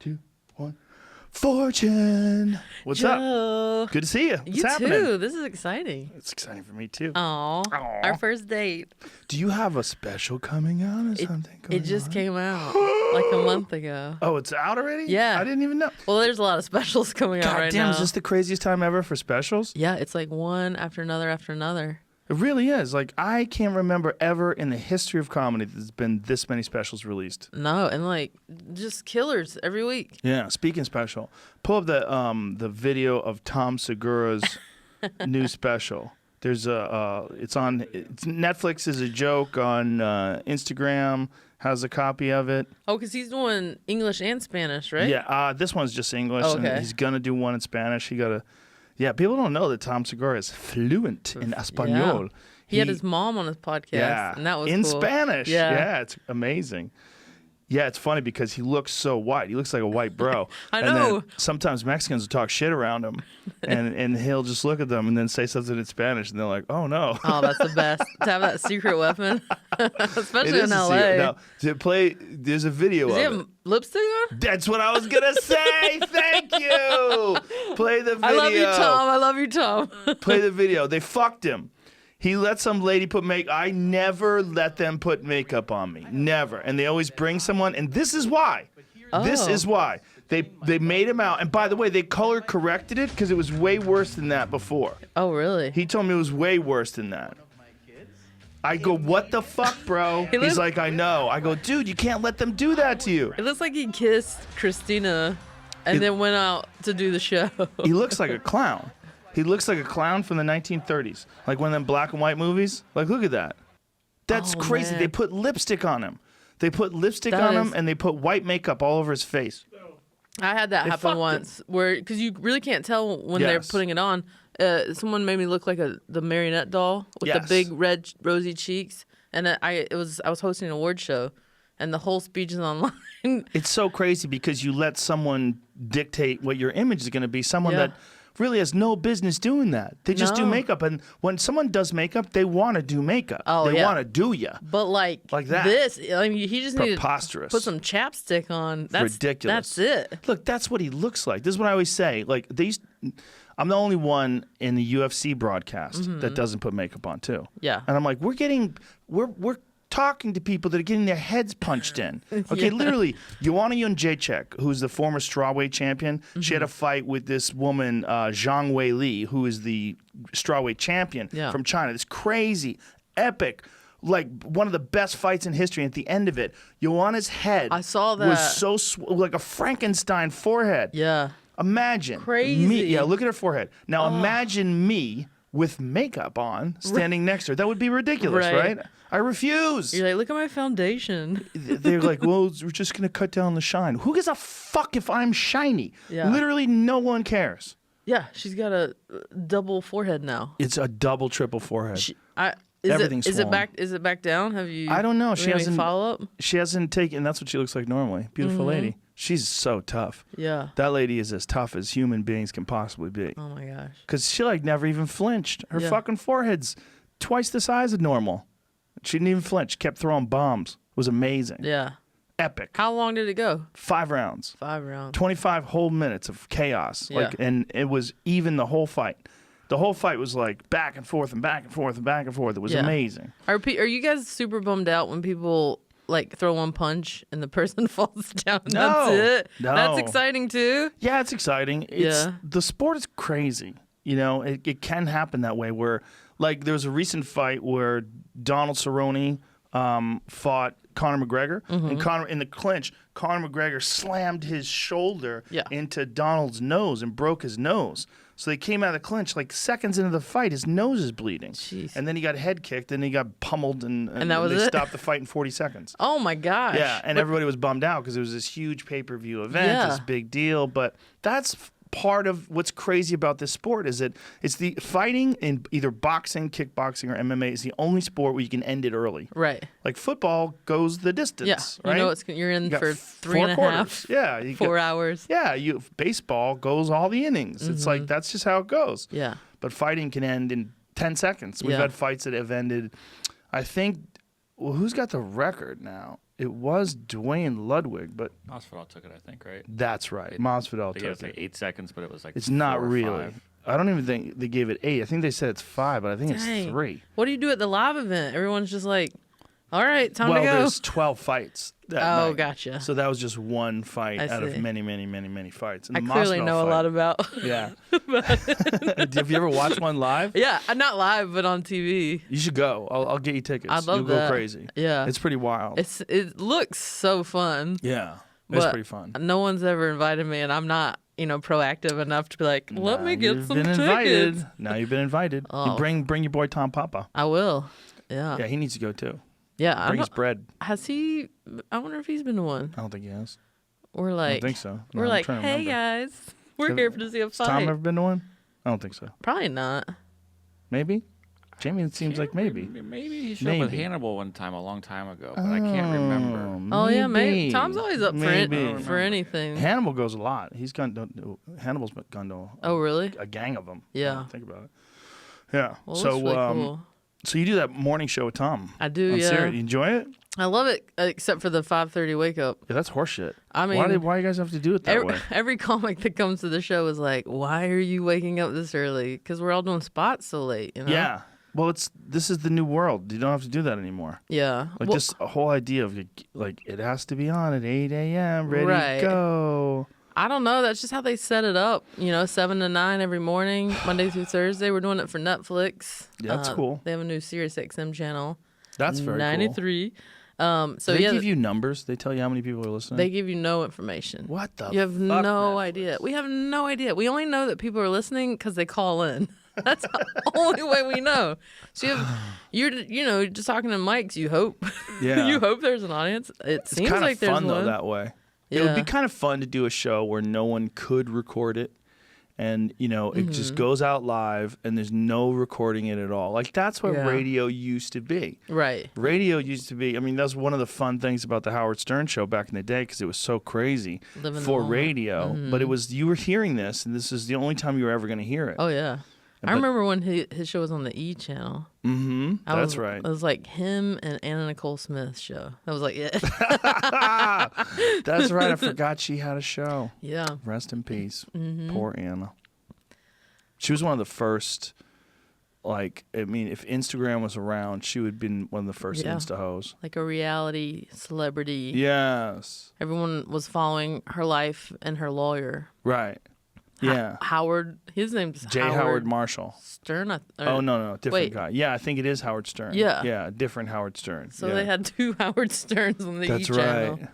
2, 1. Fortune. What's Joe. up? Good to see you. What's You happening? too. This is exciting. It's exciting for me too. Aw. Our first date. Do you have a special coming out or something? It just came out like a month ago. Oh, it's out already? Yeah. I didn't even know. Well, there's a lot of specials coming out God right damn, now. is this the craziest time ever for specials? Yeah, it's like one after another after another. It really is. Like, I can't remember ever in the history of comedy that there's been this many specials released. No, and like just killers every week. Yeah, speaking special, pull up the video of Tom Segura's new special. There's it's Netflix is a joke on Instagram. Has a copy of it. Oh, because he's doing English and Spanish, right? Yeah, this one's just English, Oh, okay. and he's gonna do one in Spanish. Yeah, people don't know that Tom Segura is fluent in Espanol. Yeah. He had his mom on his podcast, and that was in cool. Spanish. Yeah. It's amazing. Yeah, it's funny because he looks so white. He looks like a white bro. I and know. Then sometimes Mexicans will talk shit around him, and he'll just look at them and then say something in Spanish, and they're like, "Oh no!" Oh, that's the best to have that secret weapon, especially It in is a LA. secret. Now, to play, there's a video Does of he it. have lipstick on? That's what I was gonna say. Thank you. Play the video. I love you, Tom. I love you, Tom. Play the video. They fucked him. He let some lady put makeup. I never let them put makeup on me. Never. And they always bring someone. And this is why. This is why. They made him out. And by the way, they color corrected it because it was way worse than that before. Oh, really? He told me it was way worse than that. I go, what the fuck, bro? He's like, I know. I go, dude, you can't let them do that to you. It looks like he kissed Christina and then went out to do the show. He looks like a clown. He looks like a clown from the 1930s. Like one of them black and white movies. Like, look at that. That's crazy. Man. They put lipstick on him. They put lipstick on him, and they put white makeup all over his face. I had that happen once where, because you really can't tell when they're putting it on. Someone made me look like the marionette doll with the big red rosy cheeks. And I was hosting an award show, and the whole speech is online. It's so crazy because you let someone dictate what your image is going to be. Someone that really has no business doing that. They just do makeup. And when someone does makeup, they want to do makeup. Oh, they want to do you. But like that. This, I mean, he just needed to put some chapstick on. That's ridiculous. That's it. Look, that's what he looks like. This is what I always say. Like I'm the only one in the UFC broadcast that doesn't put makeup on too. Yeah. And I'm like, we're talking to people that are getting their heads punched in. Okay, literally, Joanna Jędrzejczyk, who's the former strawweight champion, she had a fight with this woman, Zhang Weili, who is the strawweight champion from China. This crazy, epic, like one of the best fights in history. At the end of it, Joanna's head I saw that. was so like a Frankenstein forehead. Yeah. Imagine Crazy. me. Yeah, look at her forehead. Now imagine me with makeup on, standing next to her. That would be ridiculous, right? I refuse. You're like, look at my foundation. They're like, well, we're just going to cut down the shine. Who gives a fuck if I'm shiny? Yeah. Literally no one cares. Yeah, she's got a double forehead now. It's a double, triple forehead. Everything's swollen. Is it back down? Have you? I don't know. She hasn't follow up. She hasn't taken. That's what she looks like normally. Beautiful lady. She's so tough. Yeah. That lady is as tough as human beings can possibly be. Oh my gosh. Because she like never even flinched. Her fucking forehead's twice the size of normal. She didn't even flinch. She kept throwing bombs. It was amazing. Yeah. Epic. How long did it go? 5 rounds. 5 rounds. 25 whole minutes of chaos. Yeah. And it was even the whole fight. The whole fight was like back and forth and back and forth and back and forth. It was amazing. Are you guys super bummed out when people like throw one punch and the person falls down? No. That's it. No. That's exciting too. Yeah, it's exciting. The sport is crazy. You know, it can happen that way where, like, there was a recent fight where Donald Cerrone fought Conor McGregor, and Conor in the clinch, Conor McGregor slammed his shoulder into Donald's nose and broke his nose. So they came out of the clinch like seconds into the fight. His nose is bleeding, and then he got head kicked, and he got pummeled, and that was they it? stopped the fight in 40 seconds. Oh my gosh! Yeah, and everybody was bummed out because it was this huge pay-per-view event, this big deal. But that's part of what's crazy about this sport is that it's the fighting in either boxing, kickboxing, or MMA is the only sport where you can end it early. Right. Like football goes the distance. Yeah. Right. You know you're in for 3.5. Quarters. Yeah. 4 hours. Yeah. Baseball goes all the innings. It's like that's just how it goes. Yeah. But fighting can end in 10 seconds. We've had fights that have ended. I think. Well, who's got the record now? It was Dwayne Ludwig, but Masvidal took it, I think, right? That's right. Masvidal They took gave it it. like 8 seconds, but it was like It's 4 not or really. 5. I don't even think they gave it 8. I think they said it's 5, but I think Dang. it's 3. What do you do at the live event? Everyone's just like, all right, time to Well, go. there's 12 fights that Oh, night. gotcha. So that was just one fight I out of see. many, many, many, many fights. And I the clearly Masvidal know a fight- lot about. Yeah. Have you ever watched one live? Yeah, not live, but on TV. You should go. I'll get you tickets. I'd love You'll that. go crazy. Yeah. It's pretty wild. It looks so fun. Yeah. It's But pretty fun. No one's ever invited me, and I'm not, proactive enough to be like, let me get You've some been tickets. invited. Now you've been invited. Oh. You bring your boy Tom Papa. I will. Yeah. Yeah, he needs to go too. Yeah. Bring his bread. Has he? I wonder if he's been to one. I don't think he has. We're I like, don't think so. No, we're I'm like, trying to hey remember. guys, we're Have- here to see a Has Tom fight. ever been to one? I don't think so. Probably not. Maybe. Jamie, it seems like maybe. Maybe he showed up with Maybe. Hannibal one time a long time ago, but I can't remember. Oh yeah, maybe. Tom's always up Maybe. for anything. Hannibal goes a lot. Hannibal's gone to Oh really? a gang of them. Yeah. Think about it. Yeah. Well, so that's really cool. so you do that morning show with Tom. I do. On Yeah. Sirius. You enjoy it? I love it, except for the 5:30 wake up. Yeah, that's horseshit. I mean, why do you guys have to do it that way? every comic that comes to the show is like, "Why are you waking up this early?" Because we're all doing spots so late. Yeah. Well, this is the new world. You don't have to do that anymore. Yeah. Like Well, this whole idea of like it has to be on at 8 a.m. ready Right. to go. I don't know. That's just how they set it up. 7 to 9 every morning, Monday through Thursday. We're doing it for Netflix. Yeah, that's cool. They have a new SiriusXM channel. That's very 93. So They yeah, give you numbers. They tell you how many people are listening. they give you no information. What the? You have fuck, no Netflix? idea. We have no idea. We only know that people are listening because they call in. That's the only way we know. So you're just talking to mics. You hope. Yeah. you hope there's an audience. It It's seems kind like of there's fun one. though that way. It would be Yeah. kind of fun to do a show where no one could record it, and it just goes out live, and there's no recording it at all. Like that's what Yeah. radio used to be. Right. Radio used to be. I mean, that's one of the fun things about the Howard Stern show back in the day because it was so crazy Live in the for moment. radio. But it was you were hearing this, and this is the only time you were ever going to hear it. Oh yeah. I But- remember when his show was on the E channel. Mm-hmm. That's right. It was like him and Anna Nicole Smith's show. That was like it. That's right. I forgot she had a show. Yeah. Rest in peace. Mm-hmm. Poor Anna. She was one of the first, if Instagram was around, she would have been one of the first Yeah. Insta hoes. Like a reality celebrity. Yes. Everyone was following her life and her lawyer. Right. Yeah. Howard. His name's J. Howard Marshall. Stern. Oh, no. Different wait. guy. Yeah, I think it is Howard Stern. Yeah. Yeah, different Howard Stern. So yeah. they had two Howard Sterns on the That's E channel. right.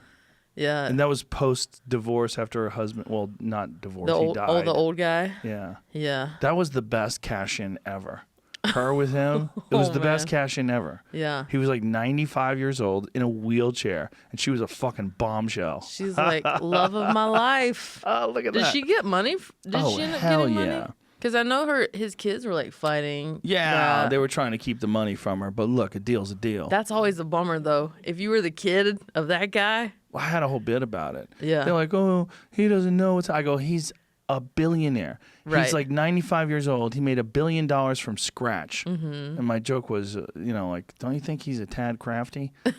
Yeah. And that was post-divorce after her husband, well, not divorce, he died. the old guy. Yeah. Yeah. That was the best cash-in ever. Her with him, it was Oh, the best man. cash-in ever. Yeah. He was like 95 years old in a wheelchair, and she was a fucking bombshell. She's like, love of my life. Oh, look at Did that. she get money? Did Oh, she end up hell getting money? yeah. Because I know his kids were like fighting. Yeah, that. they were trying to keep the money from her, but look, a deal's a deal. That's always a bummer, though. If you were the kid of that guy. Well, I had a whole bit about it. Yeah. They're like, oh, he doesn't know what's. I go, he's a billionaire. Right. He's like 95 years old. He made $1 billion from scratch. Mm-hmm. And my joke was, don't you think he's a tad crafty? I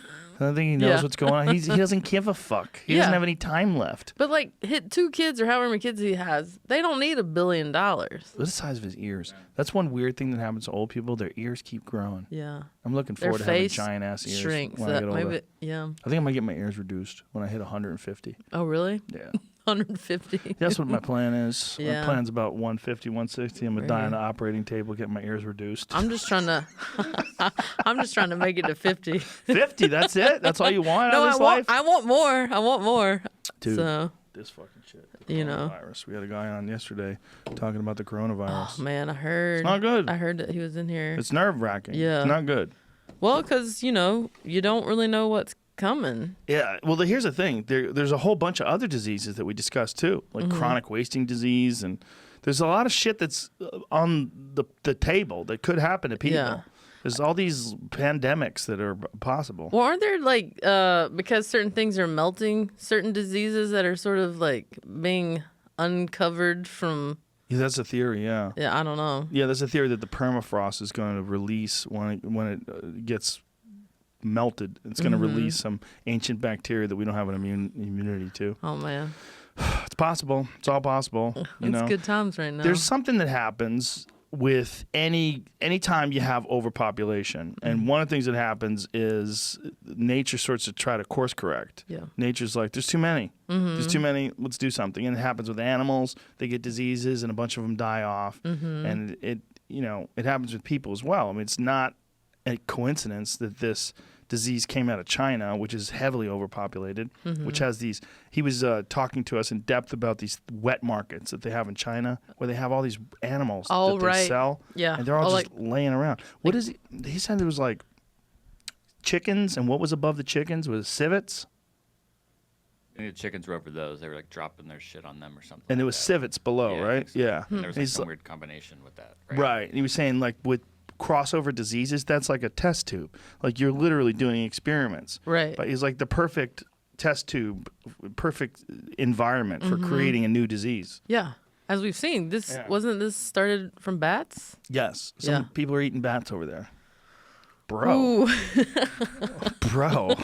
don't think he knows Yeah. what's going on. He doesn't give a fuck. He doesn't Yeah. have any time left. But like, hit 2 kids or however many kids he has, they don't need $1 billion. Look at the size of his ears. That's one weird thing that happens to old people. Their ears keep growing. Yeah. I'm looking Their forward to having face giant ass ears shrinks. when I get older. Maybe, yeah. I think I'm gonna get my ears reduced when I hit 150. Oh, really? Yeah, 150. that's what my plan is. Yeah. My plan's about 150, 160. I'm gonna die on Right. the operating table, get my ears reduced. I'm just trying to. I'm just trying to make it to 50. 50. That's it. That's all you want No, out of this life. I want more. I want more. Dude, So, this fucking shit. The You know. coronavirus. We had a guy on yesterday talking about the coronavirus. oh man, I heard. It's not good. I heard that he was in here. It's nerve wracking. Yeah. It's not good. Well, because you don't really know what's coming. Yeah. Well, here's the thing. There's a whole bunch of other diseases that we discussed too, like Mm-hmm. chronic wasting disease, and there's a lot of shit that's on the table that could happen to people. Yeah. There's all these pandemics that are possible. Well, aren't there like because certain things are melting, certain diseases that are sort of like being uncovered from? Yeah, that's a theory. Yeah. Yeah, I don't know. Yeah, there's a theory that the permafrost is going to release when it gets melted. It's going to release some ancient bacteria that we don't have an immunity to. Oh man, it's possible. It's all possible. It's good times right now. There's something that happens with anytime you have overpopulation, and one of the things that happens is nature starts to try to course correct. Yeah, nature's like, there's too many. There's too many. Let's do something. And it happens with animals. They get diseases, and a bunch of them die off. And it happens with people as well. I mean, it's not a coincidence that this disease came out of China, which is heavily overpopulated, which has these. He was talking to us in depth about these wet markets that they have in China, where they have all these animals that they sell, and they're all just laying around. What is he said? There was like chickens, and what was above the chickens was civets. And the chickens were over those. They were like dropping their shit on them or something. And there was civets below, right? So. Yeah. And there was like some weird combination with that. Right. And he was saying like with crossover diseases, that's like a test tube. Like you're literally doing experiments. Right. But it's like the perfect test tube, perfect environment for creating a new disease. Yeah. As we've seen, wasn't this started from bats? Yes. Some people are eating bats over there. Bro. Bro.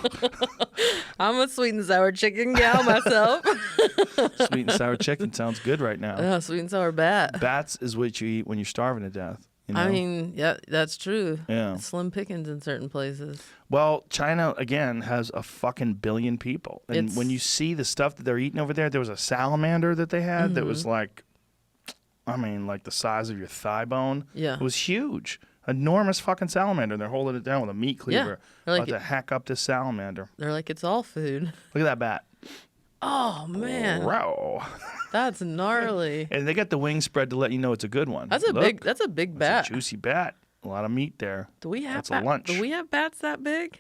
I'm a sweet and sour chicken gal myself. Sweet and sour chicken sounds good right now. Yeah, sweet and sour bat. Bats is what you eat when you're starving to death. You know? I mean, yeah, that's true. Yeah. Slim pickings in certain places. Well, China, again, has a fucking billion people. And when you see the stuff that they're eating over there, there was a salamander that they had that was like, I mean, like the size of your thigh bone. Yeah. It was huge. Enormous fucking salamander. And they're holding it down with a meat cleaver. Like about to hack up this salamander. They're like, it's all food. Look at that bat. Oh, man. Bro. That's gnarly. And they got the wings spread to let you know it's a good one. That's a big bat. That's a juicy bat. A lot of meat there. Do we have That's a lunch. Do we have bats that big?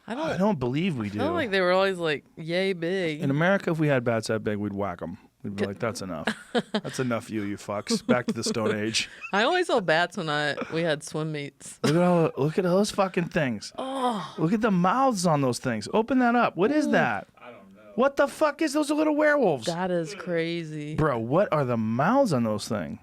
I don't believe we do. I feel like they were always like yay big. In America, if we had bats that big, we'd whack them. We'd be like, that's enough. That's enough, you fucks. Back to the Stone Age. I always saw bats when we had swim meets. Look at those fucking things. Oh. Look at the mouths on those things. Open that up. What is that? I don't know. What the fuck is those little werewolves? That is crazy. Bro, what are the mouths on those things?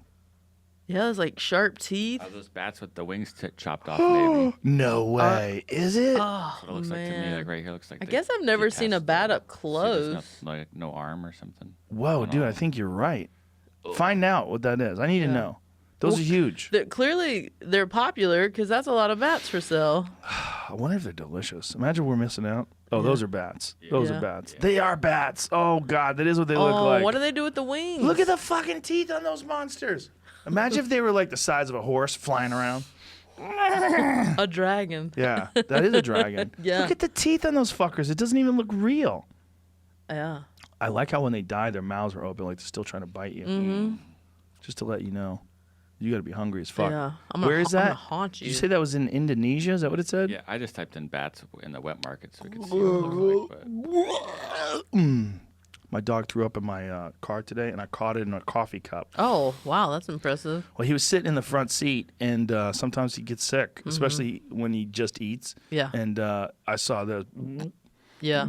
Yeah, it's like sharp teeth. Are those bats with the wings chopped off, maybe? No way. Is it? Oh, That's what it looks like to me. Like right here looks like. I guess I've never seen a bat up close. There's no arm or something. Whoa, dude, I think you're right. Find out what that is. I need to know. Those are huge. Clearly, they're popular because that's a lot of bats for sale. I wonder if they're delicious. Imagine we're missing out. Oh, those are bats. Those are bats. They are bats. Oh, God, that is what they look like. What do they do with the wings? Look at the fucking teeth on those monsters. Imagine if they were like the size of a horse flying around. A dragon. Yeah, that is a dragon. Yeah. Look at the teeth on those fuckers. It doesn't even look real. Yeah. I like how when they die, their mouths are open, like they're still trying to bite you. Just to let you know. You got to be hungry as fuck. Yeah. Where is that? I'm gonna haunt you. Did you say that was in Indonesia? Is that what it said? Yeah, I just typed in bats in the wet market so we could see what it looks like. My dog threw up in my car today, and I caught it in a coffee cup. Oh, wow, that's impressive. Well, he was sitting in the front seat, and sometimes he gets sick, especially when he just eats. Yeah. And I saw the... Yeah.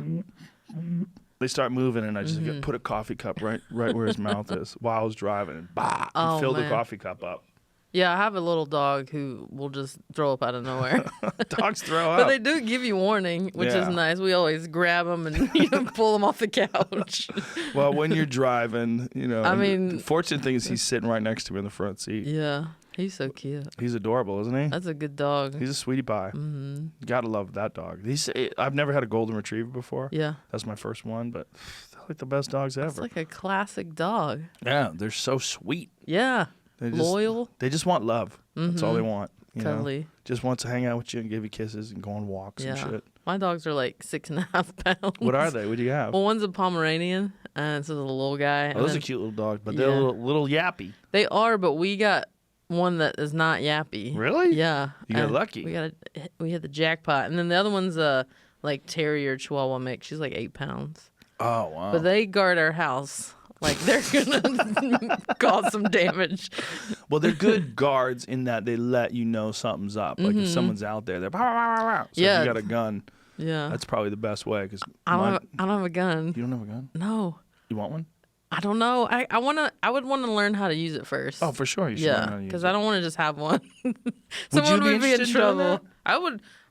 They start moving, and I just put a coffee cup right where his mouth is while I was driving, and and filled the coffee cup up. Yeah, I have a little dog who will just throw up out of nowhere. Dogs throw up. But they do give you warning, which is nice. We always grab them and pull them off the couch. Well, when you're driving, I mean, the fortunate thing is he's sitting right next to me in the front seat. Yeah, he's so cute. He's adorable, isn't he? That's a good dog. He's a sweetie pie. You gotta love that dog. I've never had a golden retriever before. Yeah. That's my first one, but they're like the best dogs ever. It's like a classic dog. Yeah, they're so sweet. Yeah. Loyal. They just want love. That's all they want. Cuddly. Just wants to hang out with you and give you kisses and go on walks and shit. My dogs are like 6.5 pounds. What are they? What do you have? Well, one's a Pomeranian, and so the little guy. Oh, those are cute little dogs, but they're a little yappy. They are, but we got one that is not yappy. Really? Yeah. You got lucky. We had the jackpot, and then the other one's a like terrier Chihuahua mix. She's like 8 pounds. Oh wow! But they guard our house. Like they're gonna cause some damage. Well, they're good guards in that they let you know something's up. Like if someone's out there, they're so if you got a gun. Yeah, that's probably the best way. Because I don't have a gun. You don't have a gun? No. You want one? I don't know. I would want to learn how to use it first. Oh, for sure. You should learn how to use it. Because I don't want to just have one. Someone would be in trouble. I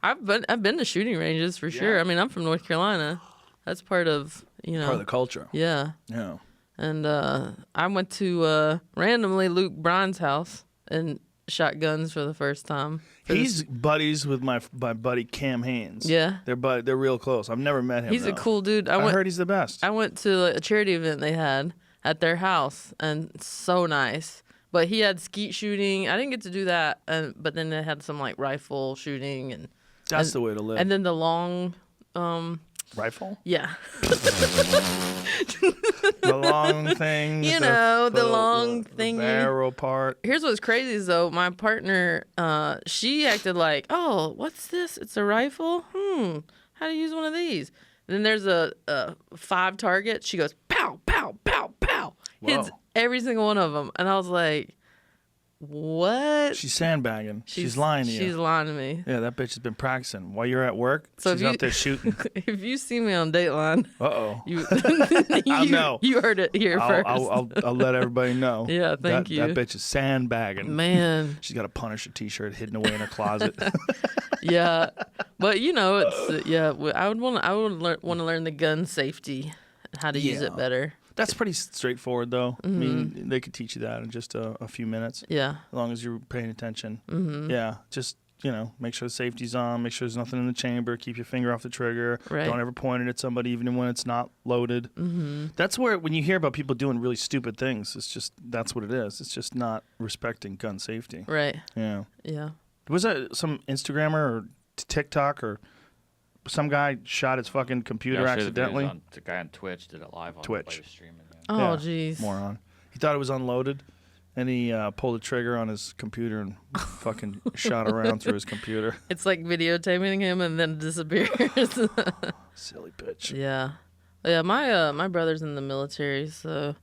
I've been to shooting ranges for sure. I mean, I'm from North Carolina. That's part of part of the culture. Yeah. Yeah. And I went to randomly Luke Bryan's house and shot guns for the first time. He's buddies with my buddy Cam Haynes. Yeah. They're real close. I've never met him. He's a cool dude. I heard he's the best. I went to a charity event they had at their house, and so nice. But he had skeet shooting. I didn't get to do that, but then they had some like rifle shooting and. That's the way to live. And then the long. Rifle? Yeah. The long thing. The long thing. The barrel part. Here's what's crazy is, though, my partner, she acted like, oh, what's this? It's a rifle? How do you use one of these? And then there's a 5 targets. She goes, pow, pow, pow, pow. Hits every single one of them. And I was like, what? She's sandbagging. She's lying to you. She's lying to me. Yeah, that bitch has been practicing. While you're at work, she's out there shooting. If you see me on Dateline, I'll know. You heard it here first. I'll let everybody know. Yeah, thank you. That bitch is sandbagging. Man. She's got a Punisher t-shirt hidden away in her closet. Yeah, but it's I would want to learn the gun safety, how to use it better. That's pretty straightforward, though. I mean, they could teach you that in just a few minutes. Yeah. As long as you're paying attention. Yeah. Just, make sure the safety's on. Make sure there's nothing in the chamber. Keep your finger off the trigger. Right. Don't ever point it at somebody, even when it's not loaded. That's where, when you hear about people doing really stupid things, that's what it is. It's just not respecting gun safety. Right. Yeah. Yeah. Was that some Instagrammer or TikTok or some guy shot his fucking computer accidentally? The guy on Twitch did it live on Twitch. Streaming. Oh, jeez. Moron. He thought it was unloaded, and he pulled the trigger on his computer and fucking shot around through his computer. It's like videotaping him and then disappears. Silly bitch. Yeah. Yeah, my brother's in the military, so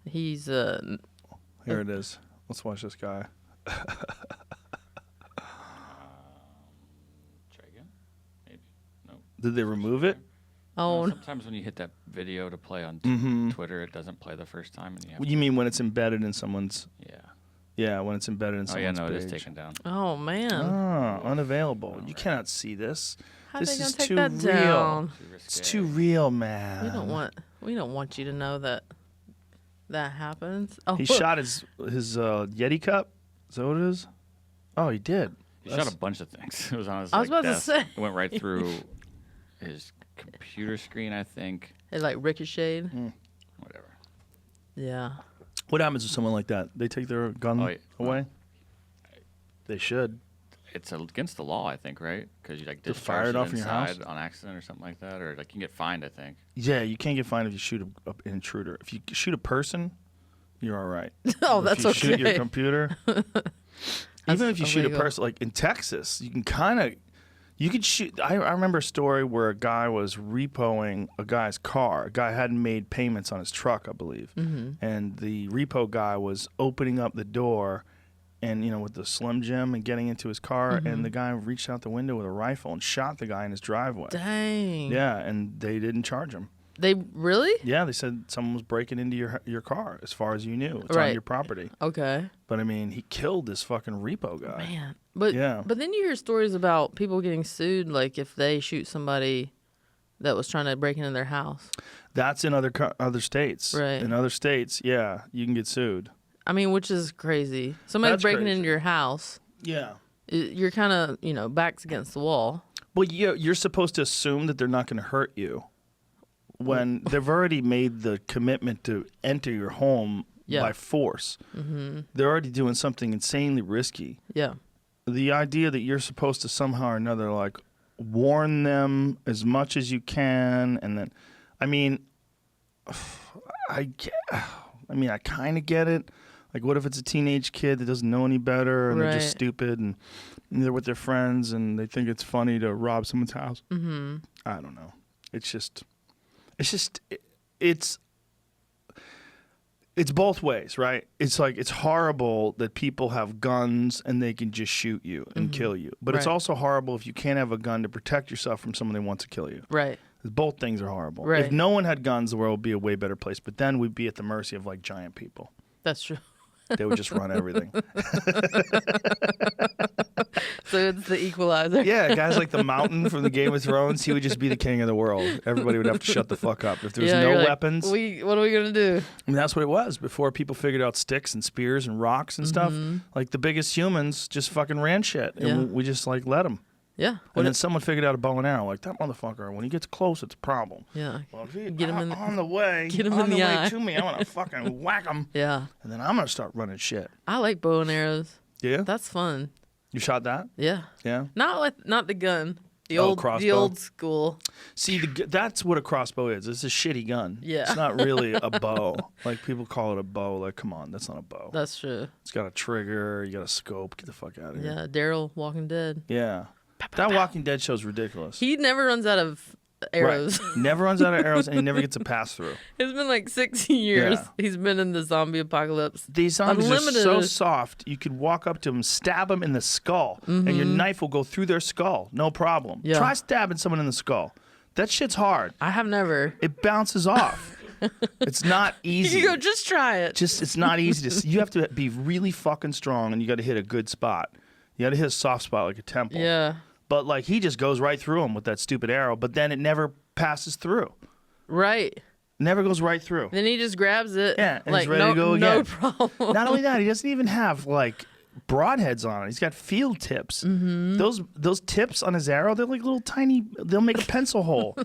he's... Here it is. Let's watch this guy. Did they remove it? Oh, no. Sometimes when you hit that video to play on Twitter, it doesn't play the first time. And you mean when it's embedded in someone's... Yeah. Yeah, when it's embedded in someone's page. It is taken down. Oh, man. Oh, unavailable. You cannot see this. How this are they is gonna take too that real. Down? It's too real, man. We don't want you to know that happens. Oh, he shot his Yeti cup. Is that what it is? Oh, he did. He shot a bunch of things. It was on his I was about desk. to say. It went right through his computer screen, I think. It like ricocheted. Whatever. Yeah. What happens to someone like that? They take their gun away? They should. It's against the law, I think, right? Because you to fire it off in your house on accident or something like that, or you can get fined, I think. Yeah, you can't get fined if you shoot an intruder. If you shoot a person, you're all right. Oh, that's okay. If you shoot your computer, even if you shoot a person, like in Texas, you could shoot. I remember a story where a guy was repoing a guy's car. A guy hadn't made payments on his truck, I believe, and the repo guy was opening up the door. And, with the Slim Jim and getting into his car, and the guy reached out the window with a rifle and shot the guy in his driveway. Dang. Yeah, and they didn't charge him. They really? Yeah, they said someone was breaking into your car, as far as you knew. It's on your property. Okay. But, I mean, he killed this fucking repo guy. Man. But then you hear stories about people getting sued, like if they shoot somebody that was trying to break into their house. That's in other states. Right. In other states, yeah, you can get sued. I mean, which is crazy. Somebody's breaking into your house. Yeah. You're kind of, backs against the wall. Well, you're supposed to assume that they're not going to hurt you when they've already made the commitment to enter your home by force. They're already doing something insanely risky. Yeah. The idea that you're supposed to somehow or another, warn them as much as you can, and then, I kind of get it. Like, what if it's a teenage kid that doesn't know any better and they're just stupid and they're with their friends and they think it's funny to rob someone's house? I don't know. It's both ways, right? It's like, it's horrible that people have guns and they can just shoot you and kill you. But it's also horrible if you can't have a gun to protect yourself from someone that wants to kill you. Right. Both things are horrible. Right. If no one had guns, the world would be a way better place. But then we'd be at the mercy of, giant people. That's true. They would just run everything. So it's the equalizer. Yeah, guys like the Mountain from the Game of Thrones, he would just be the king of the world. Everybody would have to shut the fuck up. If there was no weapons. What are we going to do? I mean, that's what it was before people figured out sticks and spears and rocks and stuff. Like the biggest humans just fucking ran shit. And we just like let them. Yeah. And then someone figured out a bow and arrow. Like, that motherfucker, when he gets close, it's a problem. Yeah. Well, if he get him in on the way, get him on in the eye. way to me, I'm going to fucking whack him. Yeah. And then I'm going to start running shit. I like bow and arrows. Yeah? That's fun. You shot that? Yeah. Yeah? Not the gun. The crossbow. The old school. See, that's what a crossbow is. It's a shitty gun. Yeah. It's not really a bow. Like, people call it a bow. Like, come on, that's not a bow. That's true. It's got a trigger. You got a scope. Get the fuck out of here. Yeah, Daryl, Walking Dead. Yeah. That Walking Dead show's ridiculous. He never runs out of arrows. Right. Never runs out of arrows, and he never gets a pass through. It's been like 60 years. Yeah. He's been in the zombie apocalypse. These zombies Unlimited. are so soft, you could walk up to them, stab them in the skull, and your knife will go through their skull. No problem. Yeah. Try stabbing someone in the skull. That shit's hard. I have never. It bounces off. It's not easy. You go, just try it. It's not easy to. You have to be really fucking strong, and you got to hit a good spot. You got to hit a soft spot like a temple. Yeah. But like he just goes right through him with that stupid arrow, but then it never passes through. Right. Never goes right through. Then he just grabs it. Yeah, and like, he's ready to go again. No problem. Not only that, he doesn't even have like broadheads on it. He's got field tips. Those tips on his arrow, they're like little tiny. They'll make a pencil hole.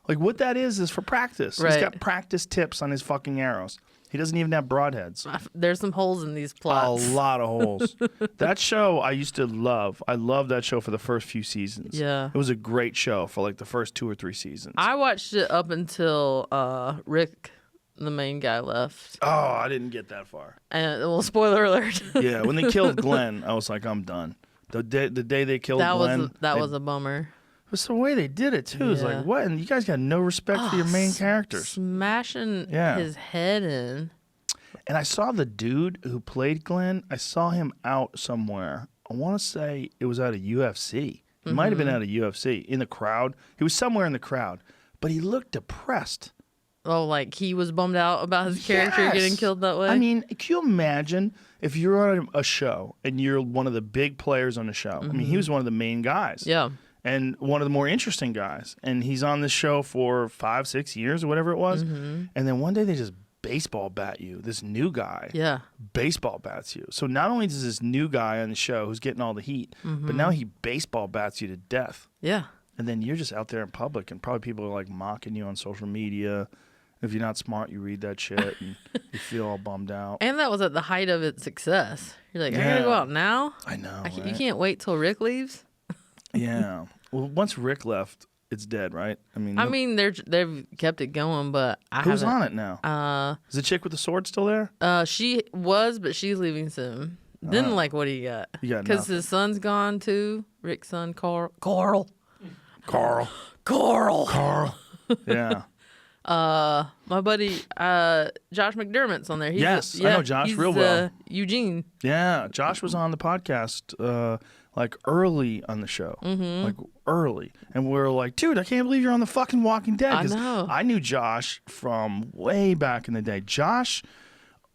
Like what that is for practice. Right. He's got practice tips on his fucking arrows. He doesn't even have broadheads. There's some holes in these plots. A lot of holes. That show I used to love. I loved that show for the first few seasons. Yeah. It was a great show for like the first 2 or 3 seasons. I watched it up until Rick, the main guy, left. Oh, I didn't get that far. And well, spoiler alert. Yeah, when they killed Glenn, I was like, I'm done. The day they killed Glenn. That was a bummer. It was the way they did it too. It was like, what? And you guys got no respect for your main characters. Smashing his head in. And I saw the dude who played Glenn. I saw him out somewhere. I want to say it was out of UFC. It might have been out of UFC in the crowd. He was somewhere in the crowd, but he looked depressed. Oh, like he was bummed out about his character getting killed that way? I mean, can you imagine if you're on a show and you're one of the big players on the show? I mean, he was one of the main guys. Yeah. And one of the more interesting guys. And he's on this show for 5-6 years or whatever it was. And then one day they just baseball bat you. This new guy baseball bats you. So not only does this new guy on the show who's getting all the heat, but now he baseball bats you to death. Yeah. And then you're just out there in public, and probably people are like mocking you on social media. If you're not smart, you read that shit and you feel all bummed out. And that was at the height of its success. You're like, I gotta go out now? I know. Right? You can't wait till Rick leaves? Yeah. Well, once Rick left, it's dead, right? I mean, they've kept it going, but who's on it now? Is the chick with the sword still there? She was, but she's leaving soon. Then like, what do you got? Because his son's gone too. Rick's son, Carl. Yeah. My buddy Josh McDermott's on there. I know Josh real well. Eugene. Yeah, Josh was on the podcast like early on the show, like early, and we were like, "Dude, I can't believe you're on the fucking Walking Dead." I know. I knew Josh from way back in the day. Josh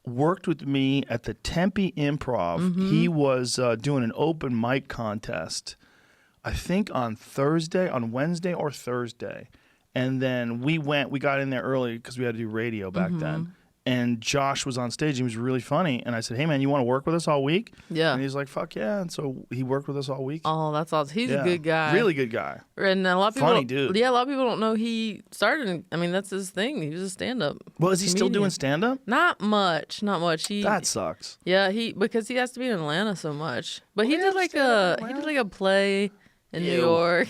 worked with me at the Tempe Improv. He was doing an open mic contest, I think on Wednesday or Thursday. And then we got in there early because we had to do radio back then. And Josh was on stage. He was really funny. And I said, hey, man, you want to work with us all week? Yeah. And he's like, fuck yeah. And so he worked with us all week. Oh, that's awesome. He's a good guy. Really good guy. And a lot of people, funny dude. Yeah, a lot of people don't know he started. I mean, that's his thing. He was a stand-up. Well, is he still doing stand-up? Not much. That sucks. Yeah, because he has to be in Atlanta so much. But he did like a play in New York.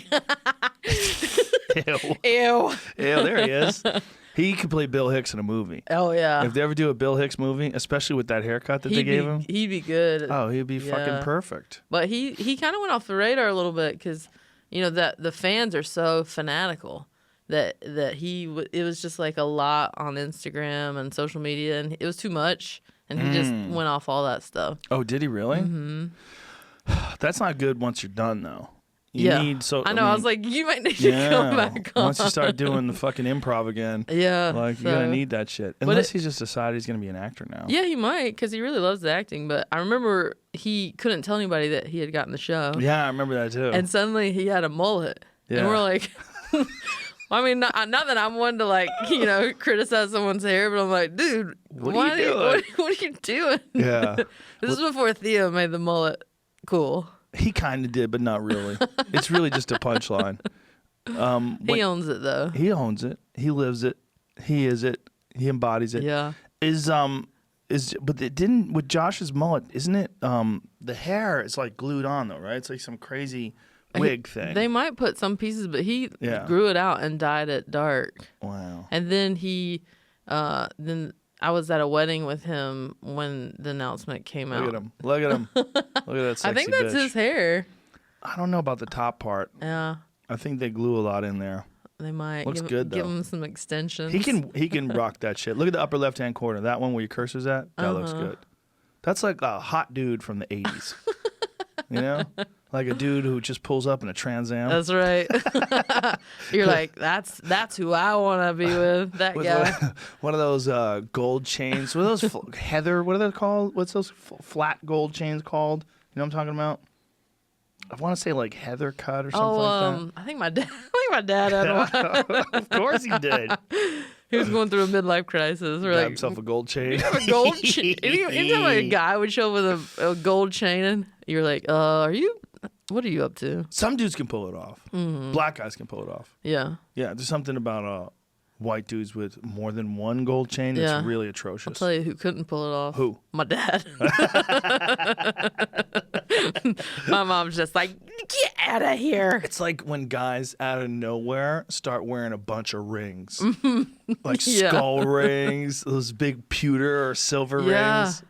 Ew. Ew. Ew, there he is. He could play Bill Hicks in a movie. Oh, yeah. If they ever do a Bill Hicks movie, especially with that haircut that they gave him. He'd be good. Oh, he'd be fucking perfect. But he kind of went off the radar a little bit because, that the fans are so fanatical that it was just like a lot on Instagram and social media, and it was too much, and he just went off all that stuff. Oh, did he really? Mm-hmm. That's not good once you're done, though. You need I know. I was like, you might need to come back on. Once you start doing the fucking improv again, you're gonna need that shit. Unless he's just decided he's gonna be an actor now. Yeah, he might, because he really loves the acting. But I remember he couldn't tell anybody that he had gotten the show. Yeah, I remember that too. And suddenly he had a mullet, and we're like. I mean, not that I'm one to criticize someone's hair, but I'm like, dude, what are you doing? Yeah. This is before Theo made the mullet cool. He kind of did, but not really. It's really just a punchline. He owns it though. He owns it. He lives it. He is it. He embodies it. Yeah. But it didn't with Josh's mullet, isn't it? The hair is like glued on though, right? It's like some crazy wig thing. They might put some pieces, but he grew it out and dyed it dark. Wow. And then then I was at a wedding with him when the announcement came out. Look at him. Look at that sexy I think that's his hair. I don't know about the top part. Yeah. I think they glue a lot in there. They might. Looks good though. Give him some extensions. He can rock that shit. Look at the upper left-hand corner. That one where your cursor's at. That looks good. That's like a hot dude from the 80s. You know? Like a dude who just pulls up in a Trans Am. That's right. You're like, that's who I want to be with. That guy. One of those gold chains. What are those Heather? What are they called? What's those flat gold chains called? You know what I'm talking about? I want to say like Heather cut or something like that. I think my dad had one. Of course he did. He was going through a midlife crisis. Got himself a gold chain. You have a gold chain. Anytime like a guy would show up with a gold chain, and you're like, what are you up to? Some dudes can pull it off. Mm-hmm. Black guys can pull it off. Yeah. Yeah, there's something about white dudes with more than one gold chain that's really atrocious. I'll tell you who couldn't pull it off. Who? My dad. My mom's just like, get out of here. It's like when guys out of nowhere start wearing a bunch of rings. Like skull rings, those big pewter or silver rings.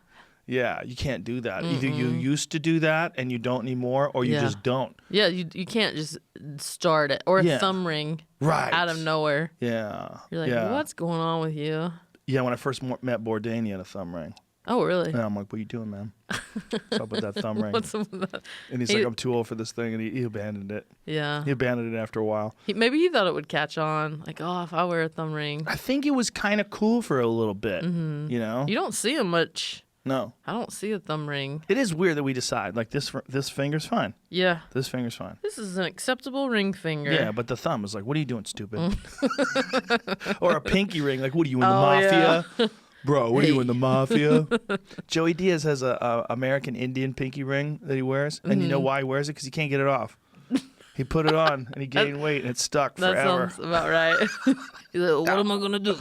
Yeah, you can't do that. Mm-mm. Either you used to do that and you don't anymore, or you just don't. Yeah, you can't just start it. Or a thumb ring out of nowhere. Yeah. You're like, what's going on with you? Yeah, when I first met Bourdain, he had a thumb ring. Oh, really? And I'm like, what are you doing, man? What's up with that thumb ring? What's up with that? And he's like, I'm too old for this thing, and he abandoned it. Yeah. He abandoned it after a while. Maybe he thought it would catch on. Like, if I wear a thumb ring. I think it was kind of cool for a little bit, you know? You don't see him much. No. I don't see a thumb ring. It is weird that we decide, like, this finger's fine. Yeah. This finger's fine. This is an acceptable ring finger. Yeah, but the thumb is like, what are you doing, stupid? Or a pinky ring, like, what are you, in the mafia? Yeah. Bro, what are you, in the mafia? Joey Diaz has a American Indian pinky ring that he wears, and you know why he wears it? Because he can't get it off. He put it on, and he gained weight, and it stuck forever. That sounds about right. He's like, what am I going to do?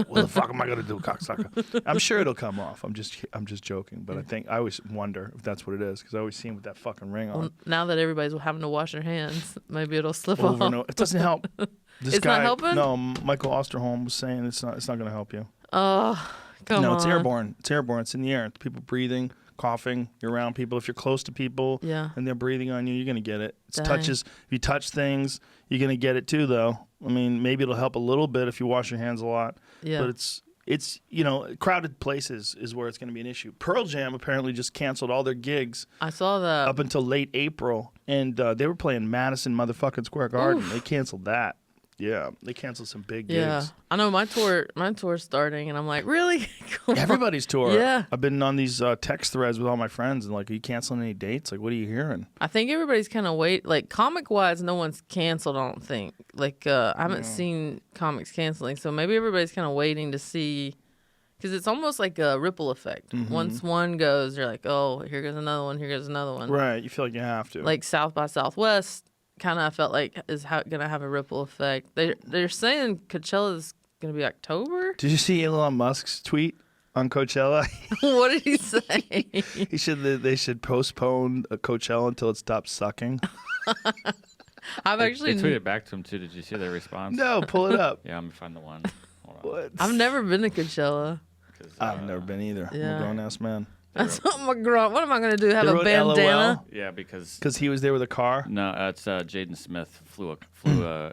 What the fuck am I gonna do, cocksucker? I'm sure it'll come off. I'm just joking, but I always wonder if that's what it is because I always see him with that fucking ring on. Well, now that everybody's having to wash their hands, maybe it'll slip off. It doesn't help. It's not helping. No, Michael Osterholm was saying it's not gonna help you. Oh, come on. No, it's airborne. It's airborne. It's in the air. People breathing, coughing. You're around people. If you're close to people, and they're breathing on you, you're gonna get it. It's touches. If you touch things, you're gonna get it too, though. I mean, maybe it'll help a little bit if you wash your hands a lot. Yeah. But it's crowded places is where it's going to be an issue. Pearl Jam apparently just canceled all their gigs. I saw that. Up until late April. And they were playing Madison motherfucking Square Garden. Oof. They canceled that. Yeah, they canceled some big gigs. Yeah, I know my tour's starting, and I'm like, really? Everybody's tour. Yeah. I've been on these text threads with all my friends, and like, are you canceling any dates? Like, what are you hearing? I think everybody's kind of like comic-wise, no one's canceled, I don't think. Like, I haven't seen comics canceling, so maybe everybody's kind of waiting to see, because it's almost like a ripple effect. Mm-hmm. Once one goes, you're like, oh, here goes another one, here goes another one. Right, you feel like you have to. Like South by Southwest kind of felt like is going to have a ripple effect. They're saying Coachella is going to be October. Did you see Elon Musk's tweet on Coachella? What did he say? They should postpone Coachella until it stops sucking. I've actually they tweeted back to him too. Did you see their response? No, pull it up. Yeah, let me find the one. Hold on. What? I've never been to Coachella. I've never been either. Yeah. I'm a grown-ass man. That's what am I going to do? Have a bandana? LOL. Yeah, because he was there with a car? No, it's Jaden Smith flew a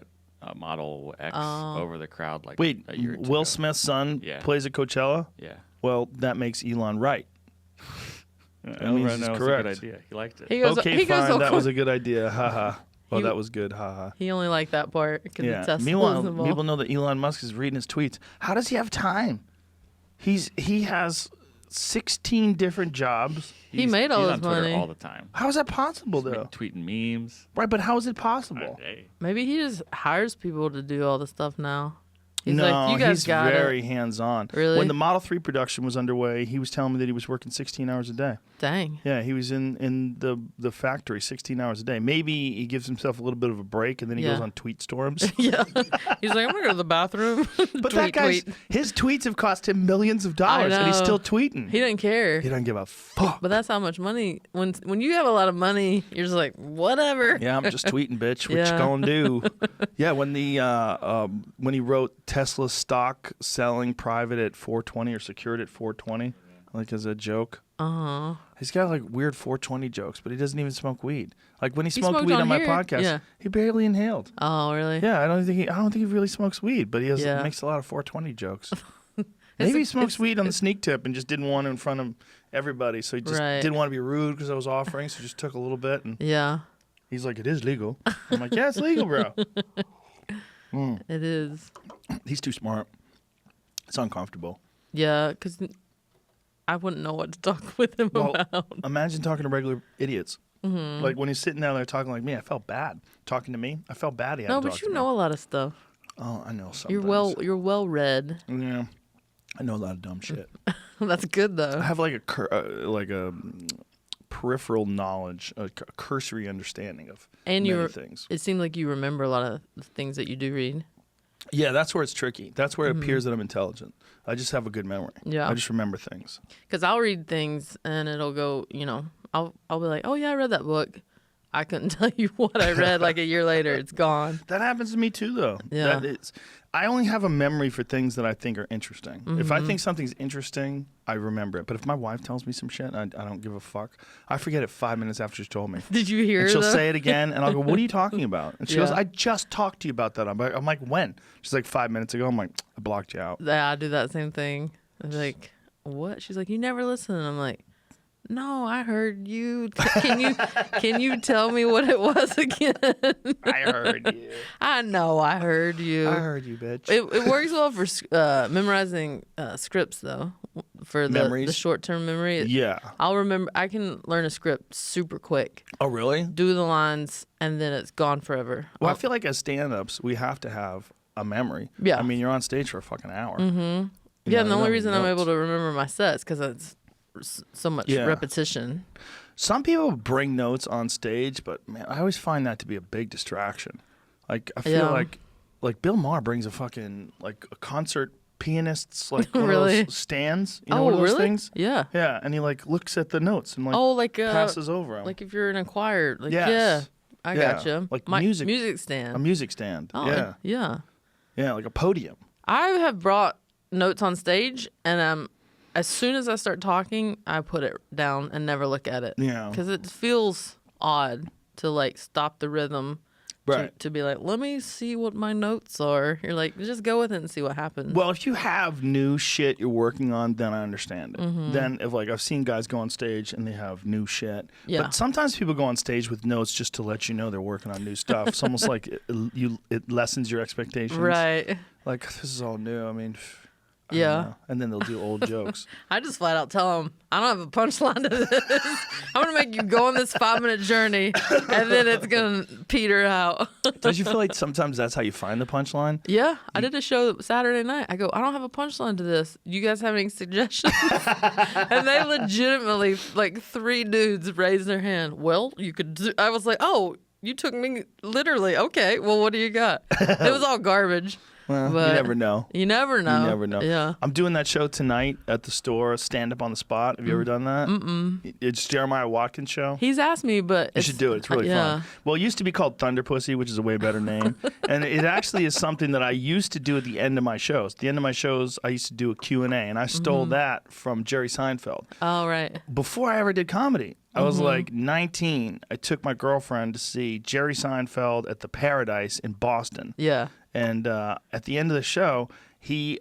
Model X over the crowd like Wait, a year or two Will ago. Smith's son plays at Coachella? Yeah. Well, that makes Elon right. That means he's correct. It was a good idea. He liked it. Okay, fine. That was a good idea. Haha. Oh, that was good. Haha. He only liked that part because the Tesla was Meanwhile, involved. people know that Elon Musk is reading his tweets. How does he have time? He has 16 different jobs. He made all he's his on Twitter money all the time. How is that possible, though? Tweeting memes. Right, but how is it possible? Hey. Maybe he just hires people to do all the stuff now. He's No, like, you guys he's got very it. hands-on. Really? When the Model 3 production was underway, he was telling me that he was working 16 hours a day. Dang. Yeah, he was in the factory 16 hours a day. Maybe he gives himself a little bit of a break, and then he goes on tweet storms. Yeah. He's like, I'm going to go to the bathroom. But that guy's, his tweets have cost him millions of dollars, and he's still tweeting. He didn't care. He doesn't give a fuck. But that's how much money. When you have a lot of money, you're just like, whatever. Yeah, I'm just tweeting, bitch. What you Yeah. gonna do? Yeah, when he wrote Tesla stock selling private at 420 or secured at 420, like as a joke. He's got like weird 420 jokes, but he doesn't even smoke weed. Like when he smoked weed on my podcast, he barely inhaled. Oh, really? Yeah, I don't think he really smokes weed, but he makes a lot of 420 jokes. Maybe he smokes weed on the sneak tip and just didn't want to in front of everybody, so he just didn't want to be rude because I was offering, so he just took a little bit. And he's like, it is legal. I'm like, yeah, it's legal, bro. It is. He's too smart. It's uncomfortable. Yeah, because I wouldn't know what to talk with him about. Imagine talking to regular idiots. Like when he's sitting down there talking like me, I felt bad. Talking to me, I felt bad. He had to talk but you to know me. a lot of stuff. Oh, I know something. You're well read. Yeah, I know a lot of dumb shit. That's good though. I have like a peripheral knowledge, a cursory understanding of many things. It seemed like you remember a lot of the things that you do read. Yeah, that's where it's tricky. That's where it appears that I'm intelligent. I just have a good memory. Yeah. I just remember things. Because I'll read things and it'll go, I'll be like, oh yeah, I read that book. I couldn't tell you what I read like a year later. It's gone. That happens to me too, though. Yeah. I only have a memory for things that I think are interesting. If I think something's interesting, I remember it. But if my wife tells me some shit, I don't give a fuck. I forget it 5 minutes after she's told me. Did you hear and she'll that? say it again, and I'll go, what are you talking about? And she goes, I just talked to you about that. I'm like, when? She's like, 5 minutes ago. I'm like, I blocked you out. Yeah, I do that same thing. I'm like, what? She's like, you never listen. And I'm like, no, I heard you. Can you tell me what it was again? I heard you. I know I heard you. I heard you, bitch. It works well for memorizing scripts, though, for the short-term memory. Yeah. I'll remember. I can learn a script super quick. Oh, really? Do the lines, and then it's gone forever. Well, I feel like as stand-ups, we have to have a memory. Yeah. I mean, you're on stage for a fucking hour. Yeah, and the only reason I'm able to remember my sets because it's so much repetition. Some people bring notes on stage, but man, I always find that to be a big distraction. Like I feel like Bill Maher brings a fucking like a concert pianist's like one of those stands. You know, one of those things? Yeah. Yeah, and he like looks at the notes and like passes over them. Like if you're in a choir, like yes. I gotcha. Like music stand. A music stand. Oh, yeah. Yeah. Yeah, like a podium. I have brought notes on stage, and as soon as I start talking, I put it down and never look at it. Yeah. Because it feels odd to like stop the rhythm. Right. To be like, let me see what my notes are. You're like, just go with it and see what happens. Well, if you have new shit you're working on, then I understand it. Then if like I've seen guys go on stage and they have new shit. Yeah. But sometimes people go on stage with notes just to let you know they're working on new stuff. It's almost like it lessens your expectations. Right. Like, this is all new. I mean, I Yeah. don't know. And then they'll do old jokes. I just flat out tell them, I don't have a punchline to this. I'm going to make you go on this 5-minute journey, and then it's going to peter out. Don't you feel like sometimes that's how you find the punchline? Yeah. I did a show Saturday night. I go, I don't have a punchline to this. You guys have any suggestions? And they legitimately, like 3 dudes raised their hand. Well, you could do. I was like, oh, you took me literally. Okay. Well, what do you got? It was all garbage. Well, But you never know. You never know. You never know. Yeah. I'm doing that show tonight at the store, stand up on the spot. Have you ever done that? Mm-mm. It's Jeremiah Watkins' show. He's asked me, but You should do it. It's really fun. Well, it used to be called Thunder Pussy, which is a way better name. And it actually is something that I used to do at the end of my shows. At the end of my shows, I used to do a Q&A, and I stole that from Jerry Seinfeld. Oh, right. Before I ever did comedy, I was like 19. I took my girlfriend to see Jerry Seinfeld at the Paradise in Boston. Yeah. And at the end of the show, he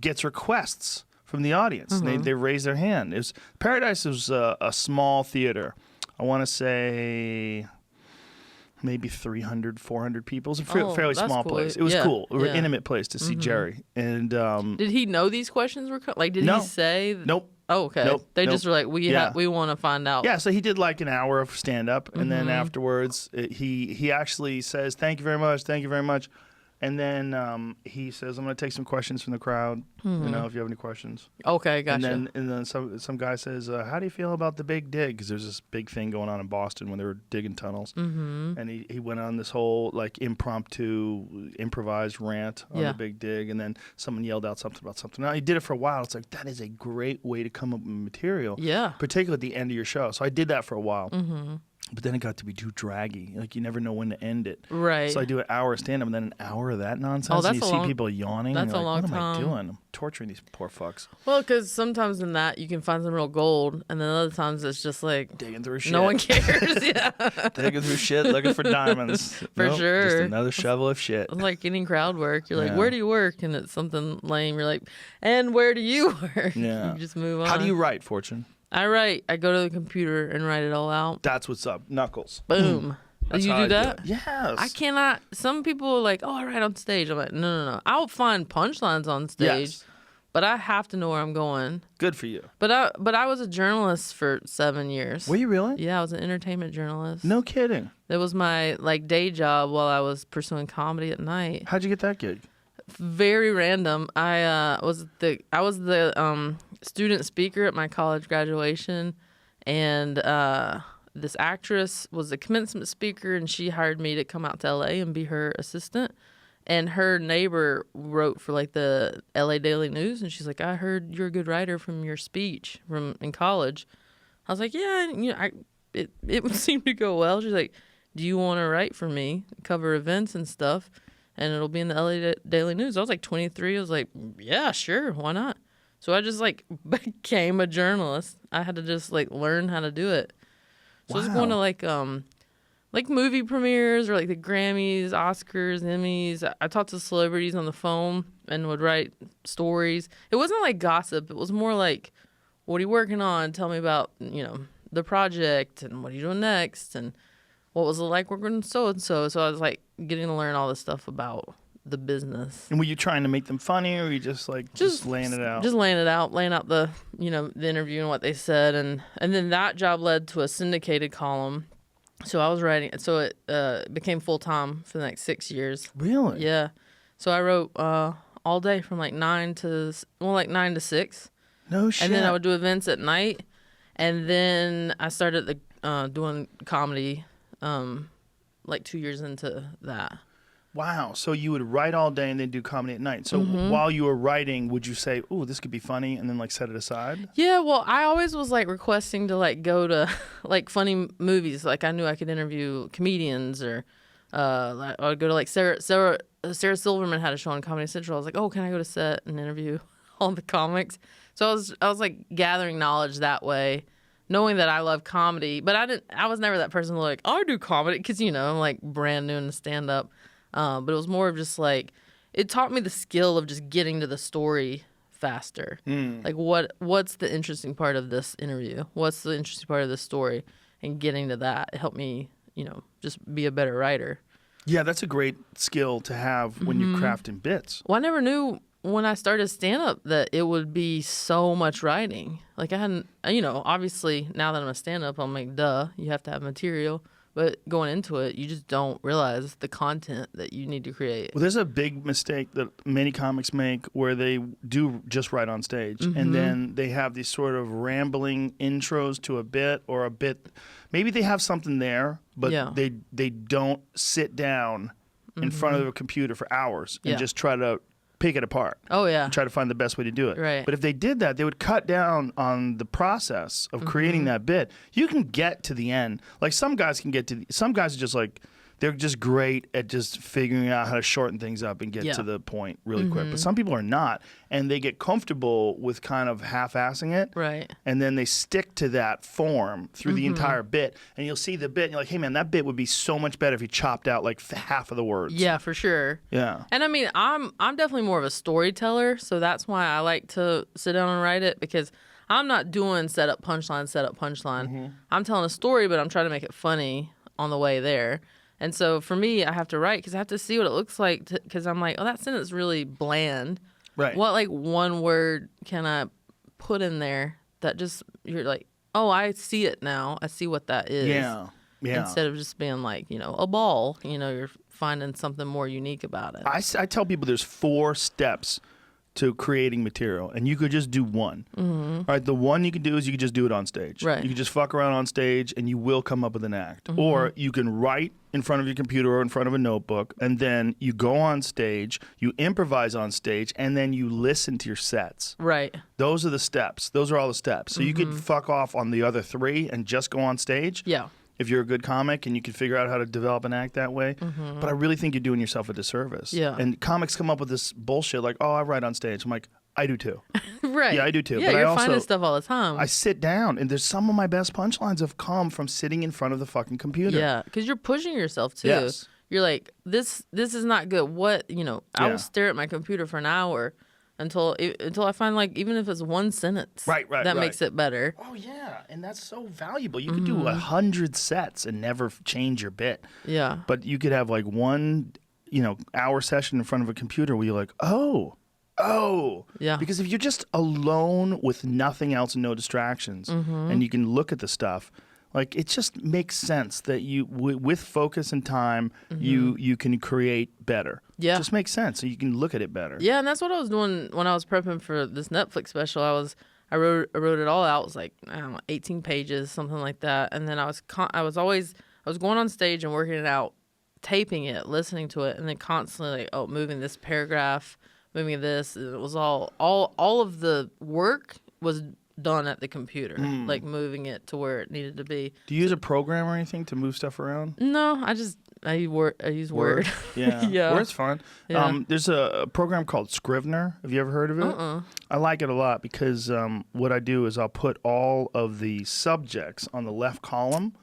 gets requests from the audience. They raise their hand. Paradise was a small theater. I want to say, maybe 300, 400 people. It was a fairly small place. It was cool. It was an intimate place to see Jerry. And did he know these questions were did he say? Nope. Oh, okay. Nope. They just were like, we want to find out. Yeah, so he did like an hour of stand-up, and then afterwards he actually says, thank you very much. And then he says, I'm going to take some questions from the crowd, if you have any questions. Okay, gotcha. And then some guy says, how do you feel about the big dig? Because there's this big thing going on in Boston when they were digging tunnels. Mm-hmm. And he went on this whole like improvised rant on the big dig. And then someone yelled out something about something. Now, he did it for a while. It's like, that is a great way to come up with material. Yeah. Particularly at the end of your show. So I did that for a while. Mm-hmm. But then it got to be too draggy. Like, you never know when to end it. Right. So I do an hour of stand-up and then an hour of that nonsense. Oh, that's and you see people yawning. That's and you're a long like, time. What am I doing? I'm torturing these poor fucks. Well, because sometimes in that you can find some real gold, and then other times it's just like digging through shit. No one cares. Yeah. Digging through shit, looking for diamonds. For sure. Just another shovel of shit. It's like getting crowd work. You're like, where do you work? And it's something lame. You're like, and where do you work? Yeah. You just move on. How do you write, Fortune? I write. I go to the computer and write it all out. That's what's up. Knuckles. Boom. That's you how do I that? Yes. I cannot. Some people are like, oh, I write on stage. I'm like, no. I'll find punchlines on stage, but I have to know where I'm going. Good for you. But I was a journalist for 7 years. Were you really? Yeah, I was an entertainment journalist. No kidding. That was my day job while I was pursuing comedy at night. How'd you get that gig? Very random. I was the student speaker at my college graduation, and this actress was a commencement speaker, and she hired me to come out to LA and be her assistant. And her neighbor wrote for like the LA Daily News, and she's like, I heard you're a good writer from your speech from in college. I was like, yeah, it seemed to go well. She's like, do you want to write for me, cover events and stuff, and it'll be in the LA Daily News? I was like 23. I was like, yeah, sure, why not? So I just like became a journalist. I had to just like learn how to do it. So I was going to like movie premieres or like the Grammys, Oscars, Emmys. I talked to celebrities on the phone and would write stories. It wasn't like gossip. It was more like, what are you working on? Tell me about, the project and what are you doing next? And what was it like working with so-and-so? So I was like getting to learn all this stuff about the business. And were you trying to make them funny, or were you just like just laying it out? Just laying out the the interview and what they said, and then that job led to a syndicated column. So I was writing, so it became full time for the next 6 years. Really? Yeah. So I wrote all day from like 9 to 6. No shit. And then I would do events at night, and then I started doing comedy like 2 years into that. Wow. So you would write all day and then do comedy at night. So while you were writing, would you say, "Ooh, this could be funny," and then like set it aside? Yeah. Well, I always was like requesting to like go to like funny movies. Like I knew I could interview comedians, or I would go to like Sarah Silverman had a show on Comedy Central. I was like, "Oh, can I go to set and interview all the comics?" So I was like gathering knowledge that way, knowing that I love comedy. But I was never that person who like, "Oh, I do comedy," because I'm like brand new in stand up. But it was more of just like, it taught me the skill of just getting to the story faster. Like what's the interesting part of this interview? What's the interesting part of this story? And getting to that, it helped me, just be a better writer. Yeah, that's a great skill to have when you're crafting bits. Well, I never knew when I started stand-up that it would be so much writing. Like I hadn't, obviously now that I'm a stand-up, I'm like, duh, you have to have material. But going into it, you just don't realize the content that you need to create. Well, there's a big mistake that many comics make where they do just write on stage, and then they have these sort of rambling intros to a bit or a bit. Maybe they have something there, but they don't sit down in front of a computer for hours and just try to pick it apart. Oh, yeah. And try to find the best way to do it. Right. But if they did that, they would cut down on the process of creating that bit. You can get to the end. Like some guys some guys are just like, they're just great at just figuring out how to shorten things up and get to the point really quick. But some people are not, and they get comfortable with kind of half-assing it. Right. And then they stick to that form through the entire bit. And you'll see the bit, and you're like, hey, man, that bit would be so much better if you chopped out like half of the words. Yeah, for sure. Yeah. And I mean, I'm definitely more of a storyteller, so that's why I like to sit down and write it, because I'm not doing set up punchline. I'm telling a story, but I'm trying to make it funny on the way there. And so for me, I have to write because I have to see what it looks like because I'm like, oh, that sentence is really bland. Right. What like one word can I put in there that just you're like, oh, I see it now. I see what that is. Yeah. Instead of just being like, a ball, you're finding something more unique about it. I tell people there's 4 steps to creating material, and you could just do one. Mm-hmm. All right, the one you can do is you can just do it on stage. Right. You can just fuck around on stage, and you will come up with an act. Mm-hmm. Or you can write in front of your computer or in front of a notebook, and then you go on stage, you improvise on stage, and then you listen to your sets. Right. Those are the steps. Those are all the steps. So you could fuck off on the other 3 and just go on stage. Yeah. If you're a good comic and you can figure out how to develop an act that way. Mm-hmm. But I really think you're doing yourself a disservice. Yeah. And comics come up with this bullshit like, oh, I write on stage. I'm like, I do too. Right. Yeah, I do too. Yeah, but you're I also, finding stuff all the time. I sit down, and there's some of my best punchlines have come from sitting in front of the fucking computer. Yeah, because you're pushing yourself too. Yes. You're like, this is not good. What, I will stare at my computer for an hour until I find like even if it's one sentence that makes it better. Oh yeah, and that's so valuable. You could do 100 sets and never change your bit. Yeah. But you could have like one, hour session in front of a computer where you're like, oh. Yeah. Because if you're just alone with nothing else and no distractions, and you can look at the stuff, like it just makes sense that you, with focus and time, you can create better. Yeah. It just makes sense. So you can look at it better. Yeah, and that's what I was doing when I was prepping for this Netflix special. I wrote it all out. It was like, I don't know, 18 pages, something like that. And then I was going on stage and working it out, taping it, listening to it, and then constantly like, moving this paragraph, moving this. It was all of the work was done at the computer, like moving it to where it needed to be. Do you use a program or anything to move stuff around? No, I use Word. Yeah. Yeah. Word's fun. Yeah. There's a program called Scrivener. Have you ever heard of it? I like it a lot because what I do is I'll put all of the subjects on the left column.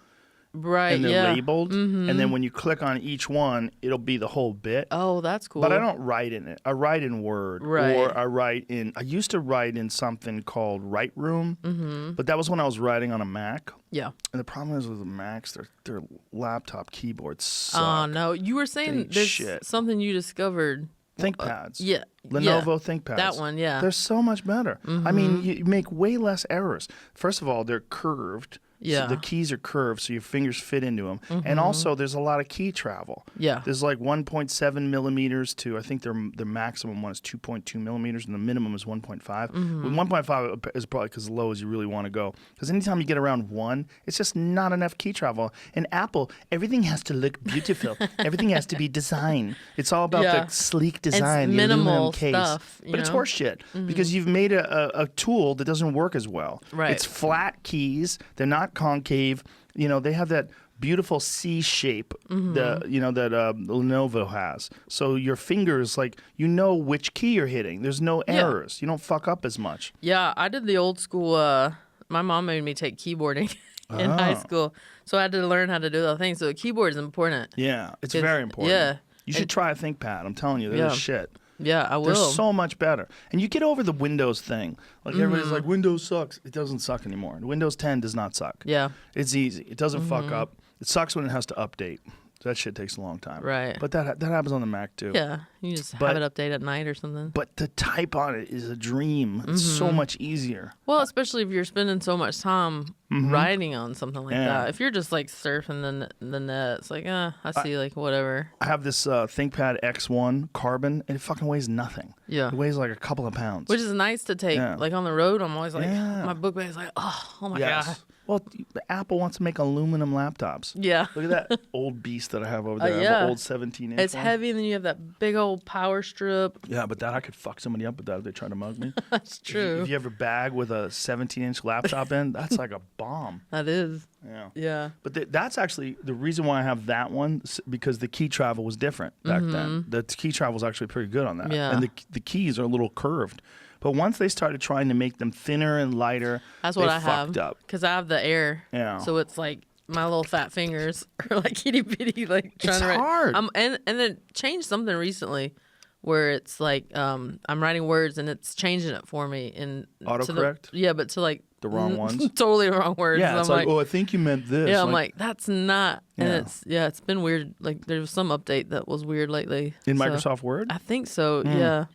Right, and they're labeled, and then when you click on each one, it'll be the whole bit. Oh, that's cool. But I don't write in it. I write in Word, right. Or I used to write in something called Write Room, but that was when I was writing on a Mac. Yeah. And the problem is with the Macs, their laptop keyboards suck. Oh, no. You were saying there's something you discovered. ThinkPads. Yeah. Lenovo ThinkPads. That one, yeah. They're so much better. I mean, you make way less errors. First of all, they're curved. Yeah. So the keys are curved, so your fingers fit into them. And also, there's a lot of key travel. Yeah. There's like 1.7 millimeters to, I think their maximum one is 2.2 millimeters, and the minimum is 1.5. With 1.5 is probably as low as you really want to go. Because anytime you get around 1, it's just not enough key travel. And Apple, everything has to look beautiful. Everything has to be designed. It's all about the sleek design, it's the minimal aluminum case. stuff. But it's horseshit because you've made a tool that doesn't work as well. Right. It's flat keys. They're not concave. They have that beautiful C shape that Lenovo has. So your fingers, which key you're hitting. There's no errors. You don't fuck up as much. Yeah, I did the old school. My mom made me take keyboarding in high school, so I had to learn how to do the thing. So a keyboard is important. Yeah, it's very important. Yeah. You should try a ThinkPad. I'm telling you, they're the shit. Yeah, I will. They're so much better. And you get over the Windows thing. Like everybody's like, Windows sucks. It doesn't suck anymore. Windows 10 does not suck. Yeah. It's easy. It doesn't fuck up. It sucks when it has to update. That shit takes a long time. Right. But that happens on the Mac too. Yeah. You just have it update at night or something. But to type on it is a dream. It's so much easier. Well, especially if you're spending so much time writing on something like that. If you're just like surfing the net, it's like, I see like whatever. I have this ThinkPad X1 Carbon, and it fucking weighs nothing. Yeah. It weighs like a couple of pounds. Which is nice to take. Like on the road, I'm always like, my book bag is like, oh my God. Well, Apple wants to make aluminum laptops. Yeah. Look at that old beast that I have over there. I have an old 17-inch It's one. heavy, and then you have that big old power strip. Yeah, but I could fuck somebody up with that if they try to mug me. That's true. If you have a bag with a 17-inch laptop in, that's like a bomb. That is. Yeah. Yeah. But that's actually the reason why I have that one, because the key travel was different back then. The key travel was actually pretty good on that. Yeah. And the keys are a little curved. But once they started trying to make them thinner and lighter, that's what they I fucked have. up. Because I have the Air. Yeah. So it's like my little fat fingers are like itty bitty, like trying it's to write. hard. And then changed something recently where it's like I'm writing words and it's changing it for me in autocorrect. but to like the wrong ones. Totally the wrong words. Yeah, it's like, oh, I think you meant this. Yeah, I'm like, that's not. Yeah. And it's been weird. Like, there was some update that was weird lately. In So, Microsoft Word? I think so, yeah.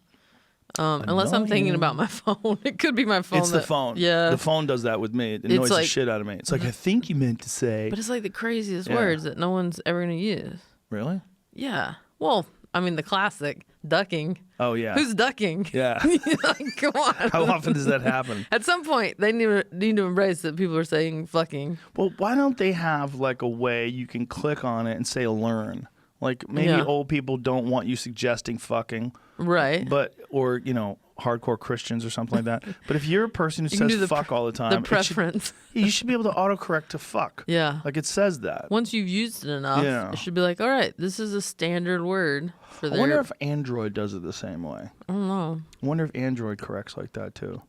Unless I'm thinking about my phone. It could be my phone. It's the phone. Yeah. The phone does that with me. It annoys the shit out of me. It's like, I think you meant to say. But it's like the craziest words that no one's ever going to use. Really? Yeah. Well, I mean, the classic, ducking. Oh, yeah. Who's ducking? Yeah. Like, come on. How often does that happen? At some point, they need to embrace that people are saying fucking. Well, why don't they have like a way you can click on it and say learn? Like maybe old people don't want you suggesting fucking. Right. But, or, hardcore Christians or something like that. But if you're a person who says fuck all the time. The preference. You should be able to autocorrect to fuck. Yeah. Like it says that. Once you've used it enough, it should be like, all right, this is a standard word for I wonder if Android does it the same way. I don't know. I wonder if Android corrects like that too.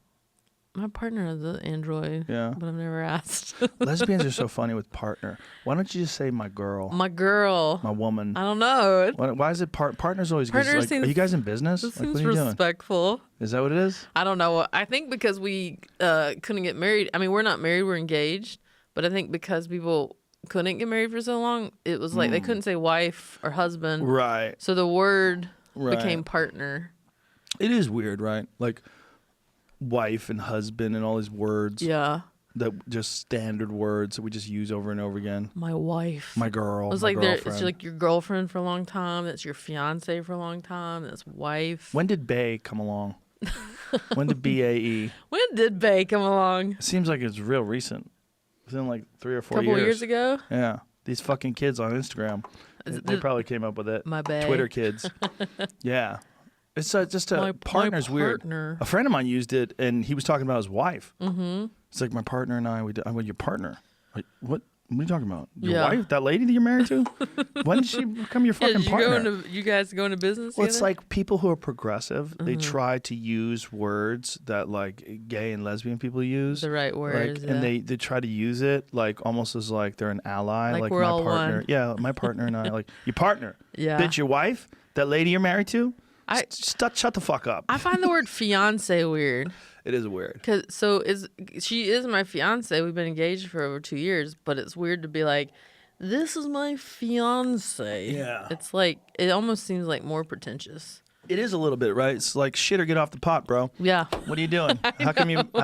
My partner has an Android. Yeah. But I've never asked. Lesbians are so funny with partner. Why don't you just say my girl? My girl. My woman. I don't know. Why is it partner's always good? Like, are you guys in business? This like, seems what are you respectful. Doing? Is that what it is? I don't know. I think because we couldn't get married. I mean, we're not married. We're engaged. But I think because people couldn't get married for so long, it was like they couldn't say wife or husband. Right. So the word became partner. It is weird, right? Like wife and husband and all these words. Yeah. That just standard words that we just use over and over again. My wife. My girl. It's like it's like your girlfriend for a long time. That's your fiance for a long time. That's wife. When did bae come along? When did BAE? When did bae come along? It seems like it's real recent. Within like 3 or 4 years. Couple years ago? Yeah. These fucking kids on Instagram. They probably came up with it. My bae. Twitter kids. Yeah. It's just a partner's weird. A friend of mine used it, and he was talking about his wife. Mm-hmm. It's like my partner and I. I'm with your partner. Like what? What are you talking about? Your wife? That lady that you're married to? When did she become your fucking partner? You guys go into business Well, together? it's like people who are progressive. They try to use words that like gay and lesbian people use. The right words. And they try to use it like almost as like they're an ally. Like we're my all partner. one. Yeah, my partner and I. Like your partner. Yeah. Bitch, your wife? That lady you're married to? Shut the fuck up. I find the word fiance weird. It is weird. She is my fiance. We've been engaged for over 2 years, but it's weird to be like, this is my fiance. Yeah. It's like, it almost seems like more pretentious. It is a little bit, right? It's like shit or get off the pot, bro. Yeah. What are you doing? How come you? People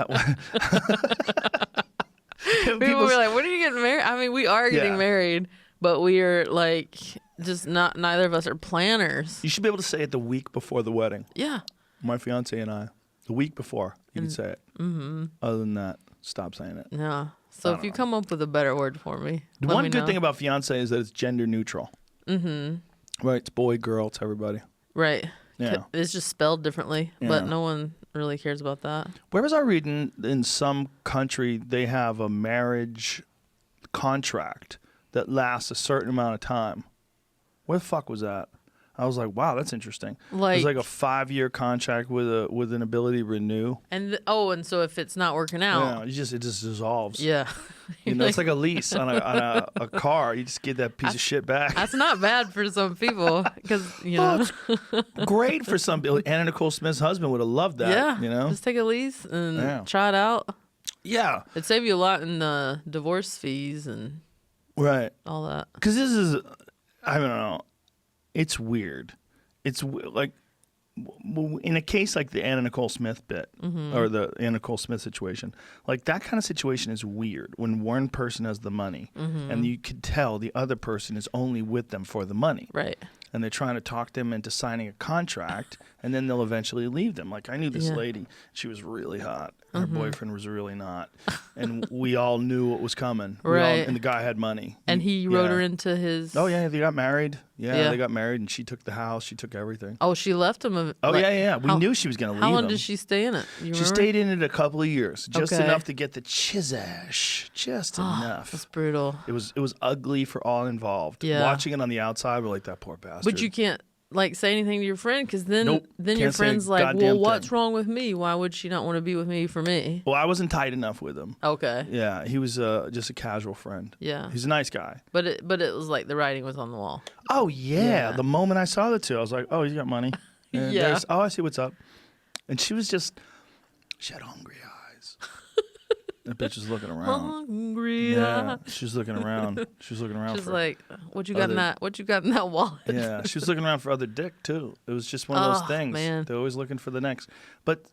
were like, when are you getting married? I mean, we are getting married, but we are like, just not, neither of us are planners. You should be able to say it the week before the wedding. Yeah. My fiance and I. The week before, you can say it. Mm-hmm. Other than that, stop saying it. Yeah. So if you come up with a better word for me, the one good thing about fiance is that it's gender neutral. Mm-hmm. Right. It's boy, girl. It's everybody. Right. Yeah. It's just spelled differently, but no one really cares about that. Where was I reading? In some country, they have a marriage contract that lasts a certain amount of time. Where the fuck was that? I was like, wow, that's interesting. It's like a 5-year contract with an ability to renew. And so if it's not working out, it just dissolves. Yeah, it's like a lease on a car. You just get that piece of shit back. That's not bad for some people because it's great for some people. Anna Nicole Smith's husband would have loved that. Yeah, just take a lease and try it out. Yeah, it'd save you a lot in divorce fees and all that. Because this is, I don't know. It's weird. It's like in a case like the Anna Nicole Smith bit or the Anna Nicole Smith situation, like that kind of situation is weird when one person has the money and you could tell the other person is only with them for the money. Right. And they're trying to talk them into signing a contract and then they'll eventually leave them. Like I knew this lady, she was really hot. Her boyfriend was really not. And we all knew what was coming. Right. And the guy had money. And he wrote her into his... Oh, yeah, they got married. Yeah, they got married and she took the house. She took everything. Oh, she left him? Yeah. We knew she was going to leave him. How long did she stay in it? She stayed in it a couple of years. Just enough to get the chizash. Just enough. That's brutal. It was ugly for all involved. Yeah. Watching it on the outside, we're like, that poor bastard. But you can't say anything to your friend because then your Can't say friend's a like, well, goddamn what's thing. wrong with me? Why would she not want to be with me for me? Well, I wasn't tight enough with him. Okay. Yeah, he was just a casual friend. Yeah. He's a nice guy. But it was like the writing was on the wall. Oh, yeah. The moment I saw the two, I was like, oh, he's got money. And Yeah. I see what's up. And she had hungry eyes. That bitch was looking around. Hungry. Yeah, she was looking around. She's like, what you got in that? What you got in that wallet? Yeah, she was looking around for other dick too. It was just one of those things. Man. They're always looking for the next. But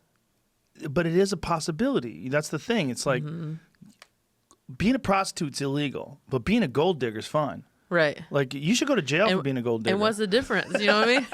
it is a possibility. That's the thing. It's like being a prostitute's illegal, but being a gold digger's fine. Right. Like you should go to jail for being a gold digger. And what's the difference? You know what I mean?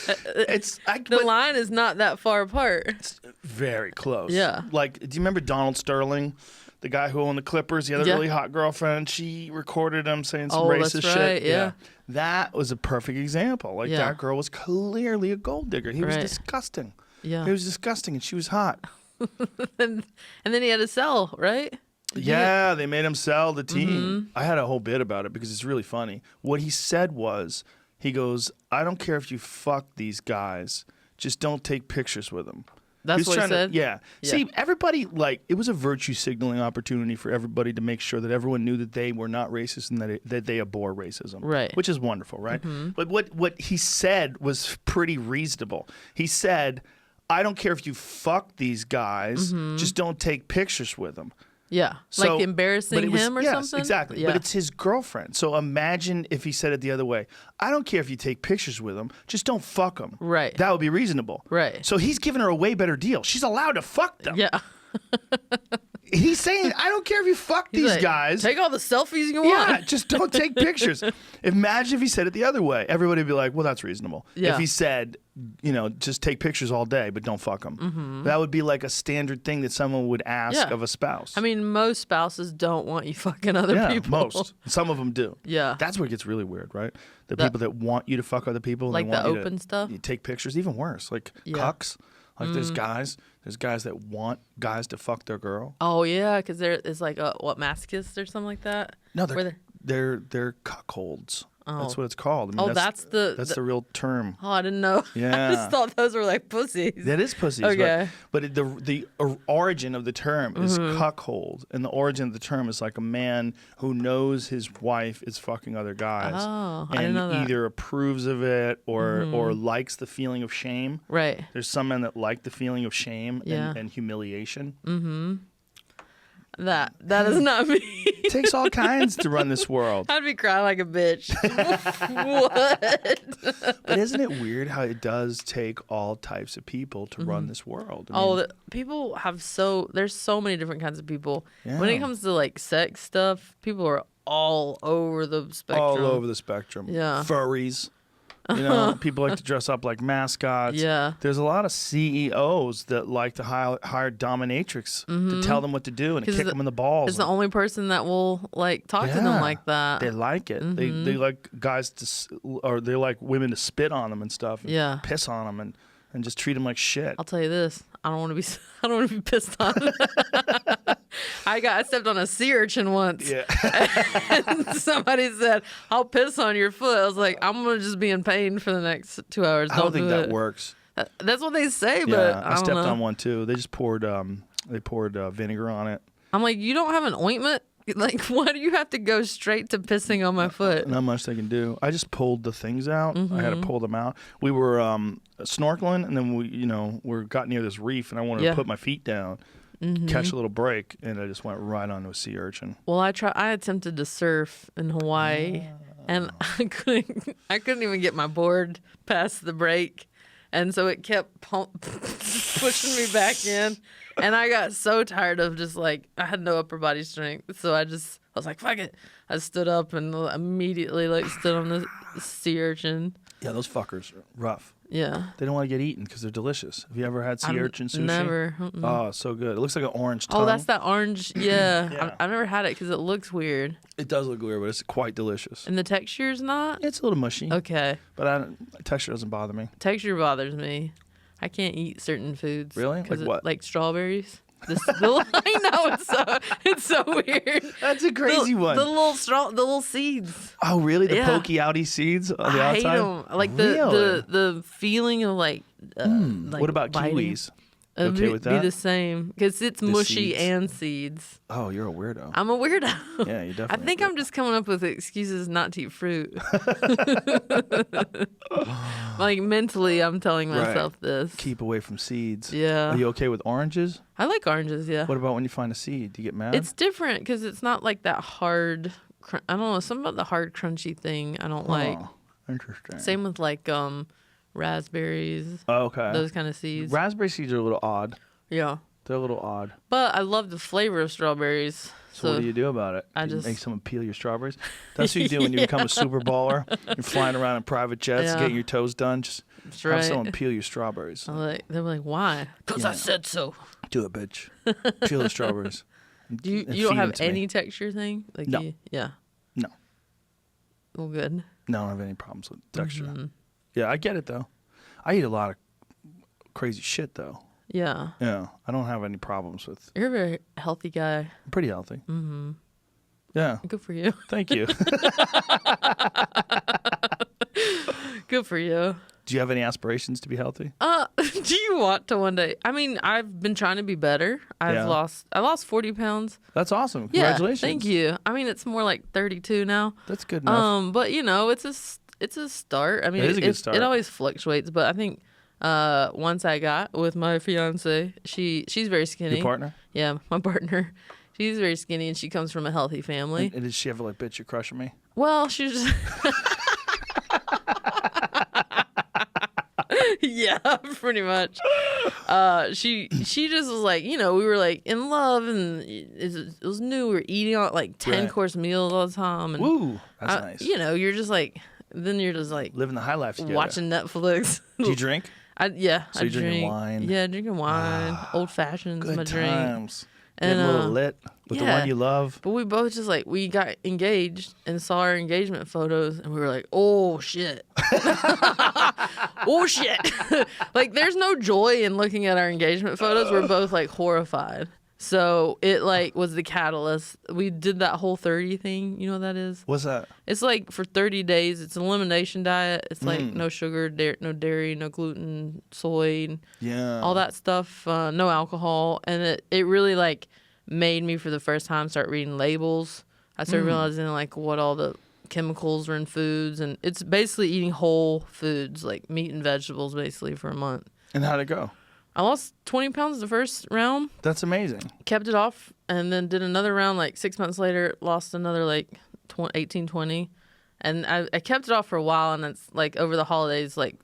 The line is not that far apart. It's very close. Yeah. Like, do you remember Donald Sterling, the guy who owned the Clippers? He had a really hot girlfriend. She recorded him saying some racist that's right, shit. Yeah. That was a perfect example. Like that girl was clearly a gold digger. He was disgusting. Yeah. He was disgusting, and she was hot. and then he had to sell, right? Yeah, they made him sell the team. I had a whole bit about it because it's really funny. What he said was, he goes, I don't care if you fuck these guys, just don't take pictures with them. That's what he said? Yeah. See, everybody, like, it was a virtue signaling opportunity for everybody to make sure that everyone knew that they were not racist and that they abhor racism. Right. Which is wonderful, right? But what he said was pretty reasonable. He said, I don't care if you fuck these guys, just don't take pictures with them. Yeah, So, like embarrassing him or yes, something? Exactly. Yeah. But it's his girlfriend. So imagine if he said it the other way. I don't care if you take pictures with him, just don't fuck them. Right. That would be reasonable. Right. So he's giving her a way better deal. She's allowed to fuck them. Yeah. He's saying, I don't care if you fuck these like, guys. Take all the selfies you want. Yeah, just don't take pictures. Imagine if he said it the other way. Everybody would be like, well, that's reasonable. Yeah. If he said, just take pictures all day, but don't fuck them. That would be like a standard thing that someone would ask of a spouse. I mean, most spouses don't want you fucking other people. Most. Some of them do. Yeah. That's where it gets really weird, right? The people that want you to fuck other people. Like they want the you open to, stuff? You take pictures. Even worse, like cucks. Like there's guys that want guys to fuck their girl. Oh yeah, because it's like masochists or something like that. No, they're cuckolds. Oh. That's what it's called. I mean, that's the real term. Oh, I didn't know. Yeah. I just thought those were like pussies. That is pussies. Okay. But the origin of the term is cuckold, and the origin of the term is like a man who knows his wife is fucking other guys, I and didn't know that. either approves of it or likes the feeling of shame. Right. There's some men that like the feeling of shame and humiliation. Mm-hmm. That is not me. It takes all kinds to run this world. I'd be crying like a bitch. What? But isn't it weird how it does take all types of people to run this world? I mean, People have there's so many different kinds of people. Yeah. When it comes to like sex stuff, people are all over the spectrum. all over the spectrum. Yeah. Furries. People like to dress up like mascots. Yeah. There's a lot of CEOs that like to hire dominatrix to tell them what to do and to kick them in the balls. It's the only person that will like talk to them like that. They like it. They like guys they like women to spit on them and stuff. And piss on them and just treat them like shit. I'll tell you this. I don't want to be pissed on. I stepped on a sea urchin once. Yeah. And somebody said, I'll piss on your foot. I was like, I'm going to just be in pain for the next 2 hours. I don't think that works. That's what they say, but I stepped on one too. They just poured vinegar on it. I'm like, you don't have an ointment? Like, why do you have to go straight to pissing on my foot? Not much they can do. I just pulled the things out. I had to pull them out. We were snorkeling, and then we got near this reef, and I wanted to put my feet down, catch a little break, and I just went right onto a sea urchin. Well, I attempted to surf in Hawaii, and I couldn't even get my board past the break, and so it kept pushing me back in. And I got so tired of just like, I had no upper body strength. So I was like, fuck it. I stood up and immediately stood on the sea urchin. Yeah, those fuckers are rough. Yeah. They don't want to get eaten because they're delicious. Have you ever had sea urchin sushi? Never. Oh, so good. It looks like an orange tongue. Oh, that's that orange. Yeah. I've never had it because it looks weird. It does look weird, but it's quite delicious. And the texture's not? It's a little mushy. Okay. But texture doesn't bother me. Texture bothers me. I can't eat certain foods. Really? Like what? Like strawberries. I know it's so weird. That's a crazy one. The little seeds. Oh, really? The pokey outy seeds on the outside? I hate them. Like really? the feeling of like what about biting. kiwis? You okay with that? Be the same because it's mushy and seeds. Oh, you're a weirdo. I'm a weirdo. Yeah, you definitely. I think I'm just coming up with excuses not to eat fruit. Like mentally, I'm telling myself this. Keep away from seeds. Yeah. Are you okay with oranges? I like oranges. Yeah. What about when you find a seed? Do you get mad? It's different because it's not like that hard. I don't know. Something about the hard, crunchy thing I don't like. Interesting. Same with like raspberries. Oh, okay. Those kind of seeds. Raspberry seeds are a little odd. Yeah. They're a little odd. But I love the flavor of strawberries. So what do you do about it? I just make someone peel your strawberries. That's what you do when you become a super baller. You're flying around in private jets, getting your toes done. Just have someone peel your strawberries. They're like, why? Because I said so. Do it, bitch. Peel the strawberries. You don't have any texture thing? Like no. No. Well, good. No, I don't have any problems with texture. Mm-hmm. Yeah, I get it though. I eat a lot of crazy shit though. Yeah. Yeah, I don't have any problems with. You're a very healthy guy. I'm pretty healthy. Mm-hmm. Yeah. Good for you. Thank you. Good for you. Do you have any aspirations to be healthy? Do you want to one day? I mean, I've been trying to be better. I lost 40 pounds. That's awesome. Congratulations. Yeah, thank you. I mean, it's more like 32 now. That's good enough. But you know, it's a start. I mean, it is a good start. It always fluctuates, but I think once I got with my fiance, she's very skinny. Your partner? Yeah, my partner. She's very skinny and she comes from a healthy family. And did she ever like, bitch, you're crushing me? Well, she was just yeah, pretty much. She just was like, you know, we were like in love and it was new. We were eating on like 10-course meals all the time. And woo, that's nice. You know, you're just like, then you're just like living the high life together. Watching Netflix. Do you drink? So you're drinking wine? Yeah, drinking wine. Old fashions, my drink. Good times. Getting a little lit with the one you love. But we both just like, we got engaged and saw our engagement photos and we were like, oh shit. Oh shit. Like there's no joy in looking at our engagement photos. We're both like horrified. So it like was the catalyst. We did that whole 30 thing. You know what that is? What's that? It's like for 30 days. It's an elimination diet. It's like no sugar, no dairy, no gluten, soy, all that stuff. No alcohol. And it really like made me for the first time start reading labels. I started realizing like what all the chemicals were in foods. And it's basically eating whole foods, like meat and vegetables basically for a month. And how'd it go? I lost 20 pounds the first round. That's amazing. Kept it off and then did another round like 6 months later, lost another like 18, 20. And I kept it off for a while and it's like over the holidays, like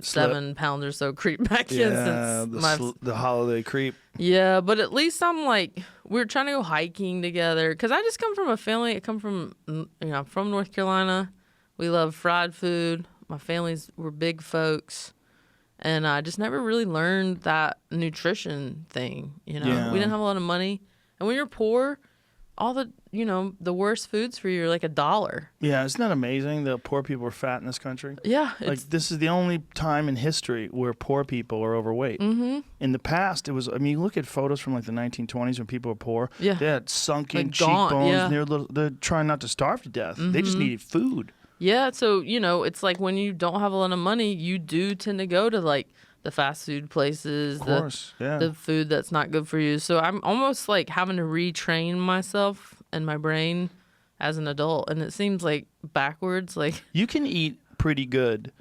7 pounds or so creep back in since the holiday creep. Yeah, but at least I'm like, we're trying to go hiking together because I just come from a family. I come from, I'm from North Carolina. We love fried food. My we're big folks. And I just never really learned that nutrition thing, you know. Yeah. We didn't have a lot of money. And when you're poor, all the, the worst foods for you are like $1. Yeah, isn't that amazing that poor people are fat in this country? Yeah. Like, this is the only time in history where poor people are overweight. Mm-hmm. In the past, it was, you look at photos from like the 1920s when people were poor. Yeah. They had sunken like cheekbones. Yeah. They're trying not to starve to death. Mm-hmm. They just needed food. Yeah, so, it's like when you don't have a lot of money, you do tend to go to, like, the fast food places, the food that's not good for you. So I'm almost, like, having to retrain myself and my brain as an adult, and it seems, like, backwards. Like you can eat pretty good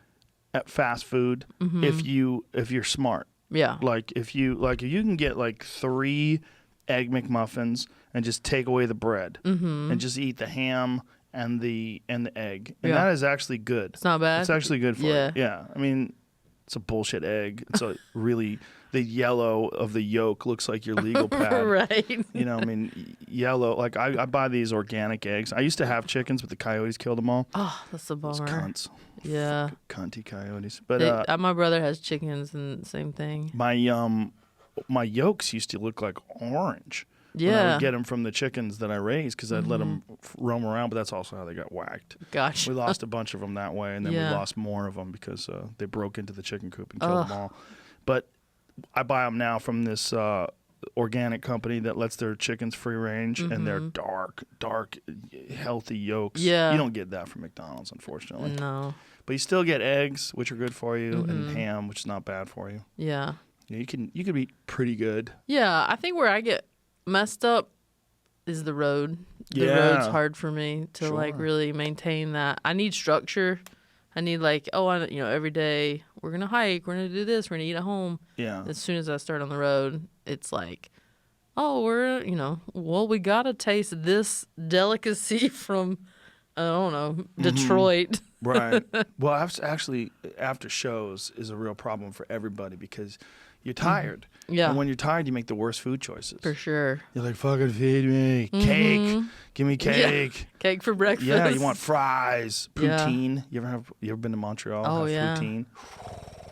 at fast food if you're smart. Yeah. Like, if you can get, like, 3 Egg McMuffins and just take away the bread and just eat the ham and the egg. And that is actually good. It's not bad? It's actually good for you. Yeah. I mean, it's a bullshit egg. It's a really, the yellow of the yolk looks like your legal pad. Right. Yellow. Like, I buy these organic eggs. I used to have chickens, but the coyotes killed them all. Oh, that's a bummer. Those cunts. Yeah. Cunty coyotes. But my brother has chickens and same thing. My yolks used to look like orange. Yeah. When I would get them from the chickens that I raised because I'd let them roam around, but that's also how they got whacked. Gotcha. We lost a bunch of them that way, and then we lost more of them because they broke into the chicken coop and killed them all. But I buy them now from this organic company that lets their chickens free range, and they're dark, healthy yolks. Yeah. You don't get that from McDonald's, unfortunately. No. But you still get eggs, which are good for you, and ham, which is not bad for you. Yeah. You can eat pretty good. Yeah, I think where I get messed up is the road. The road's hard for me to like really maintain that. I need structure. I need like, every day we're gonna hike, we're gonna do this, we're gonna eat at home. Yeah. As soon as I start on the road, it's like, we gotta taste this delicacy from, I don't know, Detroit. Right. Well, actually, after shows is a real problem for everybody because you're tired. Yeah. And when you're tired, you make the worst food choices. For sure. You're like, fucking feed me. Cake. Give me cake. Yeah. Cake for breakfast. Yeah, you want fries. Poutine. Yeah. You ever been to Montreal? Oh, have poutine?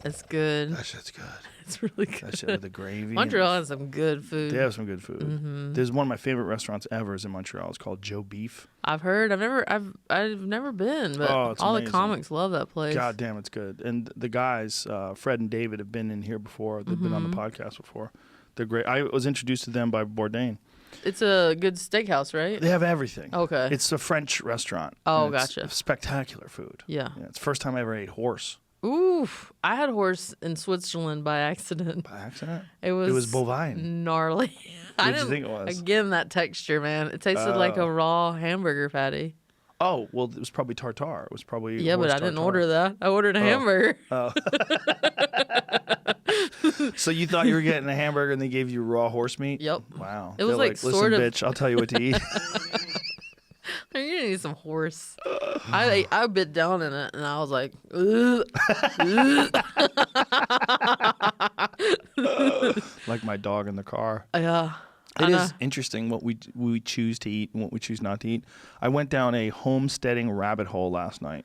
It's good. That shit's good. It's really good. That shit with the gravy. Montreal has some good food. They have some good food. There's one of my favorite restaurants ever is in Montreal. It's called Joe Beef. I've heard. I've never been, but all amazing. the comics love that place. God damn, it's good. And the guys, Fred and David, have been in here before. They've been on the podcast before. They're great. I was introduced to them by Bourdain. It's a good steakhouse, right? They have everything. Okay. It's a French restaurant. Oh, gotcha. It's spectacular food. Yeah. It's the first time I ever ate horse. Oof. I had horse in Switzerland by accident. By accident? It was bovine. Gnarly. What did you think it was? Again, that texture, man. It tasted like a raw hamburger patty. Oh, well, it was probably tartare. It was probably Yeah, but I didn't order that. I ordered a hamburger. Oh. So you thought you were getting a hamburger and they gave you raw horse meat? Yep. Wow. It was They're like listen, sort of... bitch, I'll tell you what to eat. You're gonna need some horse. I bit down in it and I was like, ugh, ugh. Like my dog in the car. Yeah. It is interesting what we choose to eat and what we choose not to eat. I went down a homesteading rabbit hole last night.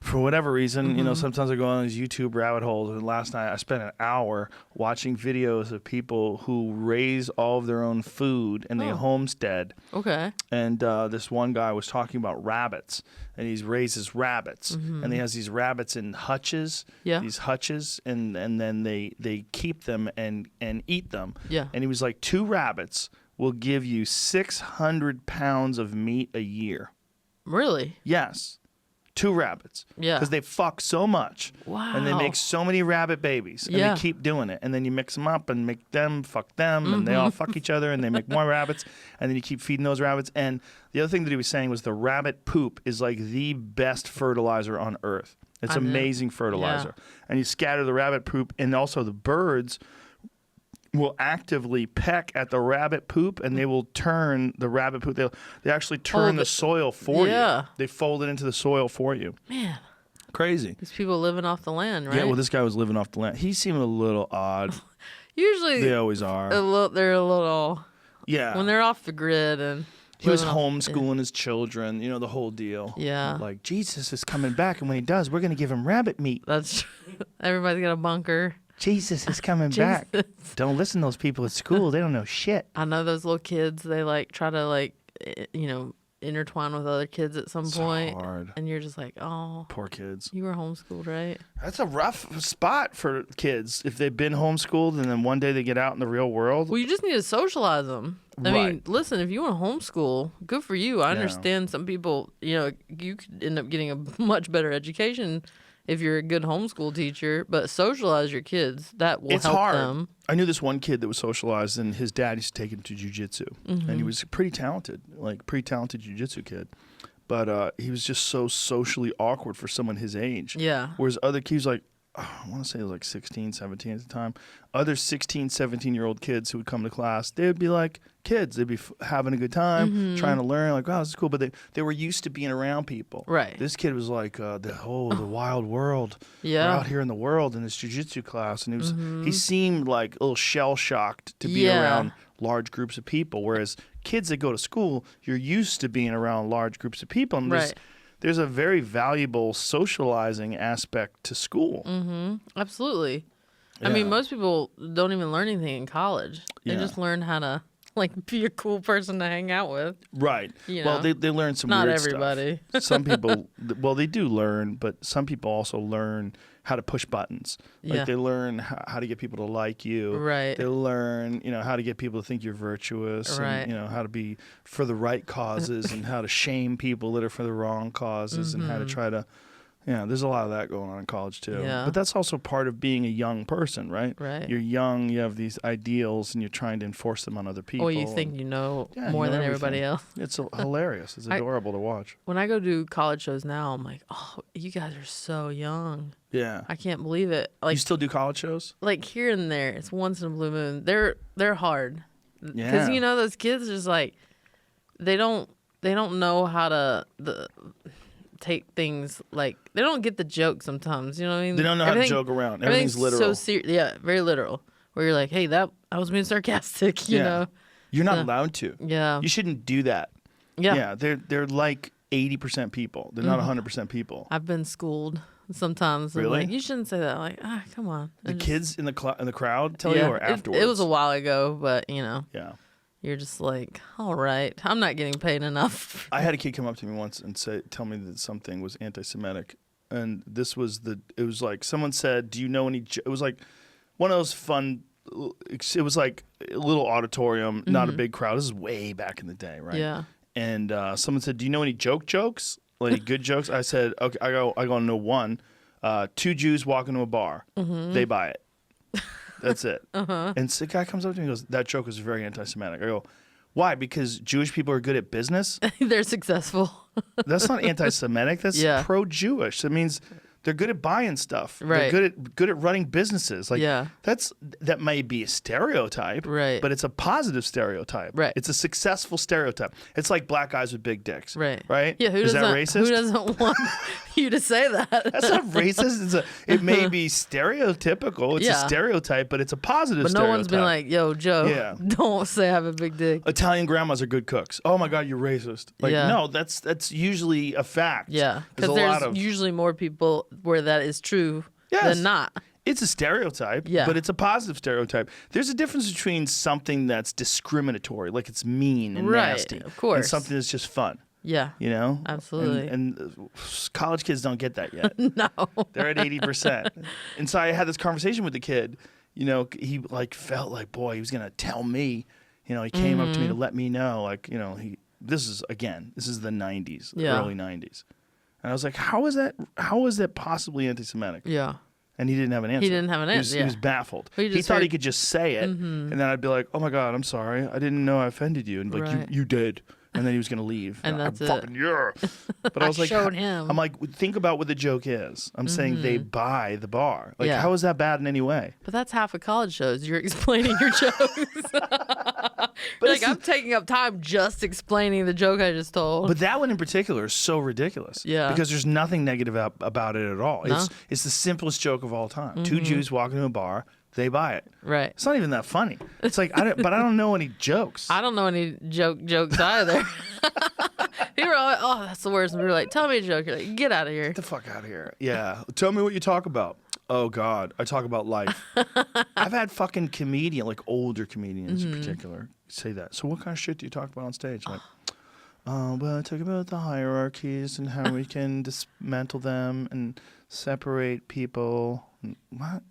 For whatever reason, sometimes I go on these YouTube rabbit holes. And last night I spent an hour watching videos of people who raise all of their own food and they homestead. Okay. And this one guy was talking about rabbits, and he raises rabbits, and he has these rabbits in hutches. Yeah. These hutches, and then they keep them and eat them. Yeah. And he was like, 2 rabbits will give you 600 pounds of meat a year. Really? Yes. 2 rabbits. Yeah. Because they fuck so much. Wow. And they make so many rabbit babies. And they keep doing it. And then you mix them up and make them fuck them. And they all fuck each other. And they make more rabbits. And then you keep feeding those rabbits. And the other thing that he was saying was the rabbit poop is like the best fertilizer on earth. It's amazing fertilizer. Yeah. And you scatter the rabbit poop. And also the birds will actively peck at the rabbit poop, and they will turn the rabbit poop. They actually turn the soil for you. They fold it into the soil for you. Man. Crazy. These people living off the land, right? Yeah, well, this guy was living off the land. He seemed a little odd. Usually They always are. They're a little... Yeah. When they're off the grid and... He was homeschooling his children, the whole deal. Yeah. Like, Jesus is coming back, and when he does, we're going to give him rabbit meat. That's true. Everybody's got a bunker. Jesus is coming back. Don't listen to those people at school. They don't know shit. I know those little kids, they try to intertwine with other kids at some point. Hard. And you're just like, oh. Poor kids. You were homeschooled, right? That's a rough spot for kids if they've been homeschooled and then one day they get out in the real world. Well, you just need to socialize them. I mean, listen, if you want to homeschool, good for you. I understand some people, you could end up getting a much better education if you're a good homeschool teacher, but socialize your kids. That will help them. I knew this one kid that was socialized, and his dad used to take him to jiu-jitsu. And he was pretty talented jiu-jitsu kid. But he was just so socially awkward for someone his age. Yeah. Whereas other kids, I want to say it was 16, 17 at the time. Other 16, 17-year-old kids who would come to class, they would be like kids. They'd be having a good time, trying to learn, like, wow, this is cool. But they were used to being around people. Right. This kid was like, the wild world. Yeah. We're out here in the world in this jiu-jitsu class. And he seemed like a little shell-shocked to be around large groups of people. Whereas kids that go to school, you're used to being around large groups of people. And there's a very valuable socializing aspect to school. Mm-hmm. Absolutely. Yeah. I mean, most people don't even learn anything in college. They just learn how to be a cool person to hang out with. Right. Well, they learn some Not weird everybody. stuff. Some people, they do learn, but some people also learn how to push buttons. Like they learn how to get people to like you. Right. They learn, how to get people to think you're virtuous. Right. And, how to be for the right causes and how to shame people that are for the wrong causes and how to try to Yeah, there's a lot of that going on in college too. Yeah. But that's also part of being a young person, right? Right. You're young, you have these ideals, and you're trying to enforce them on other people. Or you think you know more than everybody else. It's hilarious. It's adorable to watch. When I go do college shows now, I'm like, oh, you guys are so young. Yeah. I can't believe it. Like, you still do college shows? Like here and there. It's once in a blue moon. They're hard. Yeah. Because, you know, those kids are just like, they don't know how to take things, like, they don't get the joke sometimes, you know what I mean? They don't know how to joke around. Everything's literal. So serious. Yeah, very literal. Where you're like, hey, I was being sarcastic, you know? You're not allowed to. Yeah. You shouldn't do that. Yeah. Yeah, they're like 80% people. They're not 100% people. I've been schooled sometimes. Really? I'm like, you shouldn't say that. I'm like, come on. The kids in the crowd tell you, or afterwards? It was a while ago, but, you know. Yeah. You're just like, all right, I'm not getting paid enough. I had a kid come up to me once and tell me that something was anti-Semitic, and it was like someone said, "Do you know any?" It was like one of those fun. It was like a little auditorium, not a big crowd. This is way back in the day, right? Yeah. And someone said, "Do you know any jokes? Like good jokes?" I said, "Okay, I go to know one. 2 Jews walk into a bar, they buy it." That's it. And so the guy comes up to me and goes, "That joke is very anti-Semitic." I go, "Why? Because Jewish people are good at business?" They're successful. That's not anti-Semitic. That's pro-Jewish. That means they're good at buying stuff. Right. They're good at running businesses. Like Yeah. that may be a stereotype, Right. but it's a positive stereotype. Right. It's a successful stereotype. It's like black guys with big dicks. Right. Right? Yeah. Is that racist? Who doesn't want you to say that? That's not racist. It may be stereotypical. It's a Yeah. stereotype, but it's a positive But no stereotype. one's been like, yo, Joe, Yeah. don't say I have a big dick. Italian grandmas are good cooks. Oh my God, you're racist. Like, Yeah. no, that's usually a fact. Yeah. There's Because a lot there's of usually more people where that is true Yes. than not. It's a stereotype, Yeah. but it's a positive stereotype. There's a difference between something that's discriminatory, like it's mean and Right, nasty, of course. and something that's just fun. Yeah. You know, Absolutely. And college kids don't get that yet. No. They're at 80%. And so I had this conversation with the kid. You know, he like felt like, boy, he was gonna tell me. You know, he came up to me to let me know, like, you know, this is the 90s, Yeah. early 90s. And I was like, how is that possibly anti-Semitic? Yeah. And he didn't have an answer. He didn't have an answer, He was yeah. baffled. He He just thought he heard- could just say it, and then I'd be like, "Oh my God, I'm sorry. I didn't know I offended you." And like, Right. you did. And then he was gonna leave. And that's I'm it. fucking yeah. But I was like, showed him. I'm like, think about what the joke is. I'm saying they buy the bar. Like, Yeah. how is that bad in any way? But that's half of college shows. You're explaining your jokes. You're like, I'm taking up time just explaining the joke I just told. But that one in particular is so ridiculous. Yeah. Because there's nothing negative about it at all. No. It's the simplest joke of all time. 2 Jews walk into a bar, they buy it. Right. It's not even that funny. It's like, I don't know any jokes. I don't know any jokes either. People are all like, oh, that's the worst. And we were like, tell me a joke. You're like, get out of here. Get the fuck out of here. Yeah. Tell me what you talk about. Oh, God. I talk about life. I've had fucking like older comedians in particular, say that. So what kind of shit do you talk about on stage? Like, well, I talk about the hierarchies and how we can dismantle them and separate people. What?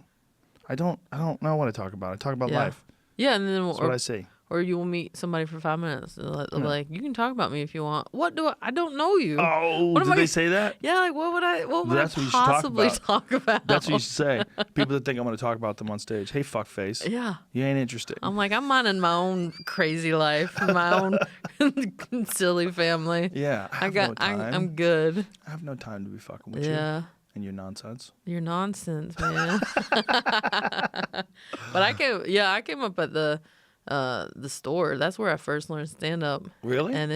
I don't know what I talk about. I talk about life. Yeah, and then That's what I see. Or you will meet somebody for 5 minutes. They'll be like, you can talk about me if you want. What do I don't know you. Oh, What did they say that? Yeah, like what would I That's what you should talk possibly about. talk about? That's what you should say. People that think I'm going to talk about them on stage. Hey, fuckface. Yeah. You ain't interested. I'm like, I'm minding my own crazy life, my own silly family. Yeah. I have no time. I'm good. I have no time to be fucking with you. Yeah. And your nonsense. You're nonsense, man. But I came up at the store. That's where I first learned stand up. Really? And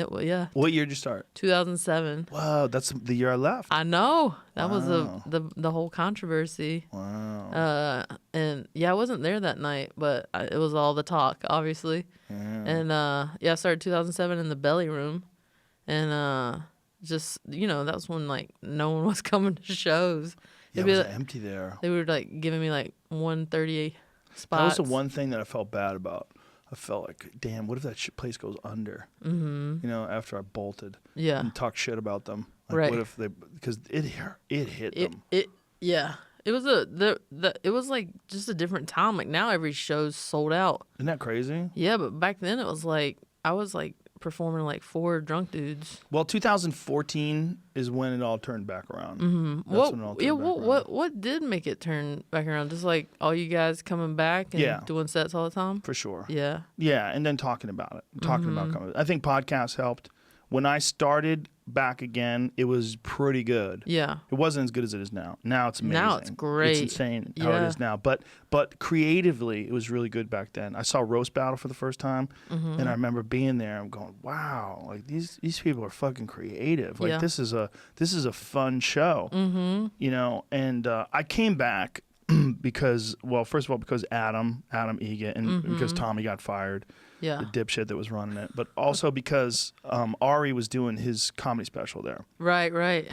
What year did you start? 2007. Wow, that's the year I left. I know. That was Wow. the whole controversy. Wow. And I wasn't there that night, but it was all the talk, obviously. Yeah. And I started 2007 in the belly room, and just that was when like no one was coming to shows. Yeah, it was empty there. They were like giving me like 130 spots. That was the one thing that I felt bad about. I felt like, damn, what if that place goes under? Mm-hmm. After I bolted. Yeah. And talk shit about them. Like, Right. What if because it hit them. It was it was like just a different time. Like now every show's sold out. Isn't that crazy? Yeah, but back then it was like I was like performing like 4 drunk dudes. Well, 2014 is when it all turned back around. Mm-hmm. That's when it all turned back around. What did make it turn back around? Just like all you guys coming back and doing sets all the time? For sure. Yeah. Yeah, and then talking about it. About comedy. I think podcasts helped. When I started back again, it was pretty good. Yeah. It wasn't as good as it is now. Now it's amazing. Now it's great. It's insane how it is now. But creatively, it was really good back then. I saw Roast Battle for the first time, and I remember being there. I'm going, wow, like these people are fucking creative. Like this is a fun show, you know. And I came back because, well, first of all, because Adam Egan, and because Tommy got fired. Yeah. The dipshit that was running it, but also because Ari was doing his comedy special there. Right.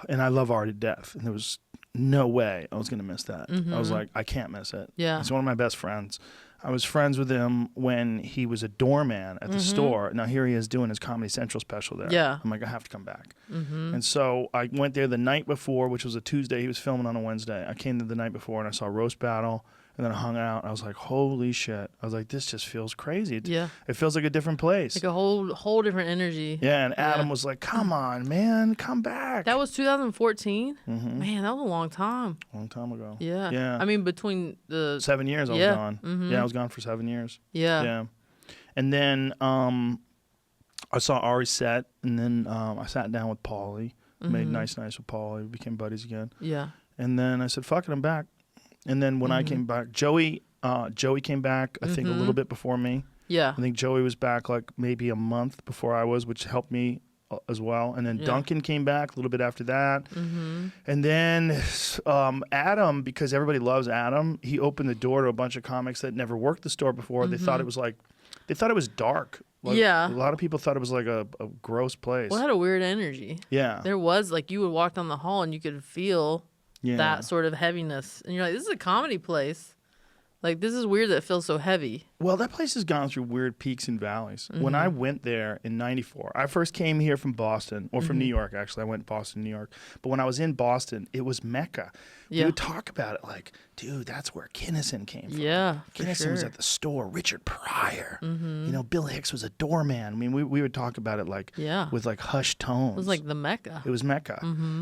And I love Ari to death, and there was no way I was going to miss that. I was like, I can't miss it. Yeah. He's one of my best friends. I was friends with him when he was a doorman at the store. Now here he is doing his Comedy Central special there. Yeah. I'm like, I have to come back. And so I went there the night before, which was a Tuesday. He was filming on a Wednesday. I came there the night before, and I saw Roast Battle. And then I hung out, and I was like, holy shit. I was like, this just feels crazy. It feels like a different place. Like a whole different energy. Yeah, and Adam was like, come on, man, come back. That was 2014? Man, that was a long time. A long time ago. Yeah. I mean, between the... 7 years I was gone. Yeah, I was gone for 7 years. Yeah. And then I saw Ari's set, and then I sat down with Paulie, made nice with Paulie. We became buddies again. Yeah. And then I said, fuck it, I'm back. And then when I came back, Joey came back, I think a little bit before me. Yeah. I think Joey was back like maybe a month before I was, which helped me as well. And then Duncan came back a little bit after that. And then Adam, because everybody loves Adam, he opened the door to a bunch of comics that never worked the store before. They thought it was dark. Like, a lot of people thought it was like a gross place. Well, it had a weird energy. Yeah. There was, like, you would walk down the hall and you could feel that sort of heaviness. And you're like, this is a comedy place. Like, this is weird that it feels so heavy. Well, that place has gone through weird peaks and valleys. When I went there in 94, I first came here from Boston, or from New York, actually. I went to Boston, New York. But when I was in Boston, it was Mecca. We would talk about it like, dude, that's where Kinnison came from. Yeah, Kinnison was at the store. Richard Pryor. You know, Bill Hicks was a doorman. I mean, we would talk about it like with like hushed tones. It was like the Mecca. It was Mecca.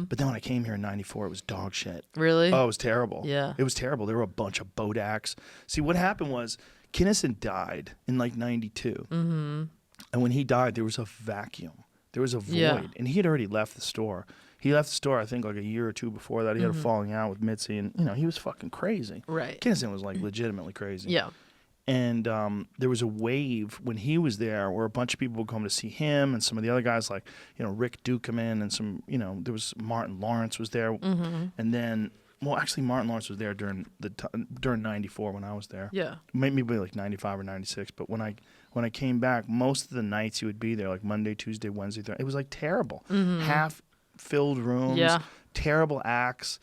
But then when I came here in 94, it was dog shit. Really? Oh, it was terrible. Yeah. It was terrible. There were a bunch of Bodaks. See, what happened was Kinnison died in like 92. And when he died, there was a vacuum. There was a void. And he had already left the store. He left the store, I think, like a year or two before that. He had a falling out with Mitzi, and, you know, he was fucking crazy. Right. Kinnison was, like, legitimately crazy. Yeah. And there was a wave when he was there where a bunch of people would come to see him and some of the other guys, like, you know, Rick Dukeman and some, you know, there was Martin Lawrence was there. And then, well, actually, Martin Lawrence was there during 94 when I was there. Yeah. Maybe like 95 or 96. But when I came back, most of the nights he would be there, like Monday, Tuesday, Wednesday, Thursday. It was like terrible. Half-filled rooms, terrible acts.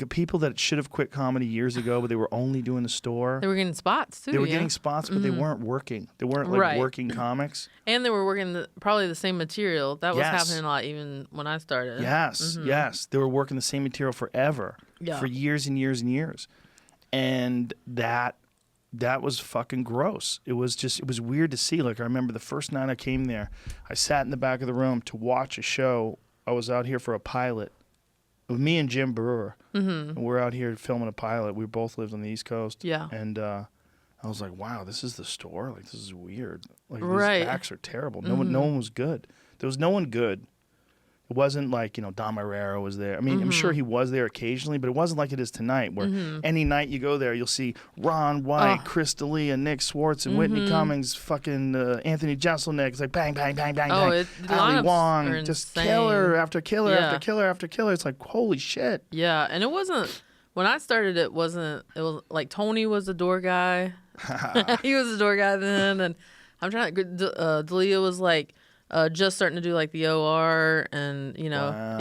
People that should have quit comedy years ago, but they were only doing the store. They were getting spots, too. They were getting spots, but they weren't working. They weren't, like, working comics. And they were working probably the same material. That was happening a lot even when I started. Yes. They were working the same material forever. For years and years and years. And that was fucking gross. It was weird to see. Like, I remember the first night I came there, I sat in the back of the room to watch a show. I was out here for a pilot with me and Jim Brewer. And we're out here filming a pilot. We both lived on the East Coast. Yeah. And I was like, wow, this is the store? Like, this is weird. Like, these acts are terrible. No one was good. There was no one good. It wasn't like, you know, Dom Herrera was there. I mean, I'm sure he was there occasionally, but it wasn't like it is tonight, where any night you go there, you'll see Ron White, Chris D'Elia, Nick Swartz, and Whitney Cummings, fucking Anthony Jeselnik. It's like bang, bang, bang, bang, bang. Ali Wong, just killer after killer after killer after killer. It's like, holy shit. Yeah, and it wasn't, when I started, it was like Tony was the door guy. He was the door guy then, and I'm trying to, D'Elia was like, just starting to do like the OR, and you know,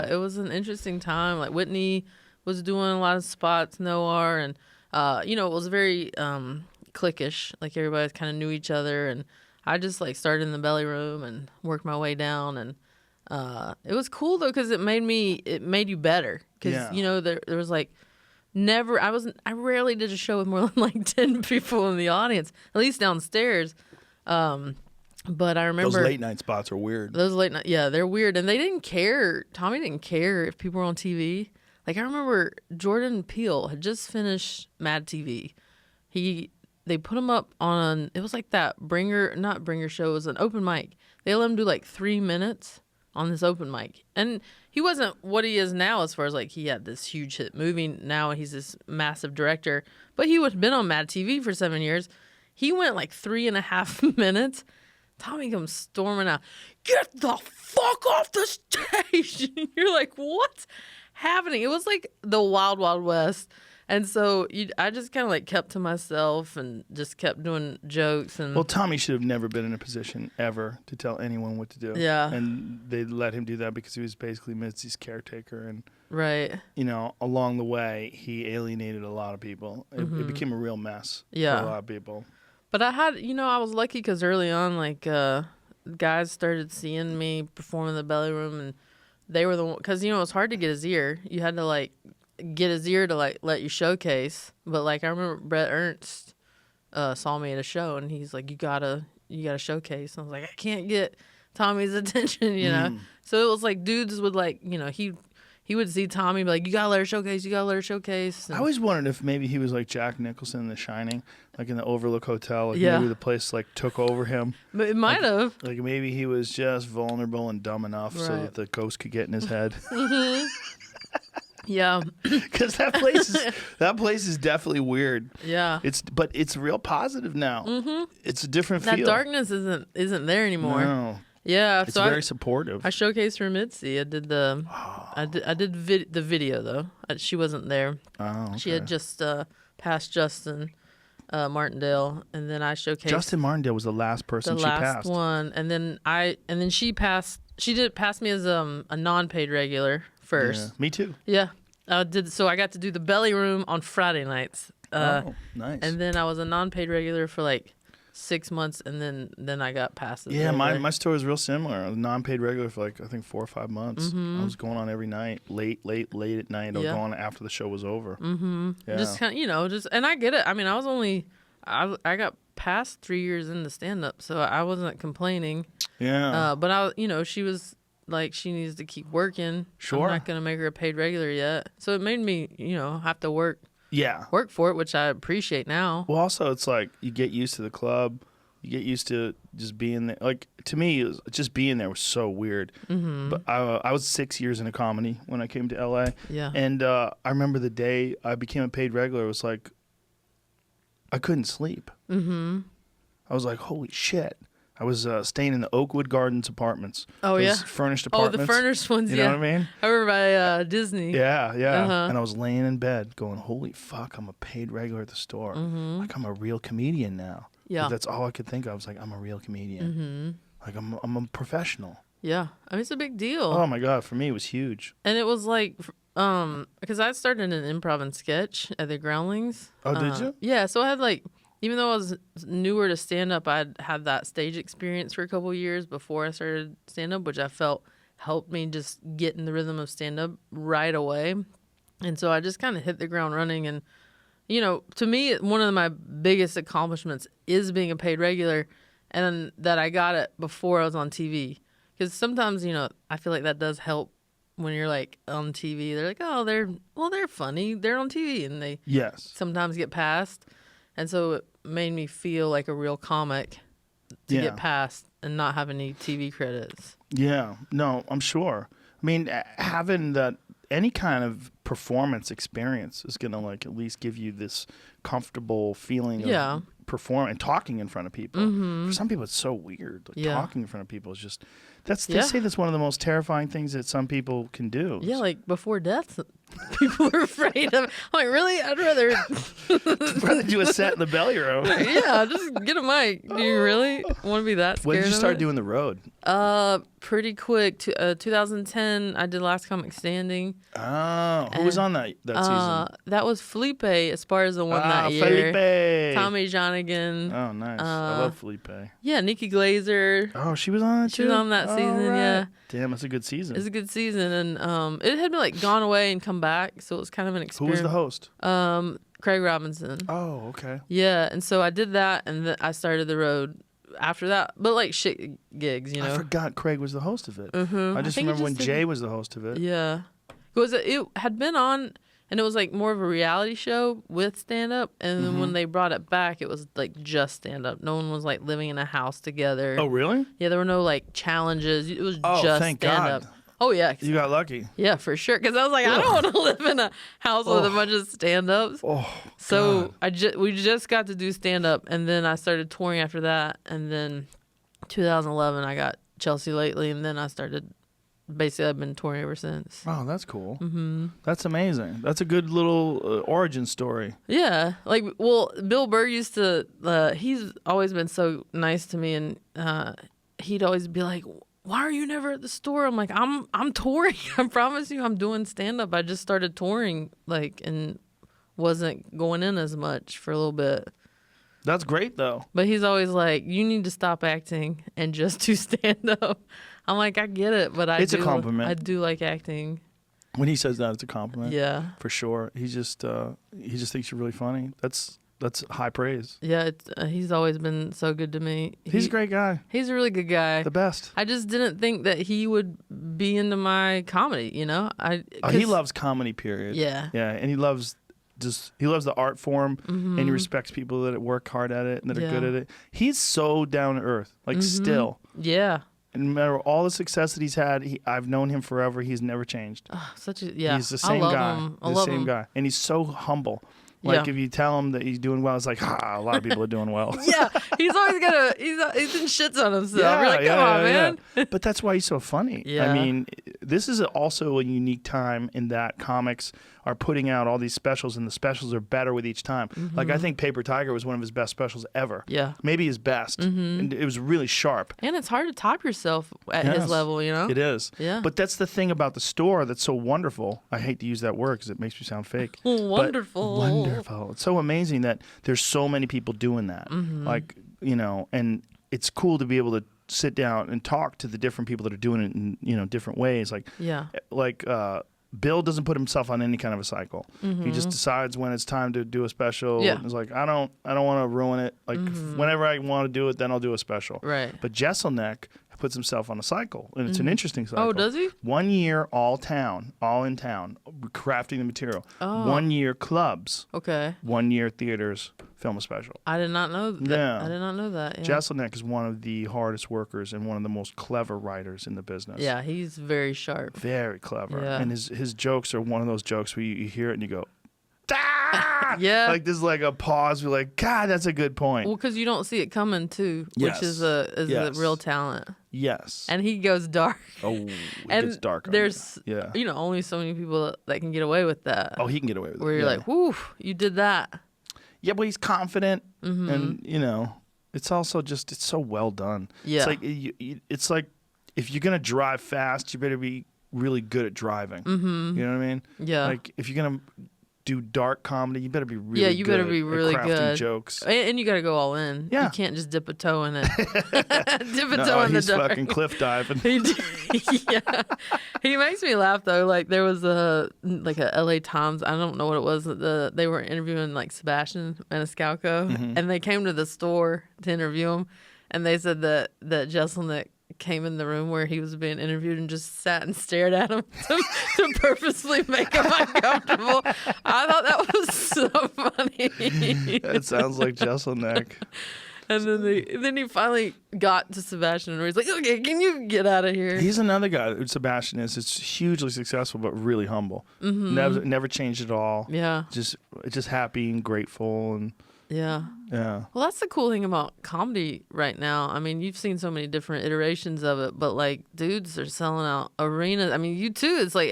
it was an interesting time. Like Whitney was doing a lot of spots in the OR, and you know, it was very cliquish. Like everybody kind of knew each other, and I just like started in the belly room and worked my way down, and it was cool though because it made you better because you know there was like I rarely did a show with more than like 10 people in the audience, at least downstairs. But I remember those late night spots are weird. Those late night, yeah, they're weird, and they didn't care. Tommy didn't care if people were on TV. Like I remember Jordan Peele had just finished Mad TV. They put him up on, it was like that not Bringer show, it was an open mic. They let him do like 3 minutes on this open mic. And he wasn't what he is now as far as like he had this huge hit movie. Now he's this massive director. But he had been on Mad TV for 7 years. He went like 3.5 minutes. Tommy comes storming out, "Get the fuck off the stage!" You're like, what's happening? It was like the Wild Wild West. And so I just kind of like kept to myself and just kept doing jokes. And well, Tommy should have never been in a position ever to tell anyone what to do. Yeah. And they let him do that because he was basically Mitzi's caretaker. And, right. You know, along the way, he alienated a lot of people. It became a real mess for a lot of people. But I had, I was lucky because early on, like, guys started seeing me perform in the belly room, and they were the one, because, it was hard to get his ear. You had to, like, get his ear to, like, let you showcase. But, like, I remember Brett Ernst saw me at a show, and he's like, you gotta showcase. And I was like, I can't get Tommy's attention, you know? So it was like dudes would, like, he would see Tommy and be like, you gotta let her showcase, And I always wondered if maybe he was like Jack Nicholson in The Shining, like in the Overlook Hotel. Like maybe the place like took over him. But it might have. Like maybe he was just vulnerable and dumb enough so that the ghost could get in his head. Yeah. Because that place is definitely weird. Yeah. But it's real positive now. It's a different feel. That darkness isn't there anymore. No. Yeah, it's very supportive. I showcased her Mitzi. I did the video though. She wasn't there. Oh, okay. She had just passed Justin Martindale, and then I showcased. Justin Martindale was the last person she passed. The last one, and then she passed. She did pass me as a non-paid regular first. Yeah, me too. Yeah, so I got to do the belly room on Friday nights. Nice. And then I was a non-paid regular for like 6 months, and then I got past it. Yeah, my story was real similar. I was a non-paid regular for like I think 4 or 5 months. I was going on every night, late at night. I was going after the show was over. Yeah. Just kind of, and I get it. I mean, I got past 3 years into stand-up, so I wasn't complaining. Yeah. But she was like, she needs to keep working. Sure. I'm not gonna make her a paid regular yet, so it made me, have to work. Yeah. Work for it, which I appreciate now. Well, also, it's like you get used to the club. You get used to just being there. Like, to me, it was, just being there was so weird. But I was 6 years into comedy when I came to L.A. Yeah. And I remember the day I became a paid regular, it was like I couldn't sleep. I was like, holy shit. I was staying in the Oakwood Gardens apartments. Oh, those yeah? furnished apartments. Oh, the furnished ones, You know what I mean? I remember by Disney. Yeah. And I was laying in bed going, holy fuck, I'm a paid regular at the store. Like, I'm a real comedian now. Yeah. Like, that's all I could think of. I was like, I'm a real comedian. Like, I'm a professional. Yeah. I mean, it's a big deal. Oh, my God. For me, it was huge. And it was like, because I started an improv and sketch at the Groundlings. Oh, did you? Yeah. So I had like, even though I was newer to stand-up, I'd had that stage experience for a couple of years before I started stand-up, which I felt helped me just get in the rhythm of stand-up right away. And so I just kind of hit the ground running. And, to me, one of my biggest accomplishments is being a paid regular, and that I got it before I was on TV. Because sometimes, I feel like that does help when you're, like, on TV. They're like, oh, they're funny. They're on TV. And they sometimes get passed. And so it made me feel like a real comic to get past and not have any TV credits. Yeah, no, I'm sure. I mean, having that, any kind of performance experience is going to like at least give you this comfortable feeling of performing and talking in front of people. For some people, it's so weird. Like, talking in front of people is just, they say that's one of the most terrifying things that some people can do. Yeah, like before death, people are afraid of. I'm like, really? I'd rather do a set in the belly room. Yeah, just get a mic. Do you really want to be that scared? When did you start doing the road? Pretty quick. 2010, I did Last Comic Standing. Oh, who was on that season? That was Felipe Esparza won that year. Felipe. Tommy Jonigan. Oh, nice. I love Felipe. Yeah, Nikki Glazer. Oh, she was on it too? She was on that season, yeah. Damn, that's a good season. It's a good season, and it had been like gone away and come back, so it was kind of an experience. Who was the host? Craig Robinson. Oh, okay. Yeah, and so I did that, and I started the road after that, but like shit gigs, I forgot Craig was the host of it. Mm-hmm. I just remember when Jay was the host of it. Yeah, because it had been on, and it was like more of a reality show with stand up, and then when they brought it back, it was like just stand up. No one was like living in a house together. Oh, really? Yeah, there were no like challenges. It was just thank stand God. up. Oh yeah, You got lucky. yeah, for sure. Because I was like, I don't want to live in a house with a bunch of stand-ups. Oh, so we just got to do stand-up, and then I started touring after that. And then 2011, I got Chelsea Lately, and then I started. Basically, I've been touring ever since. Oh, that's cool. Mm-hmm. That's amazing. That's a good little origin story. Yeah, like Bill Burr used to. He's always been so nice to me, and he'd always be like, why are you never at the store? I'm like, I'm touring. I promise you, I'm doing stand up. I just started touring, and wasn't going in as much for a little bit. That's great though. But he's always like, you need to stop acting and just do stand up. I'm like, I get it, but it's a compliment. I do like acting. When he says that, it's a compliment. Yeah, for sure. He just thinks you're really funny. That's high praise. Yeah, he's always been so good to me. He's a great guy. He's a really good guy. The best. I just didn't think that he would be into my comedy, He loves comedy, period. Yeah. Yeah, and he loves the art form, and he respects people that work hard at it and that are good at it. He's so down to earth, still. Yeah. And no matter all the success that he's had, I've known him forever. He's never changed. He's the same guy. Him. He's the same guy. And he's so humble. If you tell him that he's doing well, it's like, a lot of people are doing well. Yeah, he's always he's in shits on himself. You're like, come on, man. But that's why he's so funny. Yeah. I mean, this is also a unique time in that comics are putting out all these specials, and the specials are better with each time. Like, I think Paper Tiger was one of his best specials ever. Yeah. Maybe his best. And it was really sharp. And it's hard to top yourself at his level, It is. Yeah. But that's the thing about the store that's so wonderful. I hate to use that word because it makes me sound fake. Wonderful. Wonderful. It's so amazing that there's so many people doing that. And it's cool to be able to sit down and talk to the different people that are doing it in, different ways. Bill doesn't put himself on any kind of a cycle. He just decides when it's time to do a special. Yeah. It's like, I don't want to ruin it. Whenever I want to do it, then I'll do a special. Right. But Jesselneck puts himself on a cycle, and it's an interesting cycle. Oh, does he? 1 year all in town, crafting the material. Oh. 1 year clubs. Okay. 1 year theaters, film a special. I did not know that. Yeah. I did not know that. Yeah. Jesselneck is one of the hardest workers and one of the most clever writers in the business. Yeah, he's very sharp. Very clever. Yeah. And his jokes are one of those jokes where you hear it and you go, ah! Yeah. Like there's like a pause. We're like, God, that's a good point. Well, because you don't see it coming too, Yes. which is a Yes. real talent. Yes. And he goes dark. Oh, it And gets dark. there's Yeah. only so many people that can get away with that. Oh, he can get away with it. Where you're like, whoo, you did that. Yeah, but he's confident, and it's also just it's so well done. Yeah. It's like if you're gonna drive fast, you better be really good at driving. You know what I mean? Yeah. Like if you're gonna do dark comedy, you better be really you good better be really at crafting good. jokes. And you got to go all in. Yeah. You can't just dip a toe in it. Dip a toe in the he's dark. fucking cliff diving. Yeah. He makes me laugh though. Like there was a LA Times, I don't know what it was, they were interviewing like Sebastian Maniscalco, and they came to the store to interview him, and they said that Jesselneck came in the room where he was being interviewed and just sat and stared at him to purposely make him uncomfortable. I thought that was so funny. That sounds like Jesselneck. And then he finally got to Sebastian, and he's like, "Okay, can you get out of here?" He's another guy. Sebastian is. It's hugely successful, but really humble. Never changed at all. Yeah. Just happy and grateful and. Yeah. Yeah. Well, that's the cool thing about comedy right now. I mean, you've seen so many different iterations of it, but like dudes are selling out arenas. I mean, you too. It's like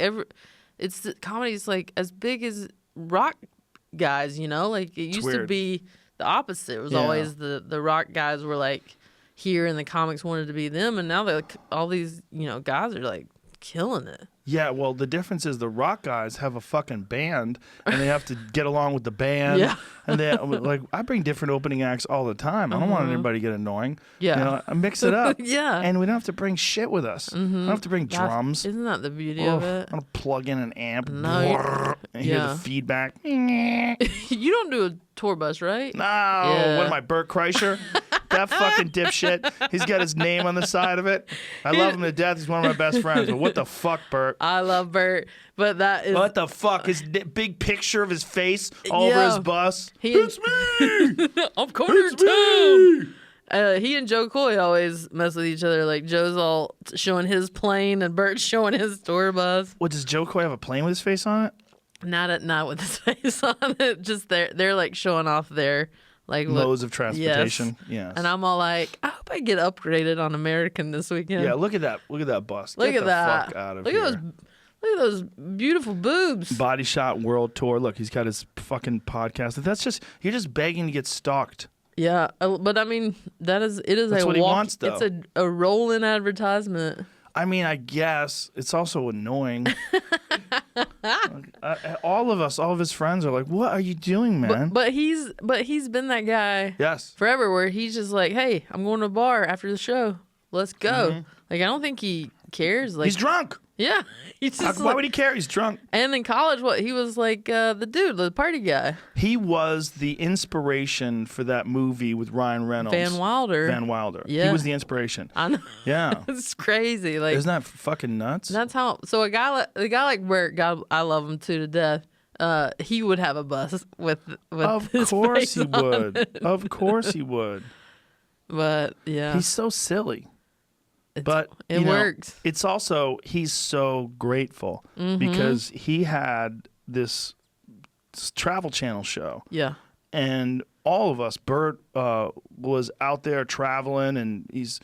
comedy's like as big as rock guys. Like it used to be the opposite. It was always the rock guys were like here, and the comics wanted to be them, and now they're all these guys are like killing it. Yeah, well, the difference is the rock guys have a fucking band, and they have to get along with the band. Yeah. And they I bring different opening acts all the time. I don't want anybody to get annoying. Yeah. I mix it up. Yeah. And we don't have to bring shit with us. We don't have to bring drums. Isn't that the beauty of it? I don't plug in an amp. No. And hear the feedback. You don't do a tour bus, right? No. What am I, Bert Kreischer? That fucking dipshit. He's got his name on the side of it. I love him to death. He's one of my best friends. But what the fuck, Bert? I love Bert, but that is what the fuck? His big picture of his face all over his bus. It's me. I'm coming to town. He and Joe Coy always mess with each other. Like Joe's all showing his plane and Bert's showing his tour bus. What, does Joe Coy have a plane with his face on it? Not with his face on it. Just they're like showing off their like modes of transportation. Yes. And I'm all like, I hope I get upgraded on American this weekend. Yeah, look at that. Look at that bus. Look Get at the that. Fuck out of look here. Look at those beautiful boobs. Body Shot World Tour. Look, he's got his fucking podcast. That's just, you're just begging to get stalked. Yeah, but I mean, it is That's a what he wants, though. It's a rolling advertisement. I mean, I guess it's also annoying. All of his friends are like, "What are you doing, man?" But he's been that guy. Yes. Forever, where he's just like, "Hey, I'm going to a bar after the show. Let's go." Mm-hmm. Like, I don't think he cares. Like, he's drunk. Yeah, he's just Why would he care? He's drunk. And in college, he was like the dude, the party guy. He was the inspiration for that movie with Ryan Reynolds. Van Wilder. Yeah. He was the inspiration. I know. Yeah. It's crazy. Like, isn't that fucking nuts? That's how. So a guy like Bert, God, I love him to death. He would have a bus with Of his course face he on would. it. Of course he would. But yeah, he's so silly. It works. It's also, he's so grateful because he had this Travel Channel show. Yeah. And all of us, Bert was out there traveling, and he's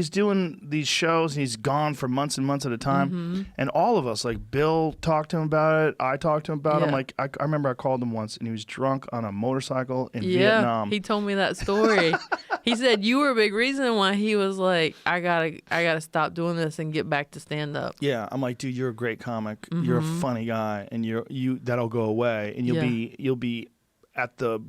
doing these shows, and he's gone for months and months at a time. And all of us, like Bill talked to him about it. I talked to him about it. Like, I remember I called him once, and he was drunk on a motorcycle in Vietnam. He told me that story. He said you were a big reason why he was like, I gotta stop doing this and get back to stand up. Yeah, I'm like, dude, you're a great comic. You're a funny guy, and you that'll go away, and you'll be at the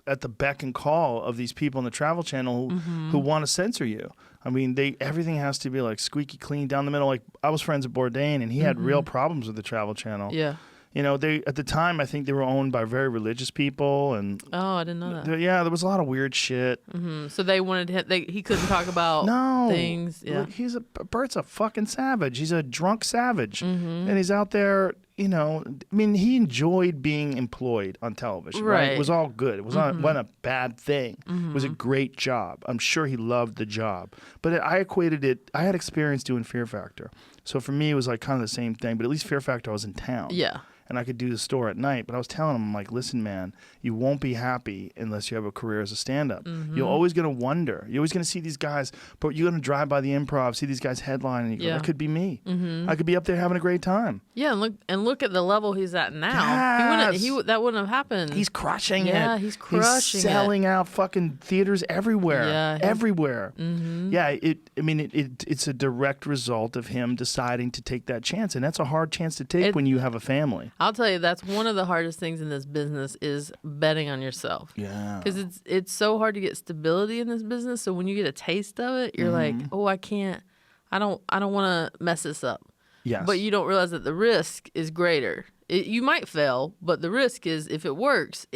beck and call of these people in the Travel Channel who want to censor you. I mean, everything has to be like squeaky clean down the middle. Like, I was friends with Bourdain, and he had real problems with the Travel Channel. Yeah. You know, at the time, I think they were owned by very religious people, and I didn't know that. Yeah, there was a lot of weird shit. So they wanted he couldn't talk about things. Yeah, look, Bert's a fucking savage. He's a drunk savage, and he's out there. You know, I mean, he enjoyed being employed on television. Right? It was all good. It wasn't a bad thing. It was a great job. I'm sure he loved the job. But I equated it. I had experience doing Fear Factor, so for me, it was like kind of the same thing. But at least Fear Factor, I was in town. Yeah. And I could do the store at night. But I was telling him, I'm like, listen, man, you won't be happy unless you have a career as a stand-up. You're always going to wonder. You're always going to see these guys, but you're going to drive by the Improv, see these guys headline, and you go, that could be me. I could be up there having a great time. Yeah, and look at the level he's at now. Yes. That wouldn't have happened. He's crushing it. Yeah, he's crushing He's selling out fucking theaters everywhere. Yeah, everywhere. Yeah, it's a direct result of him deciding to take that chance, and that's a hard chance to take when you have a family. I'll tell you, that's one of the hardest things in this business is betting on yourself. Yeah. Because it's so hard to get stability in this business. So when you get a taste of it, you're like, oh, I don't want to mess this up. Yes. But you don't realize that the risk is greater. You might fail, but the risk is if it works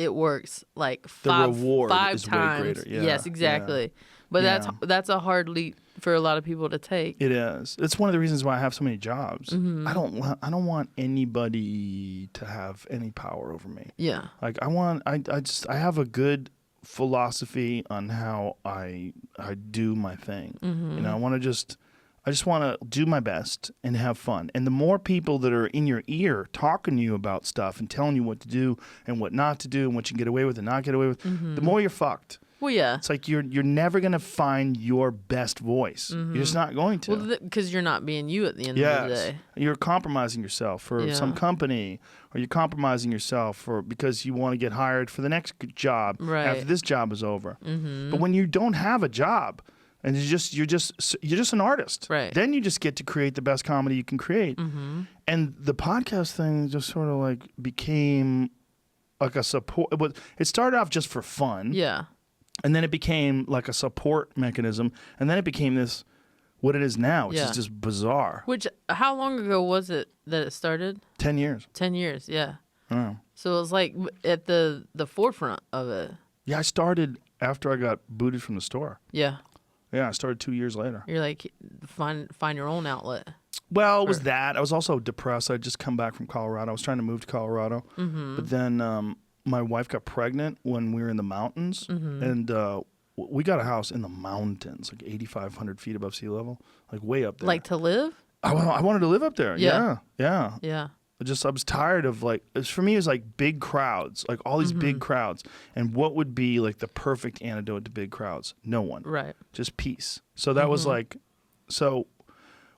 like the reward is times. Way greater. Yeah. Yes, exactly. Yeah. But that's a hard leap for a lot of people to take. It is. It's one of the reasons why I have so many jobs. I don't want anybody to have any power over me. Yeah. Like I have a good philosophy on how I do my thing. You know, I just want to do my best and have fun. And the more people that are in your ear talking to you about stuff and telling you what to do and what not to do and what you can get away with and not get away with, the more you're fucked. Well, yeah. It's like you're never going to find your best voice. You're just not going to. Well, because you're not being you at the end of the day. You're compromising yourself for some company, or you're compromising yourself because you want to get hired for the next job after this job is over. But when you don't have a job, and you're just an artist. Right. Then you just get to create the best comedy you can create. And the podcast thing just sort of like became like a support. It started off just for fun. Yeah. And then it became like a support mechanism. And then it became what it is now, which is just bizarre. How long ago was it that it started? 10 years. 10 years, yeah. Oh. So it was like at the forefront of it. Yeah, I started after I got booted from the store. Yeah. Yeah, I started 2 years later. You're like, find your own outlet. Well, it was that. I was also depressed. I'd just come back from Colorado. I was trying to move to Colorado. Mm-hmm. But then my wife got pregnant when we were in the mountains. Mm-hmm. And we got a house in the mountains, like 8,500 feet above sea level, like way up there. Like to live? I wanted to live up there. Yeah. Yeah. I was tired of for me, it was like big crowds, like all these big crowds. And what would be like the perfect antidote to big crowds? No one. Right. Just peace. So that was when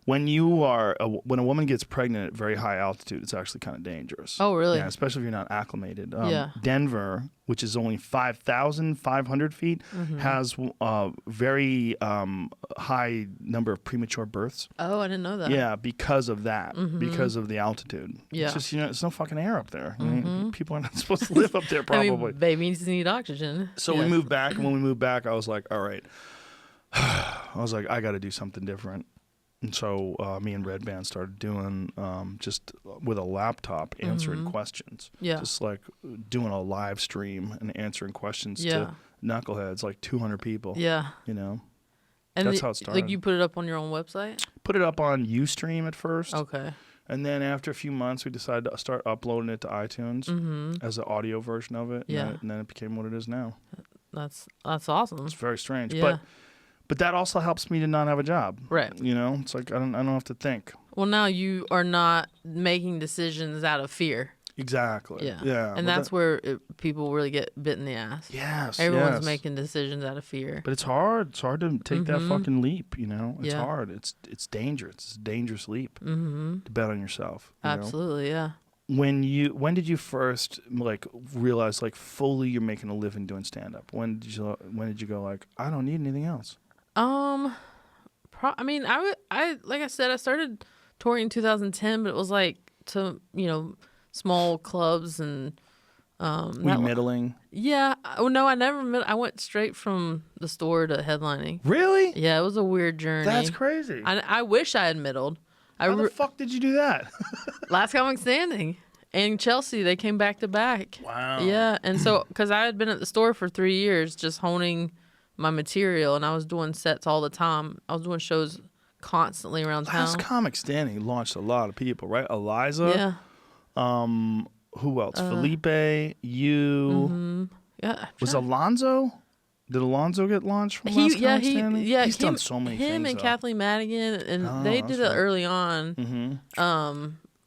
when a woman gets pregnant at very high altitude, it's actually kind of dangerous. Oh, really? Yeah, especially if you're not acclimated. Yeah. Denver, which is only 5,500 feet, has a very high number of premature births. Oh, I didn't know that. Yeah, because of that, because of the altitude. Yeah. It's just, there's no fucking air up there. I mean, people are not supposed to live up there probably. I mean, babies need oxygen. So we moved back, and when we moved back, I was like, all right. I got to do something different. And so me and Red Band started doing just with a laptop answering questions. Yeah. Just like doing a live stream and answering questions to knuckleheads, like 200 people. Yeah. And that's how it started. Like you put it up on your own website? Put it up on Ustream at first. Okay. And then after a few months, we decided to start uploading it to iTunes as an audio version of it. Yeah. And then it became what it is now. That's awesome. It's very strange. Yeah. But that also helps me to not have a job. Right. It's like I don't have to think. Well, now you are not making decisions out of fear. Exactly. Yeah. And that's where people really get bit in the ass. Yes. Everyone's making decisions out of fear. But it's hard. It's hard to take that fucking leap. It's hard. It's dangerous. It's a dangerous leap to bet on yourself. Absolutely. Yeah. When did you first realize fully you're making a living doing stand up? When did you go I don't need anything else? I like I said, I started touring in 2010, but it was to small clubs and were you middling? Yeah. Oh no, I never I went straight from the store to headlining. Really? Yeah, it was a weird journey. That's crazy. I wish I had middled. How the fuck did you do that? Last Comic Standing and Chelsea, they came back to back. Wow. Yeah, and so because I had been at the store for 3 years just honing my material, and I was doing sets all the time. I was doing shows constantly around town. Last Comic Standing launched a lot of people, right? Eliza. Yeah. Who else? Felipe. You. Yeah. Was Alonzo? Did Alonzo get launched from Last Comic Standing? He's done so many things. Him and Kathleen Madigan, and they did it early on.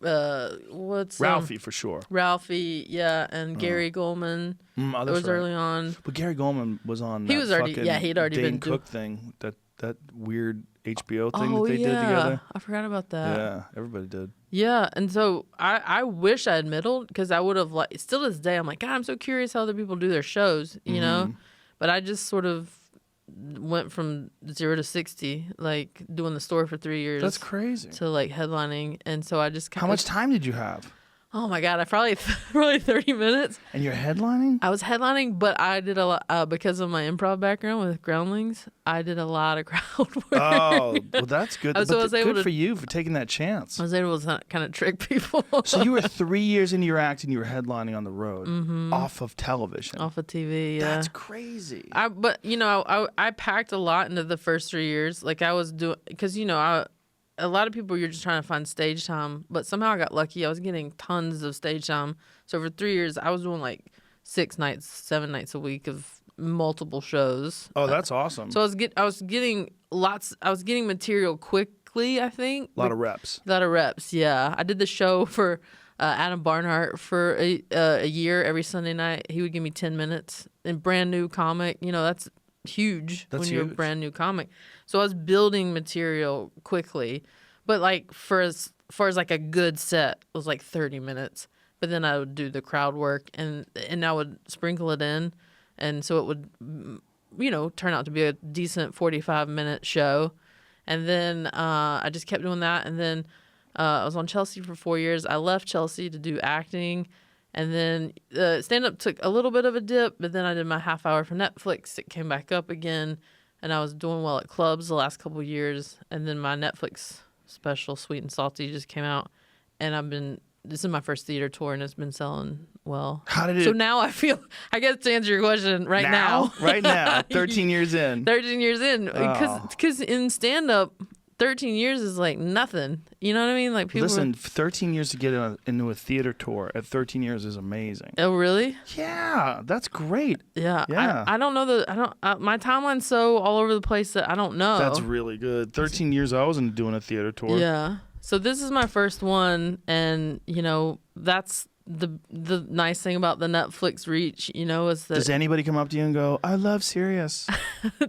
What's Ralphie for sure. Ralphie, yeah, and Gary Goldman. That was early on. But Gary Goldman was on. He was already. Yeah, he'd already Dane been Cook thing. That weird HBO thing that they did together. I forgot about that. Yeah, everybody did. Yeah, and so I wish I had middled because I would have still to this day I'm like, God, I'm so curious how other people do their shows, you know. But I just sort of went from 0 to 60, doing the store for 3 years. That's crazy. To headlining, and so I just How much time did you have? Oh my God, I probably 30 minutes. And you're headlining? I was headlining, but I did a lot because of my improv background with Groundlings. I did a lot of crowd work. Oh, well, that's good. So I was able good for you for taking that chance. I was able to kind of trick people. So you were 3 years into your act and you were headlining on the road off of television. Off of TV, yeah. That's crazy. But I packed a lot into the first 3 years. I was doing, because a lot of people, you're just trying to find stage time, but somehow I got lucky. I was getting tons of stage time. So for 3 years, I was doing 6 nights, 7 nights a week of multiple shows. Oh, that's awesome. So I was getting material quickly, I think. A lot of reps. Yeah. I did the show for Adam Barnhart for a year every Sunday night. He would give me 10 minutes. And brand new comic, that's huge when you're a brand new comic. So I was building material quickly, but for as far as a good set, it was 30 minutes. But then I would do the crowd work and I would sprinkle it in, and so it would turn out to be a decent 45-minute show. And then I just kept doing that, and then I was on Chelsea for 4 years. I left Chelsea to do acting. And then stand-up took a little bit of a dip, but then I did my half hour for Netflix. It came back up again, and I was doing well at clubs the last couple of years. And then my Netflix special, Sweet and Salty, just came out. And this is my first theater tour, and it's been selling well. How did it? So now I feel, I guess to answer your question, right now. Right now, 13 years in. 13 years in. Because in stand-up, 13 years is like nothing. You know what I mean? Like people. Listen, 13 years to get into a theater tour at 13 years is amazing. Oh, really? Yeah, that's great. Yeah. Yeah. I don't know my timeline's so all over the place that I don't know. That's really good. 13 years I wasn't doing a theater tour. Yeah. So this is my first one, and that's the nice thing about the Netflix reach, is that. Does anybody come up to you and go, "I love Sirius"?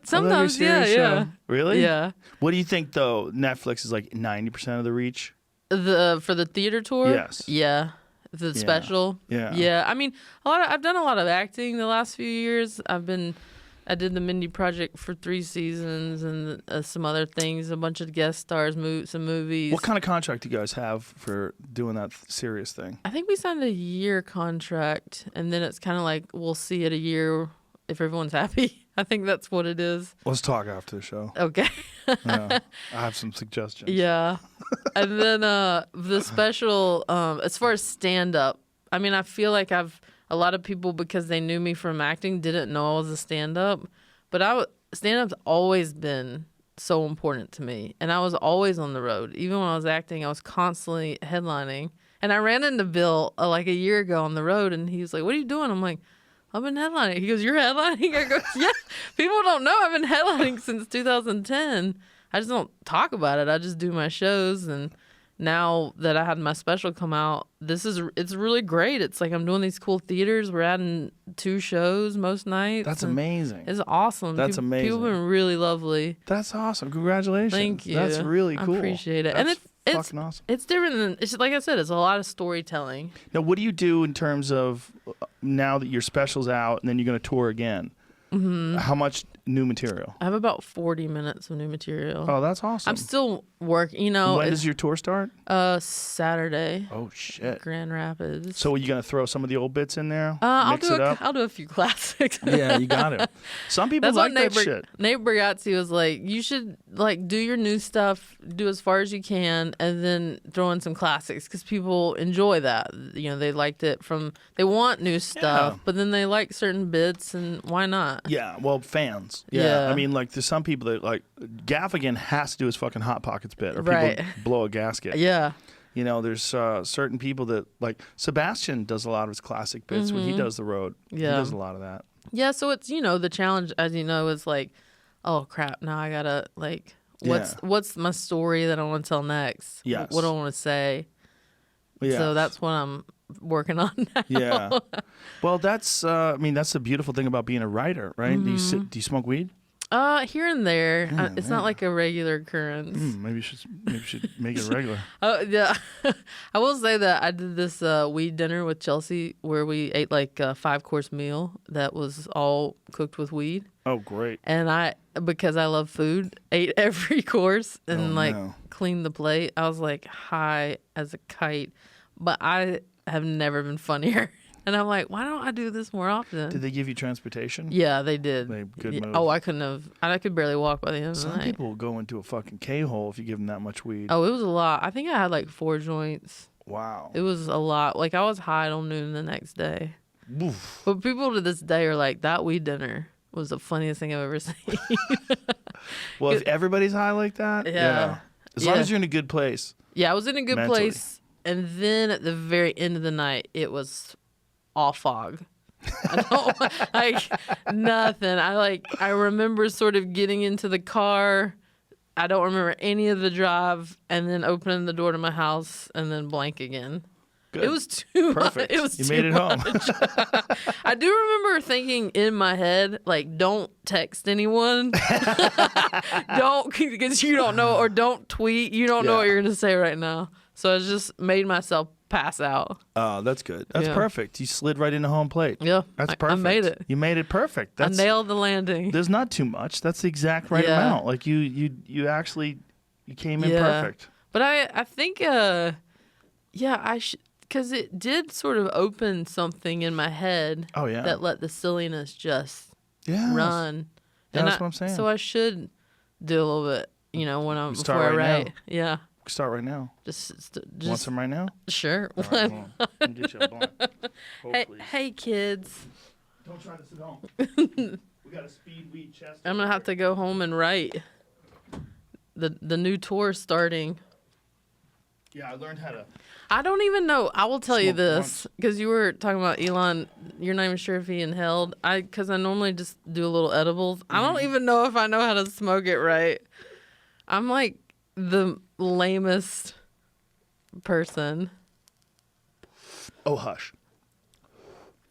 Sometimes, yeah. Really? Yeah. What do you think though? Netflix is like 90% of the reach. For the theater tour? Yes. Yeah. The special? Yeah. Yeah. I mean, I've done a lot of acting the last few years. I did the Mindy Project for 3 seasons and some other things, a bunch of guest stars, some movies. What kind of contract do you guys have for doing that Sirius thing? I think we signed a year contract, and then it's kind of like we'll see it a year if everyone's happy. I think that's what it is. Let's talk after the show. Okay. Yeah, I have some suggestions. Yeah. And then the special, as far as stand-up, I mean, I feel like a lot of people, because they knew me from acting, didn't know I was a stand-up. But stand-up's always been so important to me. And I was always on the road. Even when I was acting, I was constantly headlining. And I ran into Bill like a year ago on the road, and he was like, "What are you doing?" I'm like, "I've been headlining." He goes, "You're headlining?" I go, "Yeah." People don't know I've been headlining since 2010. I just don't talk about it. I just do my shows, and now that I had my special come out, it's really great. It's like I'm doing these cool theaters. We're adding 2 shows most nights. That's amazing. It's awesome. That's amazing. People have been really lovely. That's awesome. Congratulations. Thank you. That's really cool. I appreciate it. That's and fucking awesome. It's different than, it's like I said, it's a lot of storytelling. Now, what do you do in terms of now that your special's out and then you're going to tour again? Mm-hmm. How much new material? I have about 40 minutes of new material. Oh, that's awesome. I'm still working, When does your tour start? Saturday. Oh, shit. Grand Rapids. So are you going to throw some of the old bits in there? I'll do a few classics. Yeah, you got it. Some people like that shit. Nate Bargatze was like, you should do your new stuff, do as far as you can, and then throw in some classics, because people enjoy that. They liked it they want new stuff, but then they like certain bits, and why not? Yeah, well, fans. Yeah. I mean, there's some people that, Gaffigan has to do his fucking Hot Pockets bit, or people blow a gasket. Yeah. There's certain people that, Sebastian does a lot of his classic bits when he does the road. Yeah. He does a lot of that. Yeah, so it's, the challenge, as you know, is oh, crap, now I gotta, what's my story that I want to tell next? Yes. What do I want to say? Yes. So that's what I'm working on now. Yeah. Well, that's the beautiful thing about being a writer, right? Mm-hmm. Do you smoke weed? Here and there. It's not like a regular occurrence. Maybe you should make it regular. Oh, yeah. I will say that I did this weed dinner with Chelsea where we ate a 5-course meal that was all cooked with weed. Oh, great. And because I love food, ate every course and cleaned the plate. I was high as a kite, but I have never been funnier. And I'm like, why don't I do this more often? Did they give you transportation? Yeah, they did. Good move. Oh, I couldn't have. I could barely walk by the end of the night. Some people will go into a fucking K-hole if you give them that much weed. Oh, it was a lot. I think I had 4 joints. Wow. It was a lot. I was high till noon the next day. Oof. But people to this day are like, that weed dinner was the funniest thing I've ever seen. Well, if everybody's high like that, yeah. As long as you're in a good place. Yeah, I was in a good mentally. place. And then at the very end of the night, it was all fog. I don't nothing. I remember sort of getting into the car. I don't remember any of the drive, and then opening the door to my house and then blank again. Good. It was too Perfect. much. It was you too made it much. home. I do remember thinking in my head, don't text anyone. Don't, because you don't know, or don't tweet. You don't know what you're going to say right now. So I just made myself pass out. Oh, that's good. That's perfect. You slid right into home plate. Yeah. That's perfect. I made it. You made it perfect. I nailed the landing. There's not too much. That's the exact right amount. You actually came in perfect. But I think because it did sort of open something in my head. Oh, yeah. That let the silliness just run. Yeah, that's what I'm saying. So I should do a little bit, when I'm Start before I right write. now. Yeah. Start right now. Just Want some right now? Sure. All right, I'll get you a blunt. Hey, kids. Don't try this at home. We got a speed weed chest. I'm gonna have to go home and write. The new tour starting. Yeah, I learned how to. I don't even know. I will tell you Smoke this because you were talking about Elon. You're not even sure if he inhaled. Because I normally just do a little edibles. I don't even know if I know how to smoke it right. I'm like the lamest person. Oh, hush.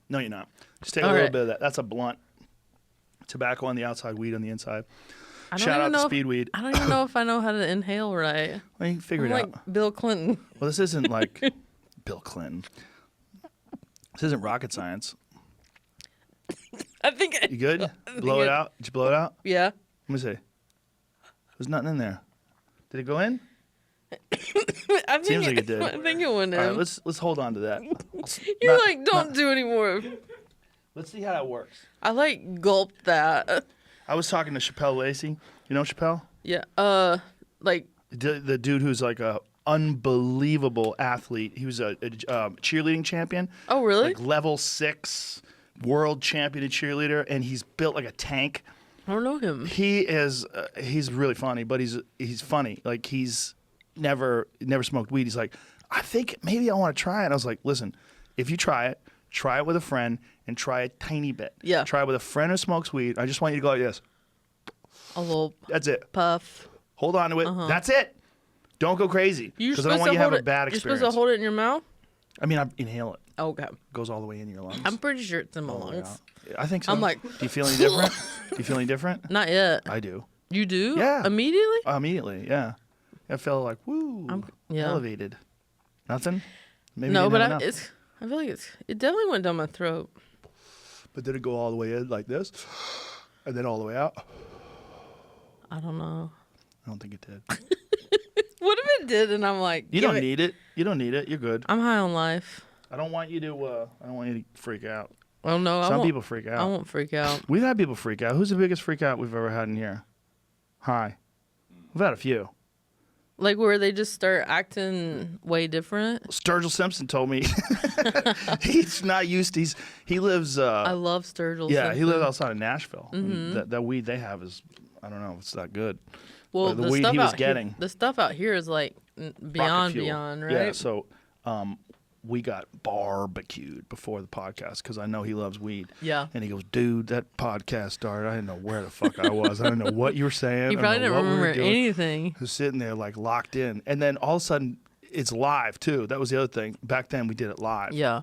No, you're not. Just take a little bit of that. That's a blunt. Tobacco on the outside, weed on the inside. Shout out to speed weed. I don't even know if I know how to inhale right. Well, you figure it like out. Bill Clinton. Well, this isn't like Bill Clinton. This isn't rocket science. I think. You good? Blow it out? Did you blow it out? Yeah. Let me see. There's nothing in there. Did it go in? Seems like it did. I think it went in. All right, let's hold on to that. Don't do anymore. Let's see how that works. I gulped that. I was talking to Chappelle Lacey. You know Chappelle? Yeah. The dude who's like a unbelievable athlete. He was a cheerleading champion. Oh, really? Like level 6 world champion cheerleader, and he's built like a tank. I don't know him. He is. He's really funny, but he's funny. Like he's never smoked weed. He's like, I think maybe I want to try it. And I was like, listen, if you try it with a friend and try a tiny bit. Yeah. Try it with a friend who smokes weed. I just want you to go like this. A little. That's it. Puff. Hold on to it. That's it. Don't go crazy. Because I don't want you to have a bad experience. You're supposed to hold it in your mouth? I mean, I inhale it. Okay. It goes all the way in your lungs. I'm pretty sure it's in my lungs. Yeah. I think so. I'm like. Do you feel any different? Do you feel any different? Not yet. I do. You do? Yeah. Immediately? Immediately, yeah. I felt like, woo, elevated. Nothing? Maybe no, but I feel like it definitely went down my throat. But did it go all the way in like this? And then all the way out? I don't know. I don't think it did. What if it did and I'm like... You don't need it. You don't need it. You're good. I'm high on life. I don't want you to freak out. Oh, no. Some people freak out. I won't freak out. We've had people freak out. Who's the biggest freak out we've ever had in here? Hi. We've had a few. Like where they just start acting way different? Sturgill Simpson told me he's not used to, he lives... I love Sturgill Simpson. He lives outside of Nashville. Mm-hmm. That weed they have is, I don't know, it's not good. Well, the weed he was getting. The stuff out here is like beyond, right? Yeah, so we got barbecued before the podcast because I know he loves weed. Yeah. And he goes, dude, that podcast started. I didn't know where the fuck I was. I didn't know what you were saying. He probably didn't remember anything. He was sitting there like locked in. And then all of a sudden, it's live too. That was the other thing. Back then, we did it live. Yeah.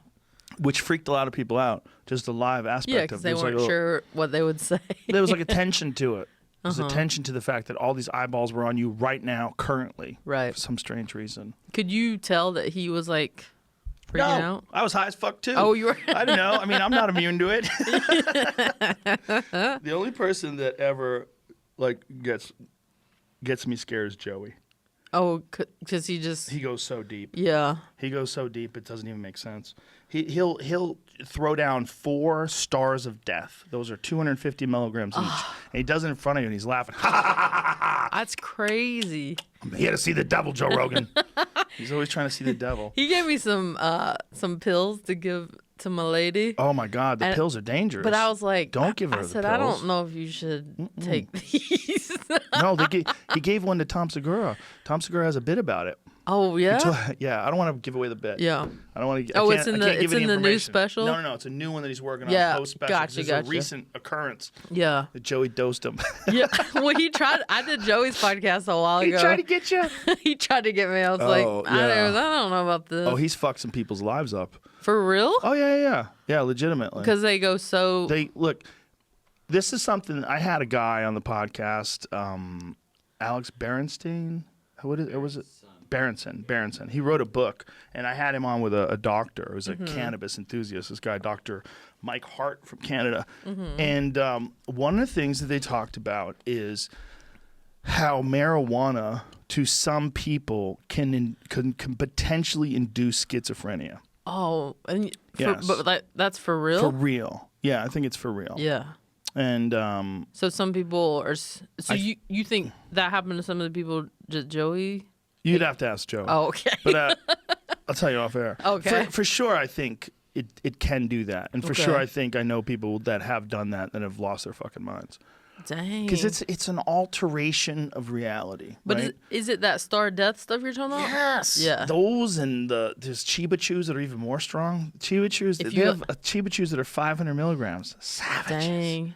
Which freaked a lot of people out. Just the live aspect of it. Yeah, because they weren't sure what they would say. There was like a tension to it. There's attention to the fact that all these eyeballs were on you right now, currently. Right. For some strange reason. Could you tell that he was like freaking out? I was high as fuck too. Oh, you were? I don't know. I mean, I'm not immune to it. The only person that ever like gets me scared is Joey. Oh, because he goes so deep. Yeah. He goes so deep it doesn't even make sense. He'll throw down 4 stars of death. Those are 250 milligrams each. And he does it in front of you and he's laughing. That's crazy. I'm here to see the devil, Joe Rogan. He's always trying to see the devil. He gave me some pills to give to my lady. Oh my God, the pills are dangerous. But I was like, don't give her the pills. I don't know if you should take these. No, he gave one to Tom Segura. Tom Segura has a bit about it. Oh yeah. Yeah, I don't want to give away the bit. Yeah. I don't want to. Oh, it's in the new special. No, it's a new one that he's working on. Yeah, Post special. gotcha. It's a recent occurrence. Yeah. That Joey dosed him. Yeah. Well, he tried. I did Joey's podcast a while ago. He tried to get you. He tried to get me. I was like, I don't know about this. Oh, he's fucked some people's lives up. For real? Oh yeah, legitimately. Because they go so. Look. This is something. I had a guy on the podcast, Alex Berenstein. What was it? Berenson. He wrote a book, and I had him on with a doctor. It was a cannabis enthusiast. This guy, Dr. Mike Hart from Canada. And one of the things that they talked about is how marijuana, to some people, can potentially induce schizophrenia. Oh, and yes. But that's for real? For real. Yeah, I think it's for real. Yeah. And so some people are. So you think that happened to some of the people Joey? You'd have to ask Joe. Oh, okay. But I'll tell you off air. Okay. For sure, I think it can do that. And for sure, I know people that have done that have lost their fucking minds. Dang. Because it's an alteration of reality. But right? is it that star death stuff you're talking about? Yes. Yeah. Those and there's Chiba Chews that are even more strong. Chiba Chews, they have Chiba Chews that are 500 milligrams. Savages. Dang.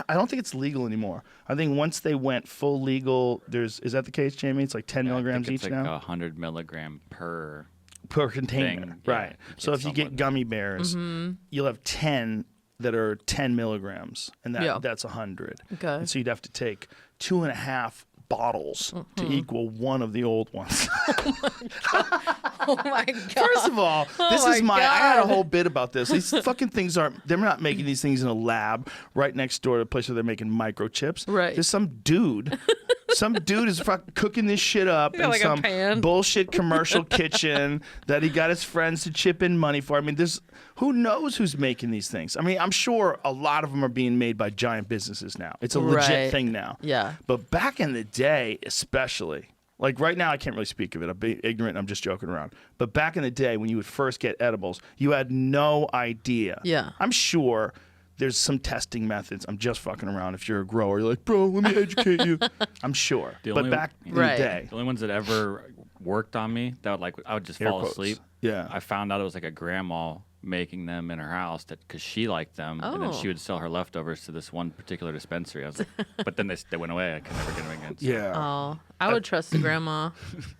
I don't think it's legal anymore. I think once they went full legal, is that the case, Jamie? It's like 10 milligrams each now? It's like 100 milligram per container. thing. Right. Yeah, so if you get gummy bears, you'll have 10 that are 10 milligrams, and that's 100. Okay. And so you'd have to take 2.5 bottles to equal one of the old ones. Oh my God. First of all, I had a whole bit about this. These fucking things they're not making these things in a lab right next door to the place where they're making microchips. Right. There's some dude is fucking cooking this shit up in like some a pan. bullshit commercial kitchen that he got his friends to chip in money for. I mean, who knows who's making these things? I mean, I'm sure a lot of them are being made by giant businesses now. It's a legit thing now. Yeah. But back in the day, especially, like right now, I can't really speak of it. I'm being ignorant. I'm just joking around. But back in the day, when you would first get edibles, you had no idea. Yeah. I'm sure there's some testing methods. I'm just fucking around. If you're a grower, you're like, bro, let me educate you. I'm sure. But back in the day. The only ones that ever worked on me, I would just fall asleep. Yeah. I found out it was like a grandma making them in her house because she liked them, and then she would sell her leftovers to this one particular dispensary. I was like, but then they went away. I could never get them again. So. Yeah. Oh, I would trust the grandma.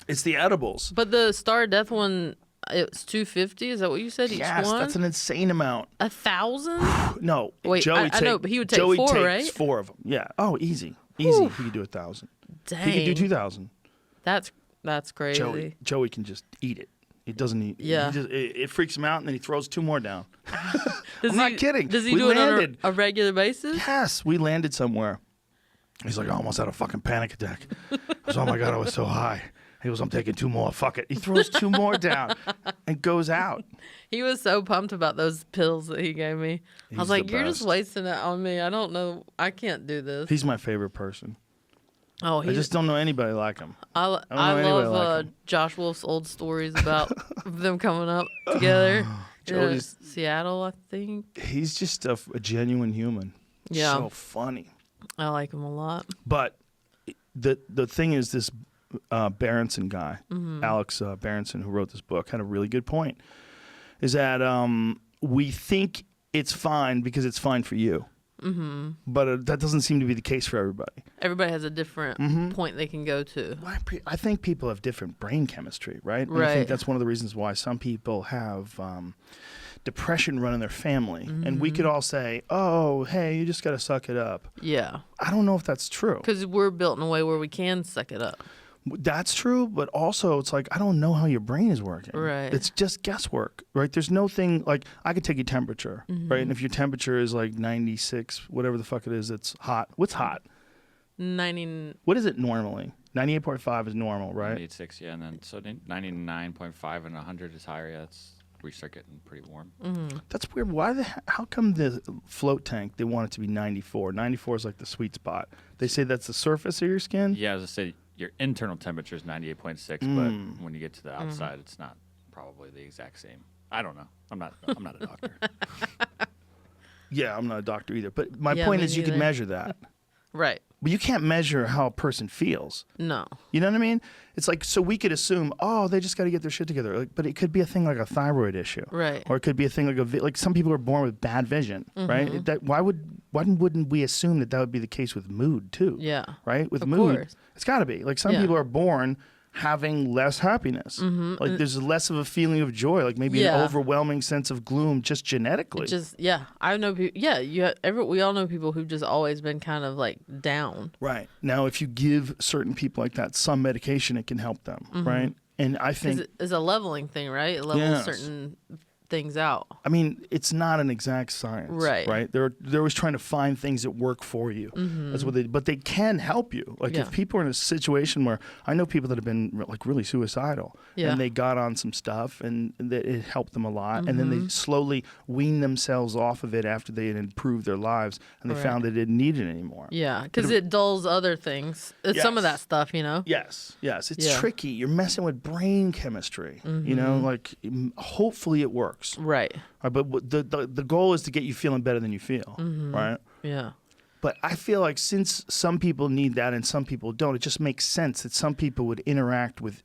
It's the edibles. But the Star Death one, it's $250. Is that what you said? Each one? Yes, that's an insane amount. 1,000? No. Wait, I know, but he would take Joey 4, takes right? 4 of them. Yeah. Oh, easy. He could do 1,000. Dang. He could do 2,000. That's crazy. Joey can just eat it. He doesn't eat. Yeah. It freaks him out, and then he throws 2 more down. I'm not kidding. Does he do it on a regular basis? Yes. We landed somewhere. He's like, I almost had a fucking panic attack. I was, oh my God, I was so high. He goes, I'm taking 2 more. Fuck it. He throws 2 more down and goes out. He was so pumped about those pills that he gave me. I was like, you're just wasting it on me. I don't know. I can't do this. He's my favorite person. Oh, I just don't know anybody like him. I love Josh Wolf's old stories about them coming up together in Seattle, I think. He's just a genuine human. Yeah. So funny. I like him a lot. But the thing is, this Berenson guy, Alex Berenson, who wrote this book, had a really good point. Is that we think it's fine because it's fine for you. Mm-hmm. But that doesn't seem to be the case for everybody. Everybody has a different point they can go to. I think people have different brain chemistry, right? And right. I think that's one of the reasons why some people have depression run in their family. And we could all say, oh, hey, you just got to suck it up. Yeah. I don't know if that's true. Because we're built in a way where we can suck it up. That's true, but also it's like, I don't know how your brain is working. Right. It's just guesswork, right? There's no thing, like, I could take your temperature, right? And if your temperature is like 96, whatever the fuck it is, it's hot. What's hot? 90. What is it normally? 98.5 is normal, right? 98.6, yeah, and then so 99.5 and 100 is higher. Yeah, we start getting pretty warm. That's weird. How come the float tank, they want it to be 94? 94 is like the sweet spot. They say that's the surface of your skin? Yeah, as I said, your internal temperature is 98.6, but when you get to the outside, it's not probably the exact same. I don't know. I'm not a doctor. Yeah, I'm not a doctor either. But my point is, you can measure that. Right. But you can't measure how a person feels. No. You know what I mean? It's like, so we could assume, oh, they just got to get their shit together. Like, but it could be a thing like a thyroid issue. Right. Or it could be a thing like some people are born with bad vision, right? Why wouldn't we assume that would be the case with mood too? Yeah. Right? With of mood, course. It's got to be. Like some people are born having less happiness. Like there's less of a feeling of joy, like maybe an overwhelming sense of gloom just genetically. I know people, we all know people who've just always been kind of like down. Right. Now, if you give certain people like that some medication, it can help them, right? And I think it's a leveling thing, right? It levels certain things out. I mean, it's not an exact science, right? They're always trying to find things that work for you. That's what but they can help you. Like if people are in a situation where I know people that have been like really suicidal, and they got on some stuff, and it helped them a lot, and then they slowly wean themselves off of it after they had improved their lives, and they found they didn't need it anymore. Yeah, because it dulls other things. It's some of that stuff, you know. Yes, it's tricky. You're messing with brain chemistry. You know, like hopefully it works. Right. But the goal is to get you feeling better than you feel, right? Yeah. But I feel like since some people need that and some people don't, it just makes sense that some people would interact with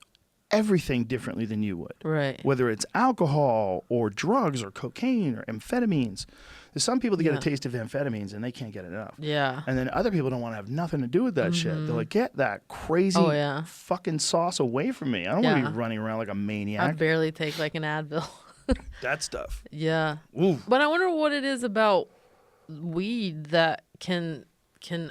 everything differently than you would. Right. Whether it's alcohol or drugs or cocaine or amphetamines. There's some people that get a taste of amphetamines and they can't get enough. Yeah. And then other people don't want to have nothing to do with that shit. They're like, get that crazy fucking sauce away from me. I don't want to be running around like a maniac. I barely take like an Advil. That stuff. Yeah. Ooh. But I wonder what it is about weed that can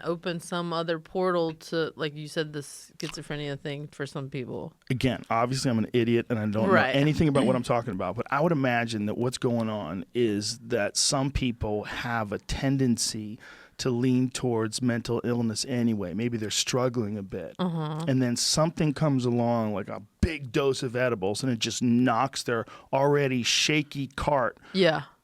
open some other portal to, like you said, the schizophrenia thing for some people. Again, obviously I'm an idiot and I don't know anything about what I'm talking about, but I would imagine that what's going on is that some people have a tendency to lean towards mental illness anyway. Maybe they're struggling a bit. And then something comes along like a big dose of edibles and it just knocks their already shaky cart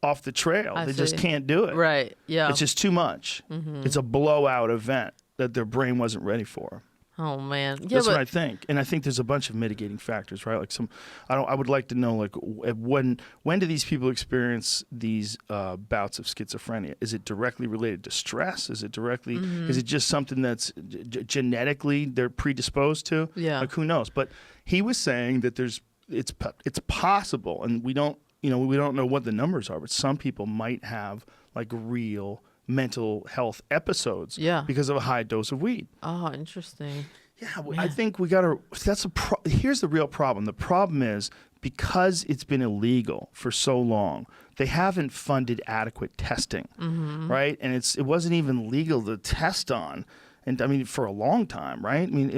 off the trail. They just can't do it. Right, yeah. It's just too much. It's a blowout event that their brain wasn't ready for. Oh man, that's what I think, and I think there's a bunch of mitigating factors, right? Like I would like to know, like when do these people experience these bouts of schizophrenia? Is it directly related to stress? Is it directly? Is it just something that's genetically they're predisposed to? Yeah, like who knows? But he was saying that it's possible, and we don't know what the numbers are, but some people might have like real mental health episodes because of a high dose of weed. Oh, interesting. Yeah, I think we got to here's the real problem. The problem is because it's been illegal for so long, they haven't funded adequate testing, right? And it wasn't even legal to test on. And I mean, for a long time, right? I mean,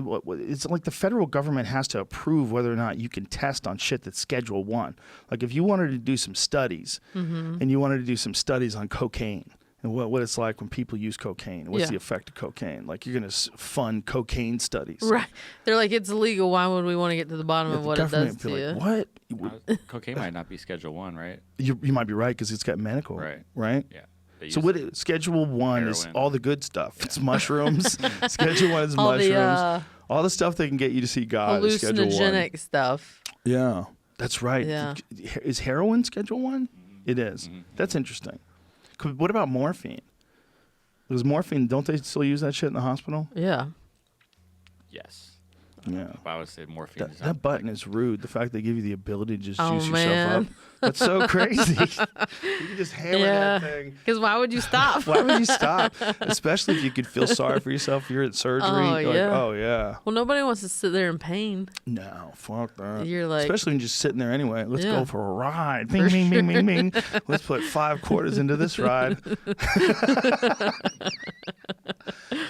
it's like the federal government has to approve whether or not you can test on shit that's Schedule 1. Like if you wanted to do some studies and you wanted to do some studies on cocaine, and what it's like when people use cocaine. What's the effect of cocaine? Like, you're going to fund cocaine studies. Right. They're like, it's illegal. Why would we want to get to the bottom of what it does to you? What? Cocaine might not be Schedule 1, right? You might be right because it's got medical. Right? Yeah. So Schedule 1 is all the good stuff. Yeah. It's mushrooms. Schedule 1 is mushrooms. All the stuff that can get you to see God is Schedule 1. Hallucinogenic stuff. Yeah. That's right. Yeah. Is heroin Schedule 1? It is. That's interesting. What about morphine? Because morphine, don't they still use that shit in the hospital? Yeah. Yes. Yeah. I would say morphine. That button is rude. The fact they give you the ability to just juice yourself up. That's so crazy. You can just hammer that thing. Because why would you stop? Why would you stop? Especially if you could feel sorry for yourself if you're at surgery. Oh, yeah. Well, nobody wants to sit there in pain. No, fuck that. You're like... Especially when you're just sitting there anyway. Let's go for a ride. Bing, bing, bing, bing, bing. Let's put 5 quarters into this ride.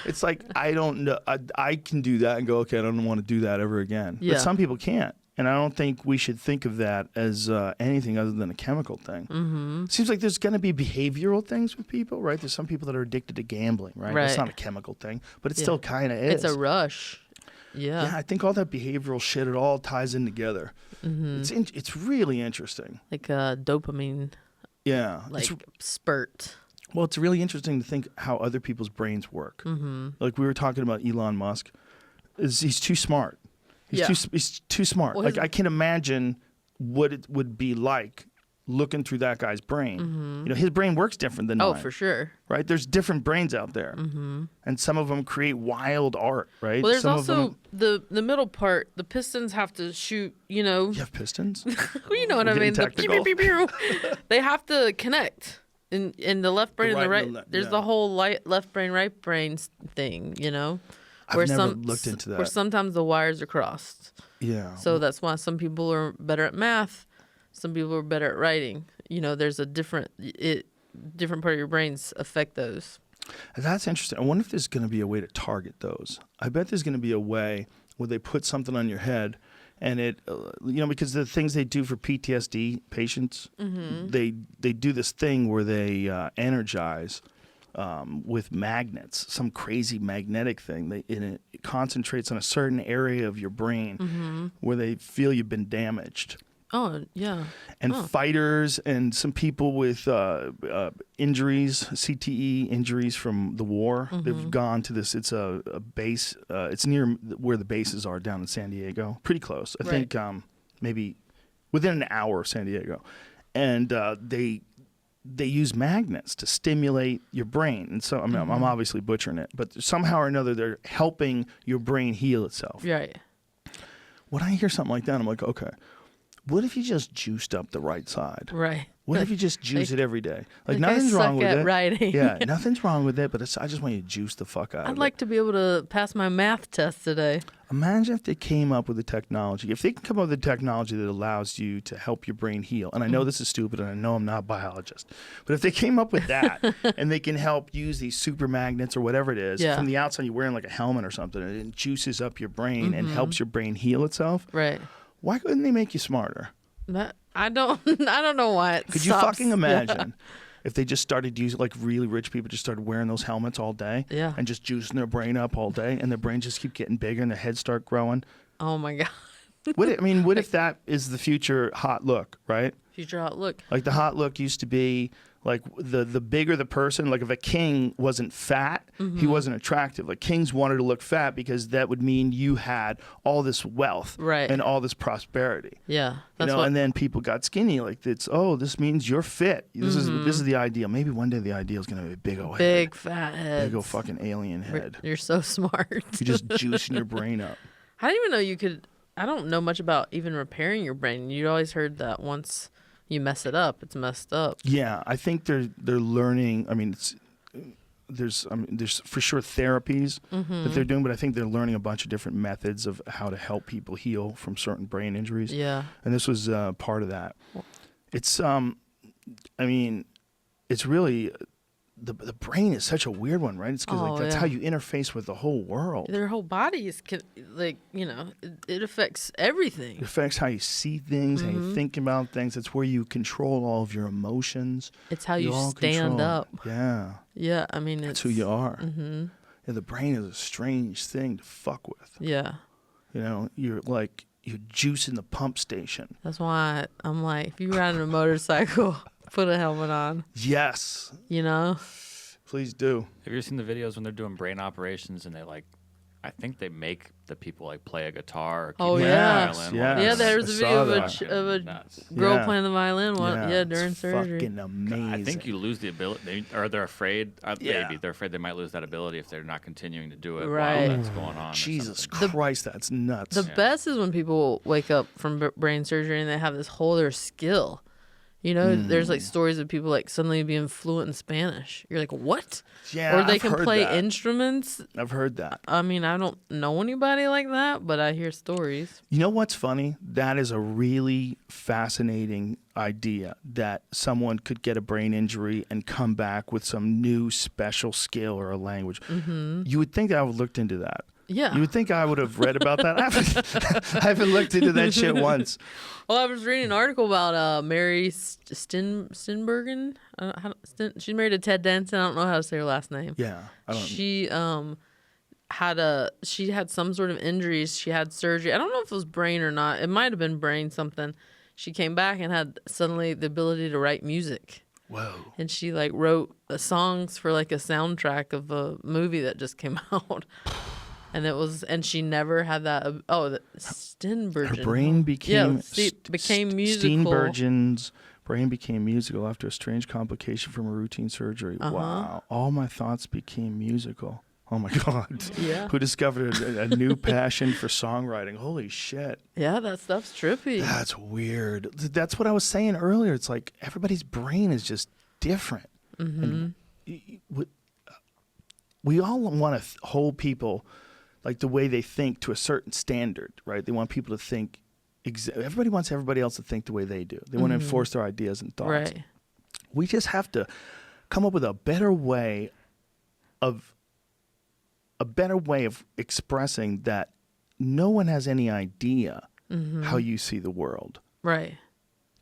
It's like, I don't know. I can do that and go, okay, I don't want to do that ever again. Yeah. But some people can't. And I don't think we should think of that as anything other than a chemical thing. Seems like there's going to be behavioral things with people, right? There's some people that are addicted to gambling, right? That's not a chemical thing, but it still kind of is. It's a rush. Yeah, I think all that behavioral shit, it all ties in together. It's really interesting. Like dopamine. Yeah. Like spurt. Well, it's really interesting to think how other people's brains work. Like we were talking about Elon Musk. He's too smart. He's too smart. Well, like I can imagine what it would be like looking through that guy's brain. You know, his brain works different than mine. Oh, for sure. Right? There's different brains out there. And some of them create wild art, right? Well, there's also the middle part. The pistons have to shoot, you know. You have pistons? Well, you know what I mean. They have to connect. In the left brain and the right. There's the whole left brain, right brain thing, you know. I've never looked into that. Where sometimes the wires are crossed. Yeah. So that's why some people are better at math, some people are better at writing. You know, there's a different part of your brains affect those. That's interesting. I wonder if there's going to be a way to target those. I bet there's going to be a way where they put something on your head And it, because the things they do for PTSD patients, they do this thing where they energize with magnets, some crazy magnetic thing. It concentrates on a certain area of your brain where they feel you've been damaged. Oh, yeah. And fighters and some people with injuries, CTE injuries from the war, they've gone to this. It's a base. It's near where the bases are down in San Diego. Pretty close. I think maybe within an hour of San Diego. And they use magnets to stimulate your brain. And so I'm obviously butchering it. But somehow or another, they're helping your brain heal itself. Right. When I hear something like that, I'm like, okay. What if you just juiced up the right side? Right. What if you just juice it every day? Like nothing's wrong with it. Writing. Yeah, nothing's wrong with it, but I just want you to juice the fuck out of it. I'd like to be able to pass my math test today. Imagine if they came up with the technology. If they can come up with the technology that allows you to help your brain heal. And I know this is stupid, and I know I'm not a biologist. But if they came up with that, and they can help use these super magnets or whatever it is, from the outside you're wearing like a helmet or something, and it juices up your brain and helps your brain heal itself. Right. Why couldn't they make you smarter? I don't know why. Could you fucking imagine if they just started using, like really rich people just started wearing those helmets all day and just juicing their brain up all day, and their brains just keep getting bigger and their heads start growing? Oh my God. What if that is the future hot look, right? Future hot look. Like the hot look used to be like the bigger the person, like if a king wasn't fat, he wasn't attractive. Like kings wanted to look fat because that would mean you had all this wealth and all this prosperity. Yeah. And then people got skinny. Like this means you're fit. This is the ideal. Maybe one day the ideal is going to be a big old big fat head. Big old fucking alien head. You're so smart. You're just juicing your brain up. I didn't even know you could. I don't know much about even repairing your brain. You always heard that once you mess it up, it's messed up. Yeah, I think they're learning. I mean, there's for sure therapies that they're doing, but I think they're learning a bunch of different methods of how to help people heal from certain brain injuries. Yeah, and this was part of that. It's it's really. The brain is such a weird one, right? It's because that's how you interface with the whole world. Their whole body is it affects everything. It affects how you see things, how you think about things. It's where you control all of your emotions. It's how you stand up. Yeah. Yeah, I mean, that's who you are. Mm-hmm. Yeah, the brain is a strange thing to fuck with. Yeah. You're juicing the pump station. That's why I'm like, if you ride on a motorcycle, put a helmet on. Yes. Please do. Have you ever seen the videos when they're doing brain operations and I think they make the people play a guitar or keep playing the violin. Yeah, there's a video of a girl playing the violin during surgery. Fucking amazing. I think you lose the ability, or they're afraid. Maybe they're afraid they might lose that ability if they're not continuing to do it while that's going on. Jesus Christ, that's nuts. The best is when people wake up from brain surgery and they have this whole other skill. There's like stories of people like suddenly being fluent in Spanish. You're like, what? Yeah, or they can play instruments. I've heard that. I mean, I don't know anybody like that, but I hear stories. You know what's funny? That is a really fascinating idea that someone could get a brain injury and come back with some new special skill or a language. Mm-hmm. You would think that I would have looked into that. Yeah. You would think I would have read about that. I haven't looked into that shit once. Well, I was reading an article about Mary Steenburgen. She's married to Ted Danson. I don't know how to say her last name. Yeah. She had some sort of injuries. She had surgery. I don't know if it was brain or not. It might have been brain something. She came back and had suddenly the ability to write music. Whoa. And she wrote songs for a soundtrack of a movie that just came out. And she never had that. Steenburgen. Her brain became became musical. Steenburgen's brain became musical after a strange complication from a routine surgery. Wow! All my thoughts became musical. Oh my God! Yeah. Who discovered a new passion for songwriting? Holy shit! Yeah, that stuff's trippy. That's weird. That's what I was saying earlier. It's like everybody's brain is just different. Mm-hmm. And we all want to hold people. Like the way they think to a certain standard, right? They want people to think. Everybody wants everybody else to think the way they do. They want to enforce their ideas and thoughts. Right. We just have to come up with a better way of expressing that no one has any idea how you see the world. Right.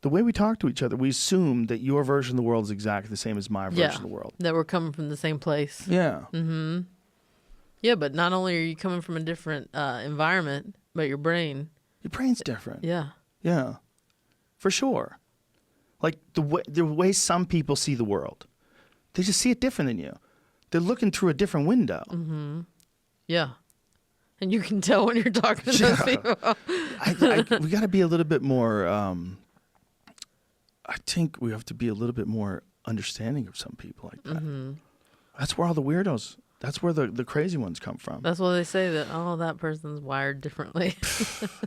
The way we talk to each other, we assume that your version of the world is exactly the same as my version of the world. That we're coming from the same place. Yeah. Mm-hmm. Yeah, but not only are you coming from a different environment, but your brain's different. Yeah. Yeah. For sure. Like the way some people see the world, they just see it different than you. They're looking through a different window. Mm-hmm. Yeah. And you can tell when you're talking to those people. We got to be a little bit more, I think we have to be a little bit more understanding of some people like that. Mm-hmm. That's where all the weirdos, that's where the crazy ones come from. That's why they say that, that person's wired differently.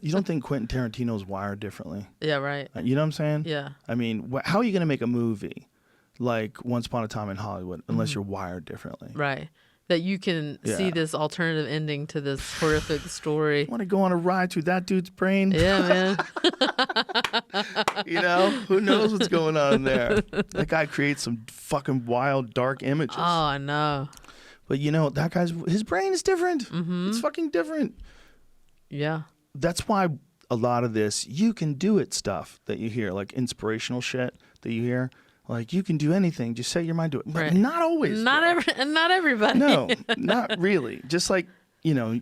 You don't think Quentin Tarantino's wired differently? Yeah, right. You know what I'm saying? Yeah. I mean, how are you going to make a movie like Once Upon a Time in Hollywood unless you're wired differently? Right. That you can see this alternative ending to this horrific story. Want to go on a ride through that dude's brain? Yeah, man. Who knows what's going on there? That guy creates some fucking wild, dark images. Oh, I know. But that his brain is different. Mm-hmm. It's fucking different. Yeah. That's why a lot of this, you can do it stuff that you hear, like inspirational shit that you hear. Like, you can do anything. Just set your mind to it. But not always. Not everybody. No, not really. Just like, Well,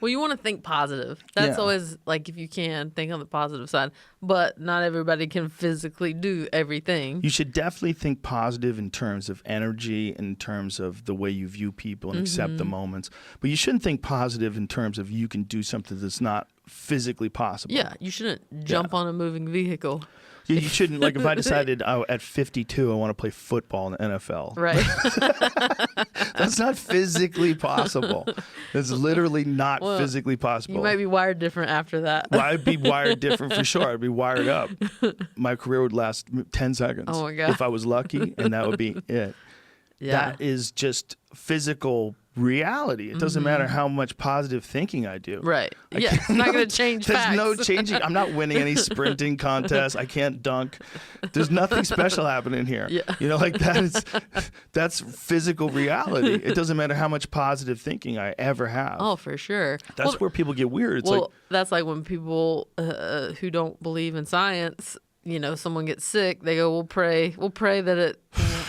you want to think positive. That's always, like, if you can, think on the positive side. But not everybody can physically do everything. You should definitely think positive in terms of energy, in terms of the way you view people and accept the moments. But you shouldn't think positive in terms of you can do something that's not physically possible. Yeah, you shouldn't jump on a moving vehicle. Yeah, you shouldn't. Like, if I decided at 52 I want to play football in the NFL. Right. That's not physically possible. It's literally not physically possible. You might be wired different after that. Well, I'd be wired different for sure. I'd be wired up. My career would last 10 seconds. Oh, my God. If I was lucky, and that would be it. Yeah. That is just physical reality. It doesn't matter how much positive thinking I do. Right. It's not going to change There's facts. no changing. I'm not winning any sprinting contests. I can't dunk. There's nothing special happening here. Yeah. Like that's physical reality. It doesn't matter how much positive thinking I ever have. Oh, for sure. That's where people get weird. It's that's like when people who don't believe in science, someone gets sick, they go, we'll pray that it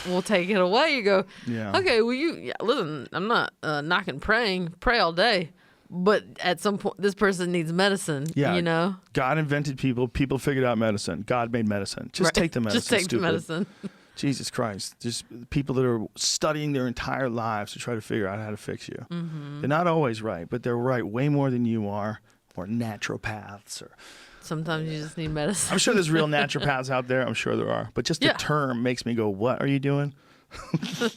will take it away. You go, okay, well, listen, I'm not knocking praying, pray all day. But at some point, this person needs medicine, God invented people figured out medicine. God made medicine. Just take the medicine. Just take the medicine. Jesus Christ. Just people that are studying their entire lives to try to figure out how to fix you. Mm-hmm. They're not always right, but they're right way more than you are, or naturopaths, or... Sometimes you just need medicine. I'm sure there's real naturopaths out there. I'm sure there are. But just the term makes me go, what are you doing? Did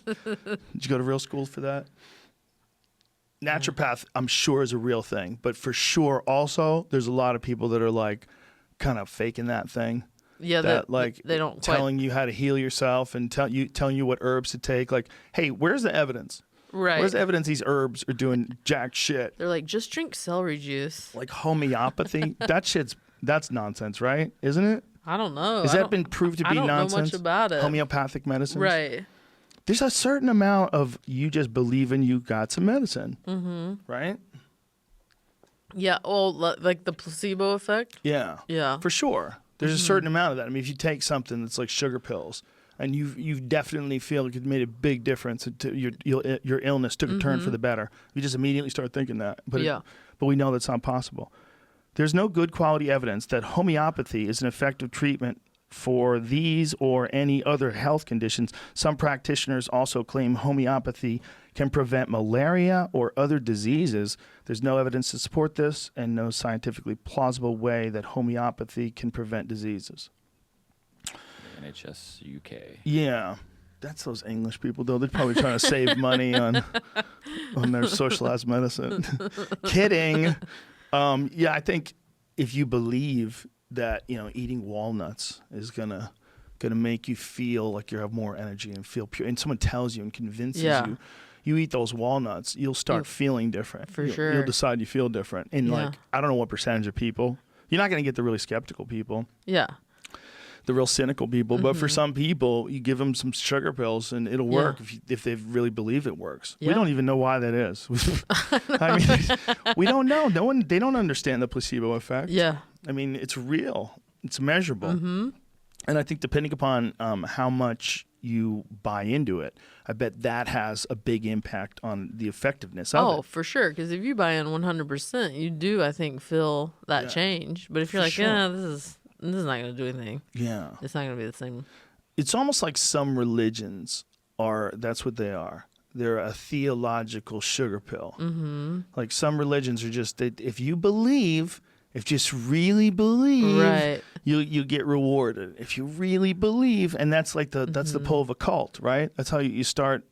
you go to real school for that? Naturopath, I'm sure, is a real thing. But for sure, also, there's a lot of people that are like kind of faking that thing. Yeah, that like they don't telling you how to heal yourself and telling you what herbs to take. Like, hey, where's the evidence? Right. Where's the evidence these herbs are doing jack shit? They're like, just drink celery juice. Like homeopathy? That's nonsense, right? Isn't it? I don't know. Has that been proved to be nonsense? I don't know much about it. Homeopathic medicine? Right. There's a certain amount of you just believing you got some medicine. Mm-hmm. Right? Yeah. Well, like the placebo effect? Yeah. Yeah. For sure. There's a certain amount of that. I mean, if you take something that's like sugar pills, and you definitely feel like it made a big difference to your illness took a turn for the better. You just immediately start thinking that. But we know that's not possible. There's no good quality evidence that homeopathy is an effective treatment for these or any other health conditions. Some practitioners also claim homeopathy can prevent malaria or other diseases. There's no evidence to support this and no scientifically plausible way that homeopathy can prevent diseases. NHS UK. Yeah. That's those English people, though. They're probably trying to save money on their socialized medicine. Kidding. I think if you believe that, eating walnuts is gonna make you feel like you have more energy and feel pure, and someone tells you and convinces you eat those walnuts, you'll start feeling different. For sure. You'll decide you feel different. And I don't know what percentage of people. You're not going to get the really skeptical people. Yeah. the real cynical people. But for some people, you give them some sugar pills and it'll work if they really believe it works. We don't even know why that is. I mean, we don't know. They don't understand the placebo effect. Yeah. I mean, it's real. It's measurable. And I think depending upon how much you buy into it, I bet that has a big impact on the effectiveness of it. Oh, for sure. Because if you buy in 100%, you do, I think, feel that change. But if you're like, yeah, this is not going to do anything. Yeah. It's not going to be the same. It's almost like some religions that's what they are. They're a theological sugar pill. Like some religions are just, if you believe... If you just really believe, you get rewarded. If you really believe, and that's like that's the pull of a cult, right? That's how you start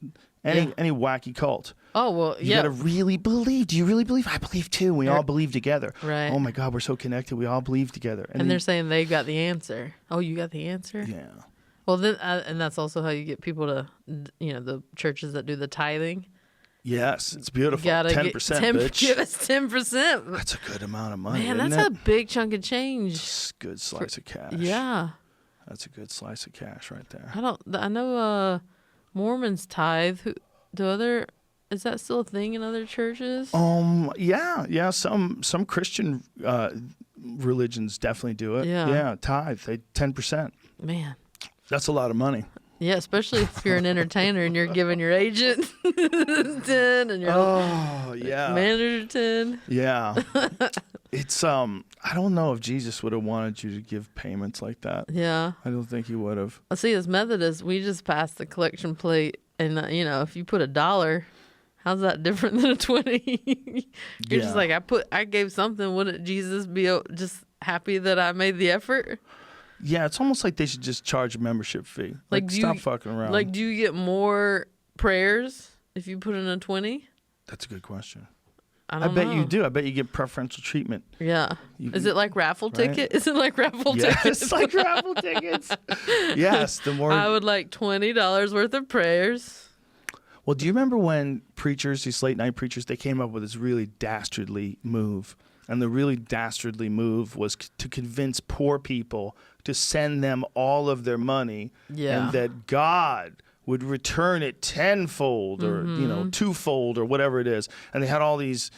any wacky cult. Oh, well, you got to really believe. Do you really believe? I believe too. We all believe together. Right. Oh my God, we're so connected. We all believe together. And they're saying they got the answer. Oh, you got the answer? Yeah. Well, then, and that's also how you get people to, the churches that do the tithing. Yes, it's beautiful. 10%, bitch. Give us 10%. That's a good amount of money. Man, isn't that's it? a big chunk of change. It's a good slice of cash. Yeah. That's a good slice of cash right there. I know Mormons tithe. Is that still a thing in other churches? Yeah. Some Christian religions definitely do it. Yeah, tithe. 10%. Man. That's a lot of money. Yeah, especially if you're an entertainer and you're giving your agent 10 and your manager 10. Yeah. It's I don't know if Jesus would have wanted you to give payments like that. Yeah. I don't think he would have. See, as Methodists, we just passed the collection plate, and if you put $1, how's that different than a 20? You're just like, I gave something. Wouldn't Jesus be just happy that I made the effort? Yeah, it's almost like they should just charge a membership fee. Like stop fucking around. Like, do you get more prayers if you put in a 20? That's a good question. I bet you do. I bet you get preferential treatment. Yeah. Is it like raffle ticket? Is it like raffle tickets? Yes, it's like raffle tickets. Yes, the more... I would like $20 worth of prayers. Well, do you remember when preachers, these late night preachers, they came up with this really dastardly move? And the really dastardly move was to convince poor people to send them all of their money, and that God would return it tenfold or twofold or whatever it is. And they had all these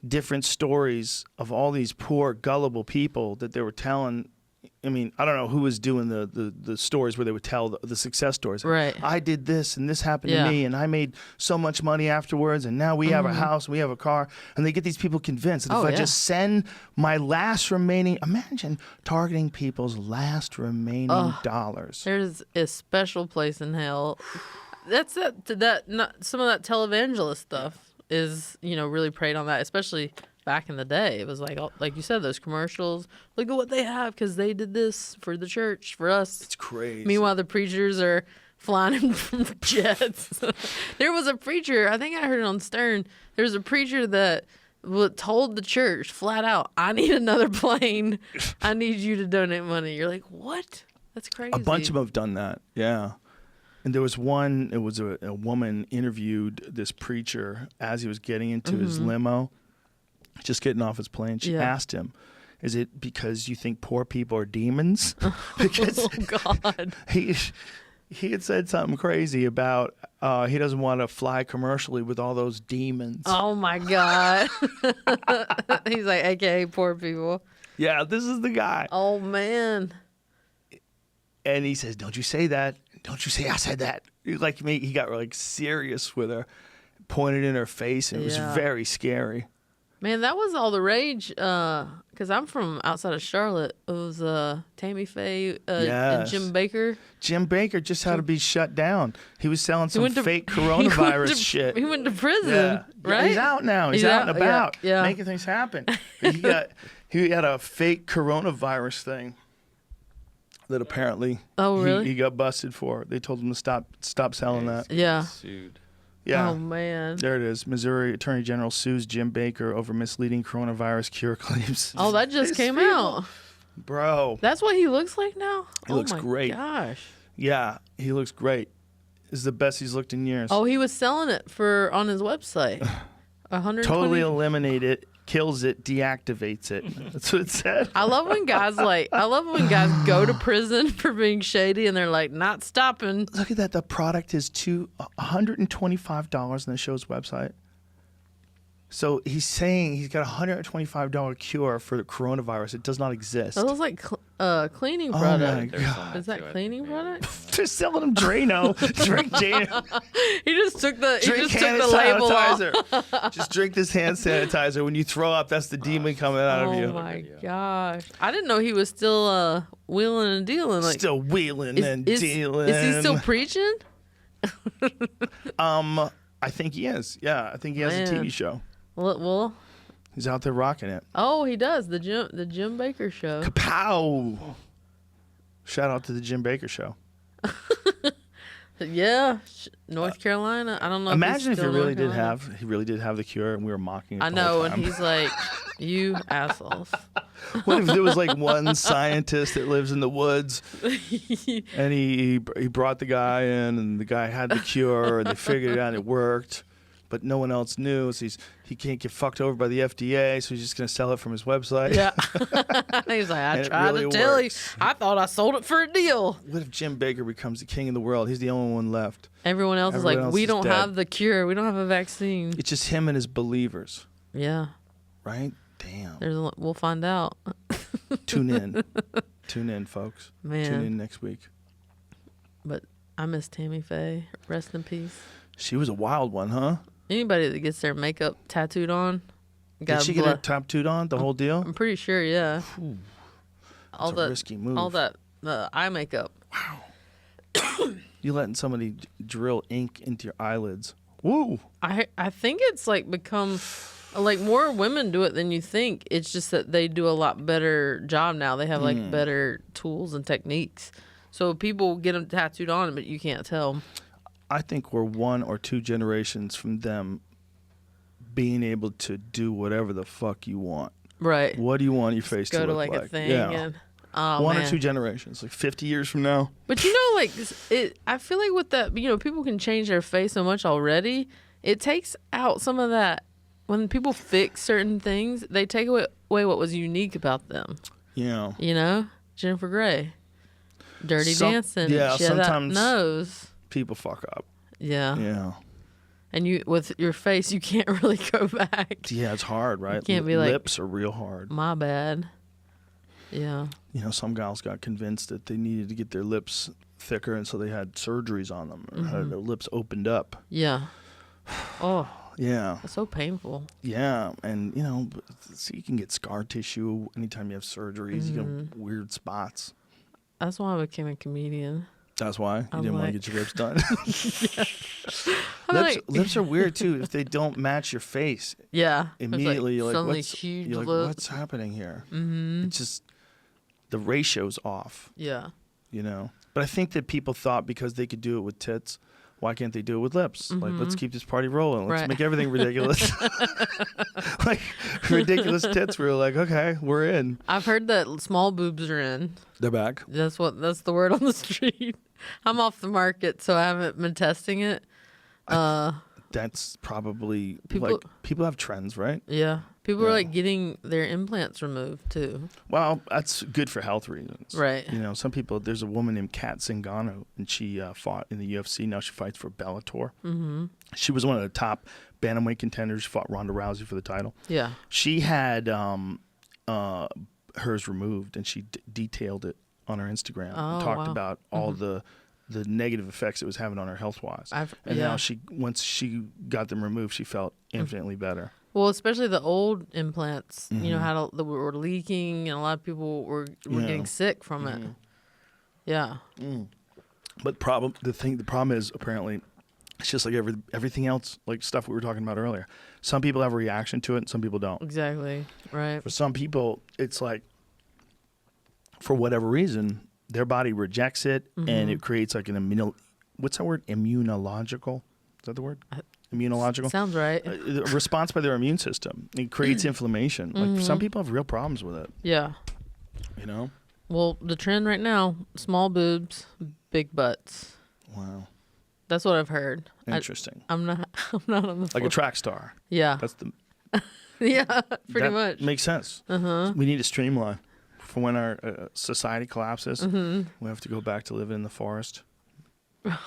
different stories of all these poor, gullible people that they were telling. I mean, I don't know who was doing the stories where they would tell the success stories. Right. I did this and this happened to me and I made so much money afterwards and now we have a house and we have a car. And they get these people convinced that if I just send my last remaining, imagine targeting people's last remaining dollars. There's a special place in hell. That's not some of that televangelist stuff is, really preyed on that, especially back in the day. It was like you said, those commercials, look at what they have because they did this for the church, for us. It's crazy. Meanwhile, the preachers are flying in from jets. There was a preacher, I think I heard it on Stern, there was a preacher that told the church flat out, I need another plane. I need you to donate money. You're like, what? That's crazy. A bunch of them have done that, yeah. And there was one, it was a woman interviewed this preacher as he was getting into his limo, just getting off his plane. She asked him, is it because you think poor people are demons? Because God. He had said something crazy about he doesn't want to fly commercially with all those demons. Oh, my God. He's like, AKA poor people. Yeah, this is the guy. Oh, man. And he says, don't you say that. Don't you say I said that. Like me, he got like serious with her, pointed in her face, and it was very scary. Man, that was all the rage. Because I'm from outside of Charlotte. It was Tammy Faye and Jim Baker. Jim Baker just had to be shut down. He was selling some fake coronavirus shit. He went to prison, right? He's out now. He's out and about, making things happen. He had a fake coronavirus thing that apparently he got busted for. They told him to stop selling that. Yeah. Sued. Yeah. Oh, man. There it is. Missouri Attorney General sues Jim Baker over misleading coronavirus cure claims. Oh, that just came out. Bro. That's what he looks like now? He looks great. Gosh. Yeah, he looks great. This is the best he's looked in years. Oh, he was selling it on his website. 120. Totally eliminated kills it, deactivates it. That's what it said. I love when guys go to prison for being shady and they're like, not stopping. Look at that. The product is $125 on the show's website. So he's saying he's got a $125 cure for the coronavirus. It does not exist. That looks like cleaning product. Oh my God. Is that cleaning product? They're selling them Drano. Drink Drano. He just took the label sanitizer. Off. Just drink this hand sanitizer. When you throw up, that's the demon coming out of you. Oh my gosh! I didn't know he was still wheeling and dealing. Like, still wheeling and dealing. Is he still preaching? I think he is. Yeah, I think he has a TV show. Well, he's out there rocking it. Oh, he does. The Jim Baker Show. Kapow! Shout out to the Jim Baker Show. Yeah, North Carolina. I don't know. Imagine if he really did have the cure and we were mocking it. I know, and he's like, "You assholes." What if there was like one scientist that lives in the woods, and he brought the guy in, and the guy had the cure, and they figured it out, and it worked. But no one else knew, so he can't get fucked over by the FDA, so he's just going to sell it from his website. Yeah. He's like, I tried to tell you. I thought I sold it for a deal. What if Jim Baker becomes the king of the world? He's the only one left. Everyone else is like, we don't have the cure. We don't have a vaccine. It's just him and his believers. Yeah. Right? Damn. We'll find out. Tune in. Tune in, folks. Man. Tune in next week. But I miss Tammy Faye. Rest in peace. She was a wild one, huh? Anybody that gets their makeup tattooed on. Did she get her tattooed on, the whole deal? I'm pretty sure, yeah. That's a risky move. All that eye makeup. Wow. You letting somebody drill ink into your eyelids. Woo! I think it's like become... Like, more women do it than you think. It's just that they do a lot better job now. They have, like, better tools and techniques. So people get them tattooed on, but you can't tell. I think we're 1 or 2 generations from them being able to do whatever the fuck you want. Right. What do you want your face to look like? Go to, like, a thing. Yeah. And, 1 or 2 generations, like 50 years from now. But, you know, like, I feel like with that, you know, people can change their face so much already. It takes out some of that. When people fix certain things, they take away what was unique about them. Yeah. You know? Jennifer Grey. Dirty Dancing. Yeah, she had sometimes that nose. People fuck up. Yeah. Yeah. And you, with your face, you can't really go back. Yeah, it's hard, right? You can't be like... Lips are real hard. My bad. Yeah. You know, some gals got convinced that they needed to get their lips thicker, and so they had surgeries on them, or had their lips opened up. Yeah. Oh. Yeah. It's so painful. Yeah. And, you know, so you can get scar tissue anytime you have surgeries. You get weird spots. That's why I became a comedian. That's why? You didn't want to get your lips done? Lips are weird, too, if they don't match your face. Yeah. Immediately, you're like, what's happening here? Mm-hmm. It's just, the ratio's off. Yeah. You know? But I think that people thought because they could do it with tits, why can't they do it with lips? Like, let's keep this party rolling. Let's make everything ridiculous. Like, ridiculous tits. We were like, okay, we're in. I've heard that small boobs are in. They're back. That's the word on the street. I'm off the market, so I haven't been testing it. That's probably people have trends, right? Yeah. People are like getting their implants removed too. Well, that's good for health reasons. Right. You know, some people, there's a woman named Kat Zingano, and she fought in the UFC. Now she fights for Bellator. Mm-hmm. She was one of the top bantamweight contenders. She fought Ronda Rousey for the title. Yeah. She had hers removed, and she detailed it on her Instagram and talked about all the negative effects it was having on her health-wise. Now once she got them removed, she felt infinitely better. Well, especially the old implants, you know, were leaking, and a lot of people were getting sick from it. Yeah. But the problem is, apparently, it's just like everything else, like stuff we were talking about earlier. Some people have a reaction to it, and some people don't. Exactly. Right. For some people, it's like, for whatever reason, their body rejects it, and it creates like an what's that word? Immunological? Is that the word? Immunological? Sounds right. A response by their immune system. It creates inflammation. Like, some people have real problems with it. Yeah. You know? Well, the trend right now, small boobs, big butts. Wow. That's what I've heard. Interesting. I'm not on the like a track star. Yeah. That's the Yeah, pretty much. Makes sense. We need to streamline for when our society collapses. We have to go back to living in the forest.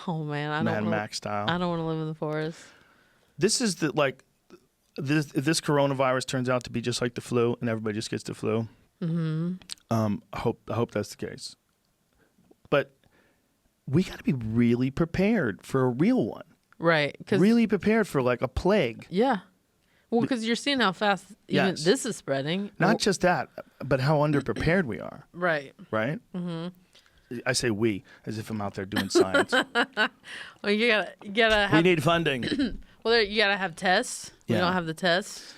Oh man, Mad Max style. I don't want to live in the forest. This is the like. If this coronavirus turns out to be just like the flu, and everybody just gets the flu, I hope that's the case. But we got to be really prepared for a real one. Right. Really prepared for like a plague. Yeah. Well, because you're seeing how fast even this is spreading. Not just that, but how underprepared we are. Right. Right? I say we, as if I'm out there doing science. Well, you gotta have... We need funding. Well, you gotta have tests. We don't have the tests.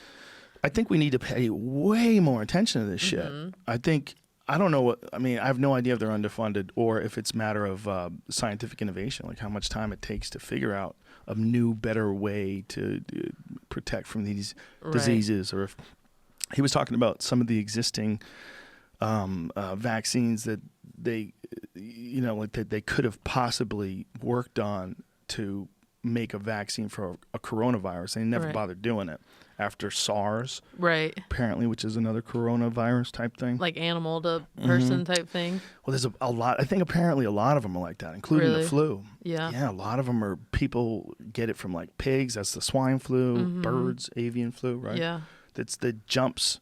I think we need to pay way more attention to this shit. I don't know I have no idea if they're underfunded or if it's a matter of scientific innovation, like how much time it takes to figure out a new, better way to protect from these diseases. Or if he was talking about some of the existing vaccines that they could have possibly worked on to make a vaccine for a coronavirus, and they never bothered doing it after SARS, apparently, which is another coronavirus type thing, like animal to person type thing. Well, there's a lot. I think apparently a lot of them are like that, including the flu. Yeah, a lot of them are people get it from like pigs. That's the swine flu, birds, avian flu, right? Yeah, that's it jumps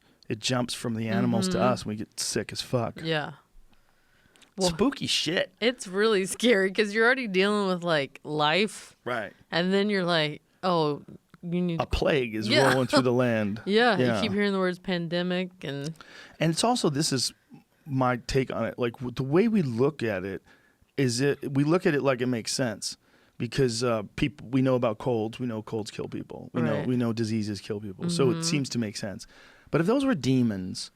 from the animals to us, and we get sick as fuck. Yeah. Well, spooky shit. It's really scary because you're already dealing with like life, right? And then you're like, oh, you need a plague is rolling through the land. Yeah, you keep hearing the words pandemic, and it's also, this is my take on it. Like the way we look at it we look at it like it makes sense because we know about colds. We know colds kill people. We know diseases kill people. So it seems to make sense. But if those were demons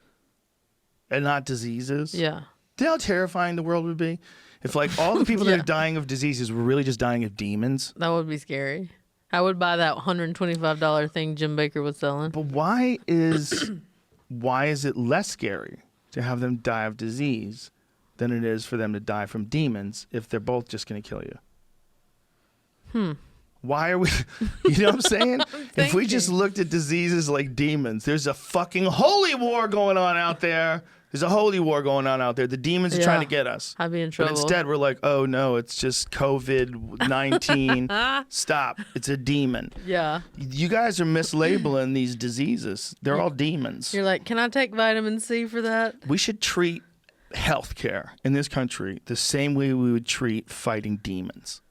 and not diseases, do you know how terrifying the world would be? If like all the people that are dying of diseases were really just dying of demons. That would be scary. I would buy that $125 thing Jim Baker was selling. But why is it less scary to have them die of disease than it is for them to die from demons if they're both just going to kill you? Why are we, you know what I'm saying? If we just looked at diseases like demons, there's a fucking holy war going on out there. There's a holy war going on out there. The demons are trying to get us. I'd be in trouble. But instead, we're like, oh no, it's just COVID-19. Stop. It's a demon. Yeah. You guys are mislabeling these diseases. They're all demons. You're like, can I take vitamin C for that? We should treat healthcare in this country the same way we would treat fighting demons.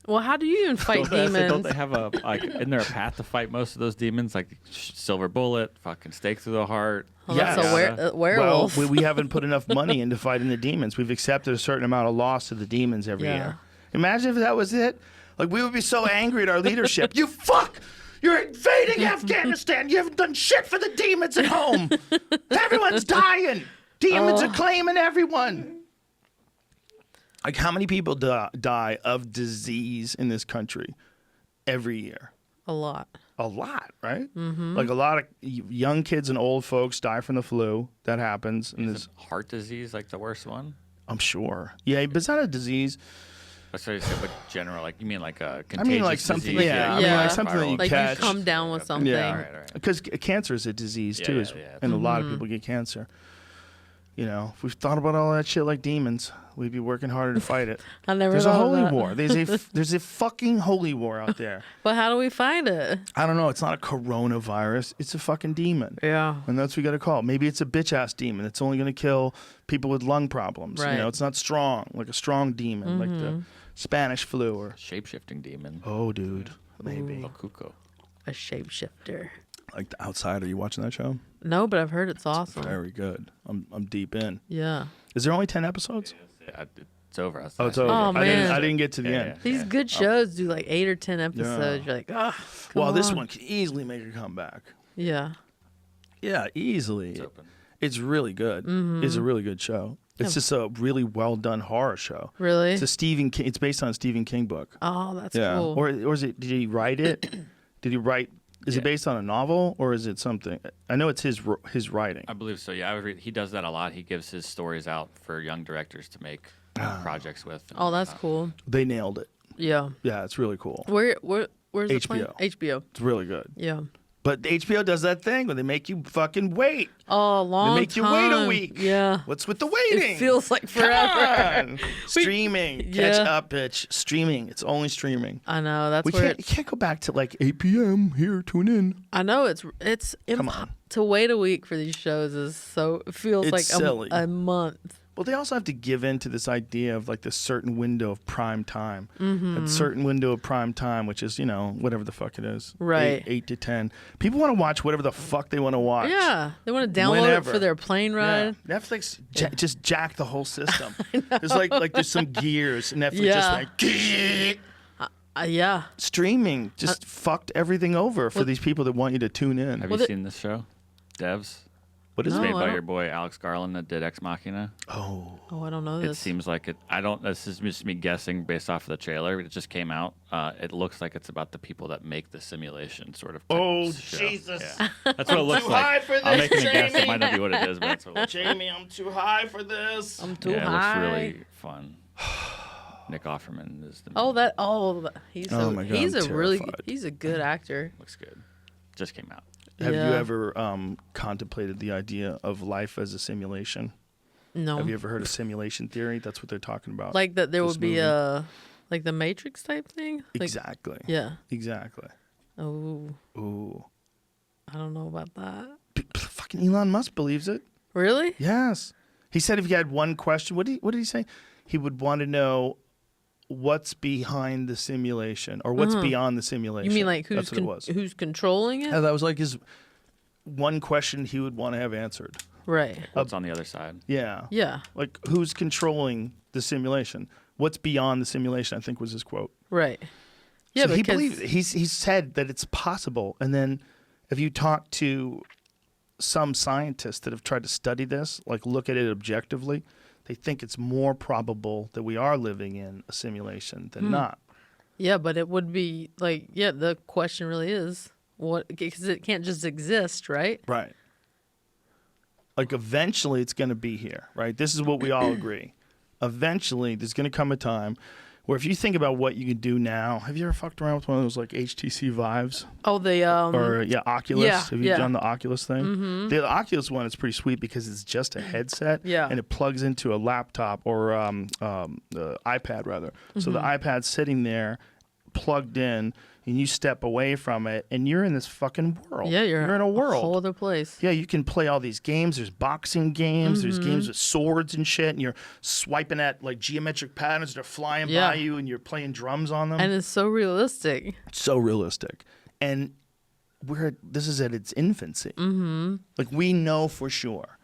Well, how do you even fight demons? Don't they have isn't there a path to fight most of those demons? Like silver bullet, fucking stake through the heart. Well, that's a werewolf. Well, we haven't put enough money into fighting the demons. We've accepted a certain amount of loss to the demons every year. Imagine if that was it. Like, we would be so angry at our leadership. You fuck! You're invading Afghanistan. You haven't done shit for the demons at home. Everyone's dying. Demons are claiming everyone. Like, how many people die of disease in this country every year? A lot. A lot, right? Like a lot of young kids and old folks die from the flu. That happens. And is heart disease like the worst one? I'm sure. Yeah, but it's not a disease. That's what I said, but general, like you mean like a contagious I mean like something. disease? I mean like something that you like catch. You come down with something. Yeah, right. Because cancer is a disease too, and a lot of people get cancer. You know, if we've thought about all that shit like demons, we'd be working harder to fight it. I never. There's a holy war. There's a fucking holy war out there. But how do we find it? I don't know. It's not a coronavirus. It's a fucking demon. Yeah. And that's what we got to call it. Maybe it's a bitch ass demon. It's only going to kill people with lung problems. Right. You know, it's not strong, like a strong demon, like the Spanish flu or shape-shifting demon. Oh, dude, maybe. El Cuco. A shapeshifter. Like The Outsider. You watching that show? No, but I've heard it's awesome. Very good. I'm deep in. Yeah. Is there only 10 episodes? Yeah, it's over. It's over. Oh, man. I didn't get to the end. These good shows do like 8 or 10 episodes. You're like, oh, well, this one can easily make a comeback. Yeah. Yeah, easily. It's open. It's really good. It's a really good show. It's just a really well done horror show. Really? It's a Stephen King. It's based on a Stephen King book. Oh, that's cool. Or is it? Did he write it? Did he write? Is it based on a novel or is it something? I know it's his writing. I believe so. Yeah, he does that a lot. He gives his stories out for young directors to make projects with. Oh, that's cool. They nailed it. Yeah. Yeah, it's really cool. Where's HBO. it playing? HBO. It's really good. Yeah. But HBO does that thing where they make you fucking wait. Oh, long time. They make you wait a week. Yeah. What's with the waiting? It feels like forever. Streaming. Catch up, bitch. Streaming. It's only streaming. I know. That's you can't go back to like 8 p.m. Here, tune in. I know. It's to wait a week for these shows it feels like silly. A month. Well, they also have to give in to this idea of like this certain window of prime time. That certain window of prime time, which is, whatever the fuck it is. Right. 8 to 10. People want to watch whatever the fuck they want to watch. Yeah. They want to download it for their plane ride. Yeah. Netflix just jacked the whole system. There's like there's some gears. Netflix just like... yeah. Streaming just fucked everything over for these people that want you to tune in. Have you seen this show? Devs? What is it's it? made by your boy Alex Garland that did Ex Machina. Oh, I don't know this. It seems like it. This is just me guessing based off of the trailer. It just came out. It looks like it's about the people that make the simulation, sort of. Oh, show. Jesus! Yeah. That's what it looks too like. high for this, I'm making a guess. Jamie. It might not be what it is, but that's what it looks like. Jamie, I'm too high for this. I'm too high. It looks really fun. Nick Offerman is the. He's oh my God, he's I'm a really terrified. he's a good actor. Looks good. Just came out. Have you ever contemplated the idea of life as a simulation? No. Have you ever heard of simulation theory? That's what they're talking about. Like that there would be like the Matrix type thing? Exactly. Yeah. Exactly. Oh. Ooh. I don't know about that. Fucking Elon Musk believes it. Really? Yes. He said if you had one question, what did he say? He would want to know what's behind the simulation or what's beyond the simulation. You mean like who's controlling it? That was like his one question he would want to have answered. Right. What's on the other side? Yeah. Yeah. Like who's controlling the simulation? What's beyond the simulation, I think was his quote. Right. Yeah, so he believes he's said that it's possible. And then if you talk to some scientists that have tried to study this, like look at it objectively, they think it's more probable that we are living in a simulation than not. Yeah, but it would be like, the question really is what, because it can't just exist, right? Right. Like eventually it's going to be here, right? This is what we all agree. Eventually there's going to come a time where if you think about what you can do now, have you ever fucked around with one of those like HTC Vives? Oh, the Oculus. Yeah, have you done the Oculus thing? Mm-hmm. The Oculus one is pretty sweet because it's just a headset, and it plugs into a laptop or the iPad rather. Mm-hmm. So the iPad's sitting there, plugged in, and you step away from it, and you're in this fucking world. Yeah, you're in a world, a whole other place. Yeah, you can play all these games. There's boxing games. There's games with swords and shit, and you're swiping at like geometric patterns that are flying by you, and you're playing drums on them. And it's so realistic. So realistic, and this is at its infancy. Mm-hmm. Like we know for sure.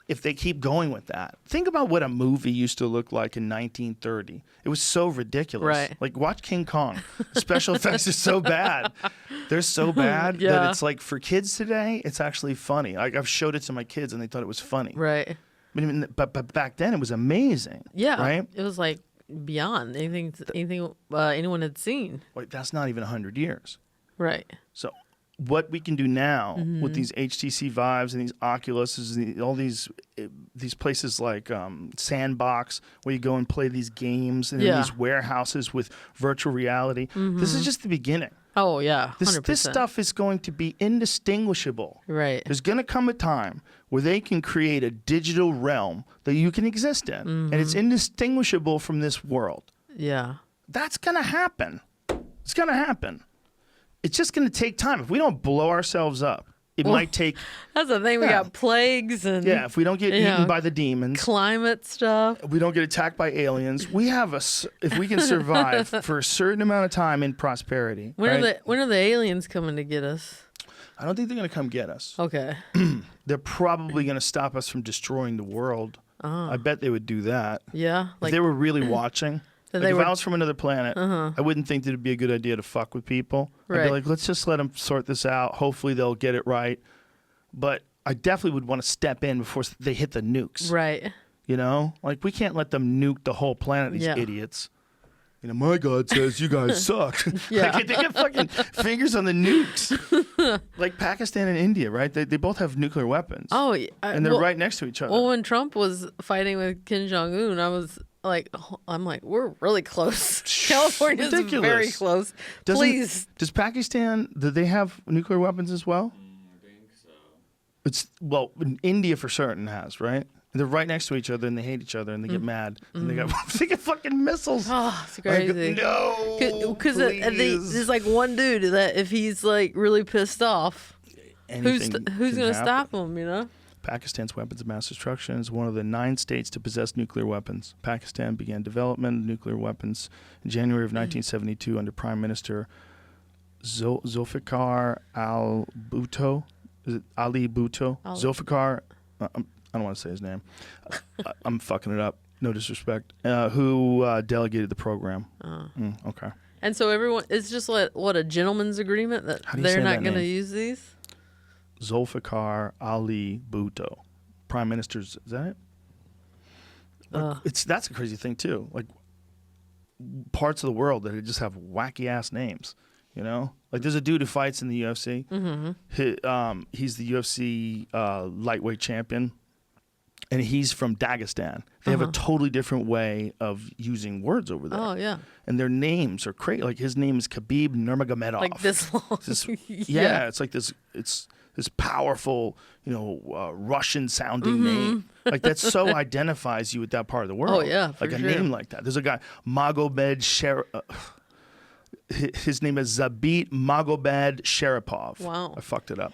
If they keep going with that, think about what a movie used to look like in 1930. It was so ridiculous. Right. Like, watch King Kong. Special effects are so bad. They're so bad that it's like, for kids today, it's actually funny. I've showed it to my kids, and they thought it was funny. Right. But back then, it was amazing. Yeah. Right? It was like beyond anything anyone had seen. Like, that's not even 100 years. Right. So what we can do now with these HTC Vives and these Oculuses, all these places like Sandbox, where you go and play these games, and in these warehouses with virtual reality. This is just the beginning. Oh, yeah, 100%. This stuff is going to be indistinguishable. Right. There's going to come a time where they can create a digital realm that you can exist in, and it's indistinguishable from this world. Yeah. That's going to happen. It's going to happen. It's just going to take time. If we don't blow ourselves up, it might take... That's the thing. We got plagues and... Yeah, if we don't get eaten by the demons... Climate stuff. We don't get attacked by aliens. We have if we can survive for a certain amount of time in prosperity... When are the aliens coming to get us? I don't think they're going to come get us. Okay. They're probably going to stop us from destroying the world. I bet they would do that. Yeah? If they were really watching... Like if I was from another planet, I wouldn't think that it'd be a good idea to fuck with people. I'd be like, let's just let them sort this out. Hopefully they'll get it right. But I definitely would want to step in before they hit the nukes. Right. You know? Like, we can't let them nuke the whole planet, these idiots. You know, my God says you guys suck. Like, they got fucking fingers on the nukes. Like Pakistan and India, right? They both have nuclear weapons. Oh, and they're right next to each other. Well, when Trump was fighting with Kim Jong-un, I was I'm like, we're really close. California's very close. Please. Does Pakistan, do they have nuclear weapons as well? I think so. India for certain has, right? They're right next to each other and they hate each other and they get mad and they get fucking missiles. Oh, it's crazy. Like, no, because there's like one dude that if he's like really pissed off, who's gonna stop him? You know. Pakistan's weapons of mass destruction is one of the 9 states to possess nuclear weapons. Pakistan began development of nuclear weapons in January of 1972 under Prime Minister Zulfikar al-Bhutto. Is it Ali Bhutto? Zulfikar. I don't want to say his name. I'm fucking it up. No disrespect. Who delegated the program. Okay. And so everyone, it's just like, what, a gentleman's agreement that they're not going to use these? Zulfikar Ali Bhutto. Prime Minister's, is that it? That's a crazy thing, too. Like, parts of the world that just have wacky-ass names, you know? Like, there's a dude who fights in the UFC. Mm-hmm. He's the UFC lightweight champion. And he's from Dagestan. They have a totally different way of using words over there. Oh, yeah. And their names are crazy. Like, his name is Khabib Nurmagomedov. Like this long. Yeah, it's like this. It's this powerful, Russian-sounding name. Like, that so identifies you with that part of the world. Oh, yeah, for Like, sure. a name like that. There's a guy, Magomed his name is Zabit Magomed Sharipov. Wow. I fucked it up.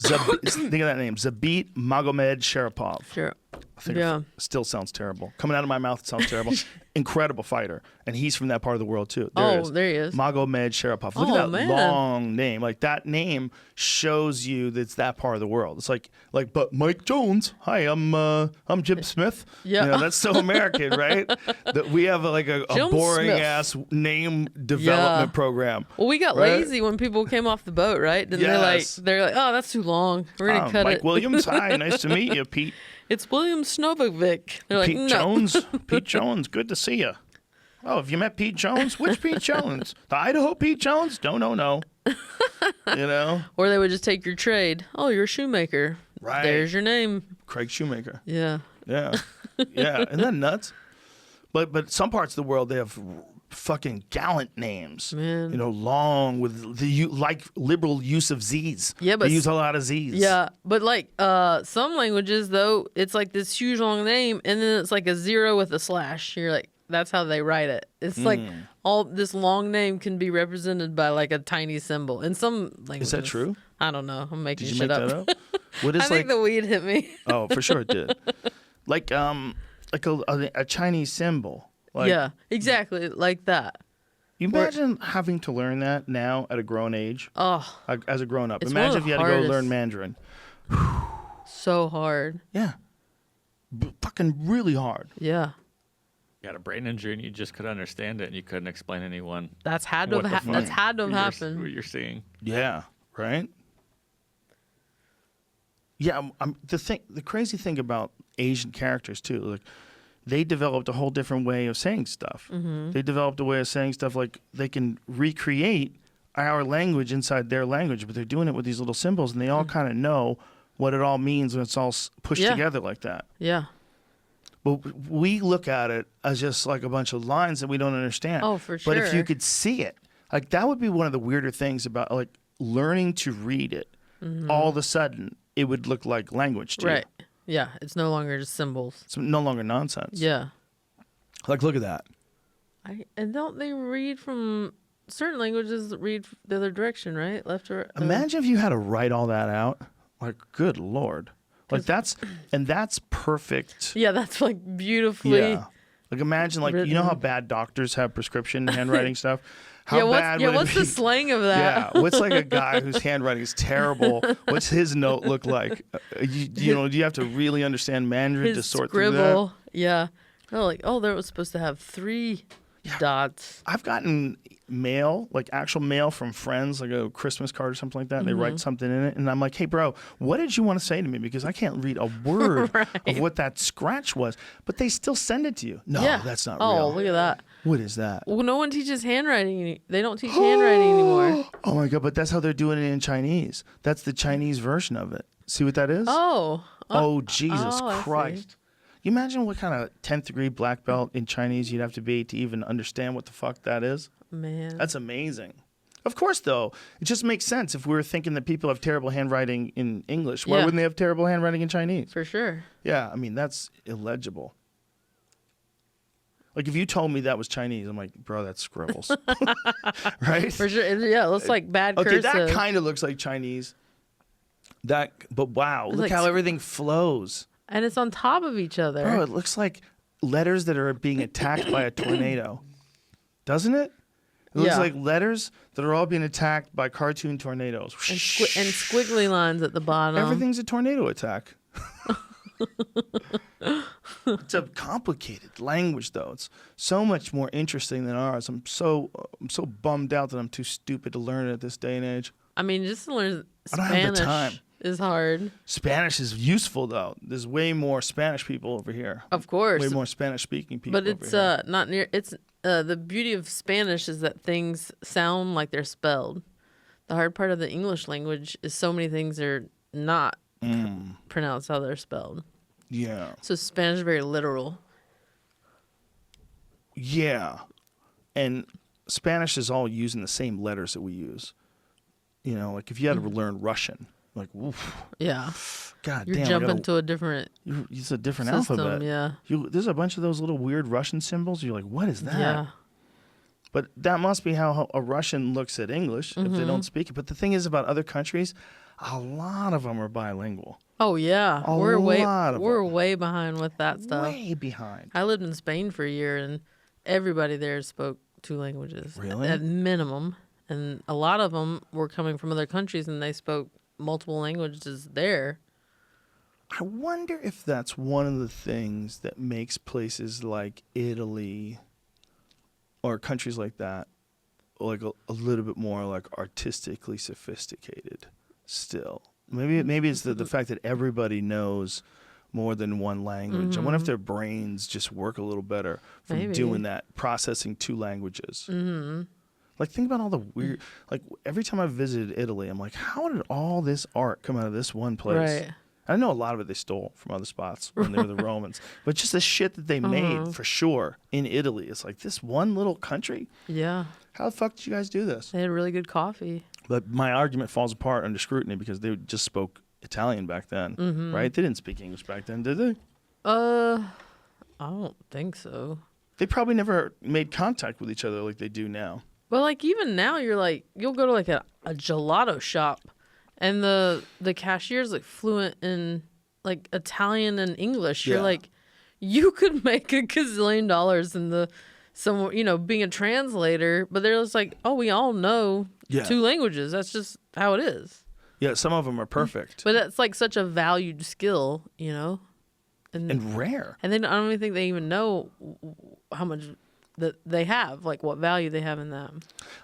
Think of that name, Zabit Magomed Sharipov. Sure. I think it still sounds terrible. Coming out of my mouth, it sounds terrible. Incredible fighter. And he's from that part of the world, too. There he is. Magomed Sharipov. Look at that long name. Like, that name shows you that it's that part of the world. It's like, but Mike Jones. Hi, I'm Jim Smith. Yeah. That's so American, right? That we have a boring-ass name development program. Well, we got lazy when people came off the boat, right? And they're like, oh, that's too long. We're going to cut Mike it. Williams. Hi, nice to meet you, Pete. It's William Snovovic. They're like, Pete no. Jones. Pete Jones, good to see you. Oh, have you met Pete Jones? Which Pete Jones? The Idaho Pete Jones? No. Or they would just take your trade. Oh, you're a shoemaker. Right. There's your name. Craig Shoemaker. Yeah. Yeah. Isn't that nuts? But some parts of the world, they have fucking gallant names. Man. Long with the liberal use of Z's. Yeah, but they use a lot of Z's. Yeah, but like some languages though, it's like this huge long name and then it's like a 0 with a slash. You're like, that's how they write it. It's like all this long name can be represented by like a tiny symbol. In some languages. Is that true? I don't know. I'm making Did you shit make up. that up? What is I think the weed hit me. Oh, for sure it did. Like a Chinese symbol. Like, yeah, exactly like that. You imagine having to learn that now at a grown age? Oh. As a grown up. It's Imagine if you had to go hardest. learn Mandarin. So hard. Yeah. Fucking really hard. Yeah. You got a brain injury and you just couldn't understand it and you couldn't explain to anyone. That's had to have happened. What you're seeing. Yeah, right? Yeah, the crazy thing about Asian characters too, like they developed a whole different way of saying stuff. Mm-hmm. They developed a way of saying stuff like they can recreate our language inside their language, but they're doing it with these little symbols, and they all kind of know what it all means when it's all pushed together like that. Yeah. But we look at it as just like a bunch of lines that we don't understand. Oh, for sure. But if you could see it, like that would be one of the weirder things about like learning to read it. Mm-hmm. All of a sudden, it would look like language to you. Right. Yeah, it's no longer just symbols. It's no longer nonsense. Yeah. Like, look at that. And don't they read from certain languages? Read the other direction, right? Left or Imagine if you had to write all that out. Like, good Lord. Like that's perfect. Yeah, that's like beautifully. Yeah. Like imagine like written. You know how bad doctors have prescription handwriting stuff. How bad? What's the slang of that? Yeah, what's like a guy whose handwriting is terrible? What's his note look like? Do you have to really understand Mandarin to sort through that? Yeah. No, like there was supposed to have 3 dots. I've gotten mail, like actual mail from friends, like a Christmas card or something like that. And they write something in it, and I'm like, "Hey, bro, what did you want to say to me? Because I can't read a word of what that scratch was." But they still send it to you. No, that's not real. Oh, look at that. What is that? Well, no one teaches handwriting. They don't teach handwriting anymore. Oh my God! But that's how they're doing it in Chinese. That's the Chinese version of it. See what that is? Oh. Oh, Jesus I Christ! You imagine what kind of 10th degree black belt in Chinese you'd have to be to even understand what the fuck that is? Man. That's amazing. Of course, though, it just makes sense if we were thinking that people have terrible handwriting in English. Why wouldn't they have terrible handwriting in Chinese? For sure. Yeah, I mean, that's illegible. Like, if you told me that was Chinese, I'm like, bro, that's scribbles. Right? For sure. Yeah, it looks like bad cursive. Okay, that kind of looks like Chinese. But wow, look how everything flows. And it's on top of each other. Bro, it looks like letters that are being attacked by a tornado. Doesn't it? It looks like letters that are all being attacked by cartoon tornadoes. And squiggly lines at the bottom. Everything's a tornado attack. It's a complicated language, though. It's so much more interesting than ours. I'm so bummed out that I'm too stupid to learn it at this day and age. I mean, just to learn Spanish, I don't have the time. Is hard. Spanish is useful, though. There's way more Spanish people over here. Of course. Way more Spanish-speaking people But it's over here. not near... It's the beauty of Spanish is that things sound like they're spelled. The hard part of the English language is so many things are not pronounced how they're spelled. Yeah. So Spanish is very literal. Yeah. And Spanish is all using the same letters that we use. You know, like if you had to learn Russian, like, oof. Yeah. God You're damn. jumping to a different It's a different system, alphabet. yeah. There's a bunch of those little weird Russian symbols. You're like, what is that? Yeah. But that must be how a Russian looks at English if they don't speak it. But the thing is about other countries, a lot of them are bilingual. Oh yeah, we're way behind with that stuff. Way behind. I lived in Spain for a year, and everybody there spoke 2 languages. Really? At minimum, and a lot of them were coming from other countries, and they spoke multiple languages there. I wonder if that's one of the things that makes places like Italy or countries like that like a little bit more like artistically sophisticated still. Maybe it's the fact that everybody knows more than one language. I wonder if their brains just work a little better from doing that, processing 2 languages. Like, think about all the weird... Like, every time I visited Italy, I'm like, how did all this art come out of this one place? Right. I know a lot of it they stole from other spots when they were the Romans. But just the shit that they made, for sure, in Italy. It's like, this one little country? Yeah. How the fuck did you guys do this? They had really good coffee. But my argument falls apart under scrutiny because they just spoke Italian back then, right? They didn't speak English back then, did they? I don't think so. They probably never made contact with each other like they do now. But like even now, you'll go to like a gelato shop, and the cashier's like fluent in like Italian and English. You're like, you could make $1 gazillion in being a translator, but they're just like, oh, we all know 2 languages. That's just how it is. Yeah, some of them are perfect. But it's like such a valued skill, and rare. And I don't even think they even know how much that they have, like what value they have in them.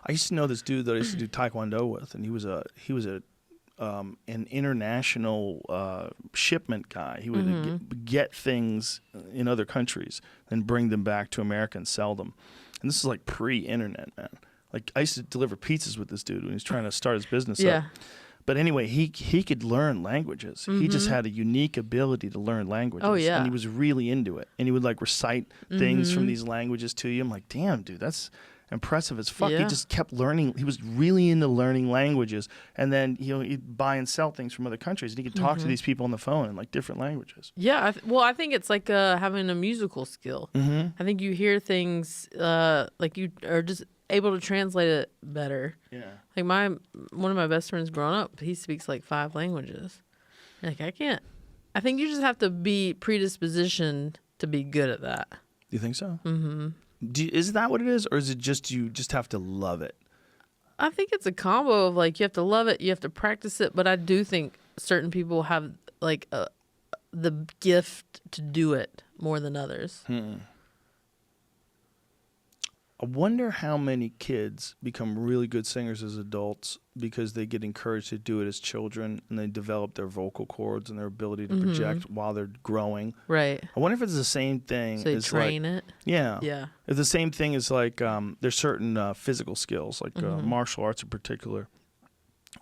I used to know this dude that I used to do Taekwondo with, and he was an international shipment guy. He would get things in other countries and bring them back to America and sell them. And this is like pre-internet, man. Like, I used to deliver pizzas with this dude when he was trying to start his business up. But anyway, he could learn languages. He just had a unique ability to learn languages. Oh, yeah. And he was really into it. And he would like recite things from these languages to you. I'm like, damn, dude, that's impressive as fuck. Yeah. He just kept learning. He was really into learning languages. And then he'd buy and sell things from other countries. And he could talk to these people on the phone in like different languages. Yeah. I think it's like having a musical skill. I think you hear things like you are just able to translate it better. Yeah. Like one of my best friends growing up, he speaks like 5 languages. Like, I can't. I think you just have to be predispositioned to be good at that. Do you think so? Mm-hmm. Is that what it is, or is it just you just have to love it? I think it's a combo of like you have to love it, you have to practice it, but I do think certain people have like the gift to do it more than others. I wonder how many kids become really good singers as adults because they get encouraged to do it as children and they develop their vocal cords and their ability to project while they're growing. Right. I wonder if it's the same thing. So they as train like, it. Yeah. Yeah. It's the same thing as like there's certain physical skills, like martial arts in particular,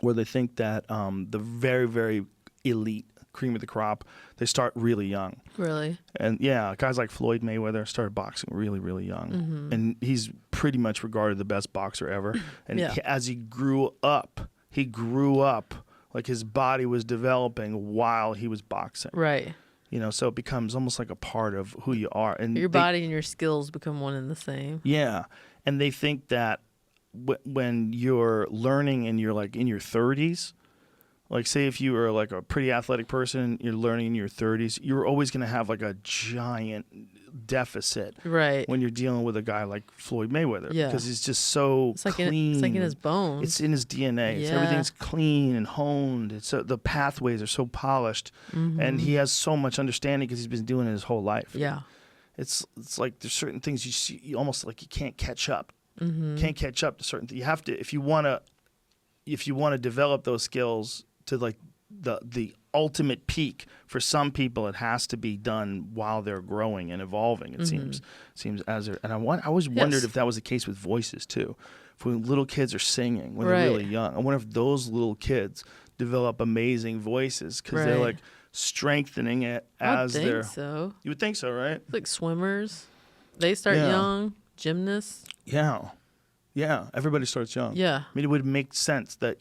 where they think that the very, very elite cream of the crop. They start really young. Really? And yeah, guys like Floyd Mayweather started boxing really, really young. And he's pretty much regarded the best boxer ever. And as he grew up, like his body was developing while he was boxing. Right. You know, so it becomes almost like a part of who you are. And your body and your skills become one and the same. Yeah. And they think that when you're learning and you're like in your 30s, like say if you are like a pretty athletic person, you're learning in your 30s, you're always going to have like a giant deficit when you're dealing with a guy like Floyd Mayweather because he's just so clean. It's like in his bones. It's in his DNA. Everything's clean and honed. The pathways are so polished, and he has so much understanding because he's been doing it his whole life. Yeah, it's like there's certain things you see, you almost like you can't catch up. Can't catch up to certain things. You have to if you want to develop those skills to like the ultimate peak. For some people, it has to be done while they're growing and evolving. It seems as they're, and I always wondered if that was the case with voices too. If when little kids are singing when they're really young, I wonder if those little kids develop amazing voices because they're like strengthening it as they're. I think so. You would think so, right? Like swimmers, they start young. Gymnasts. Yeah, everybody starts young. Yeah. I mean, it would make sense that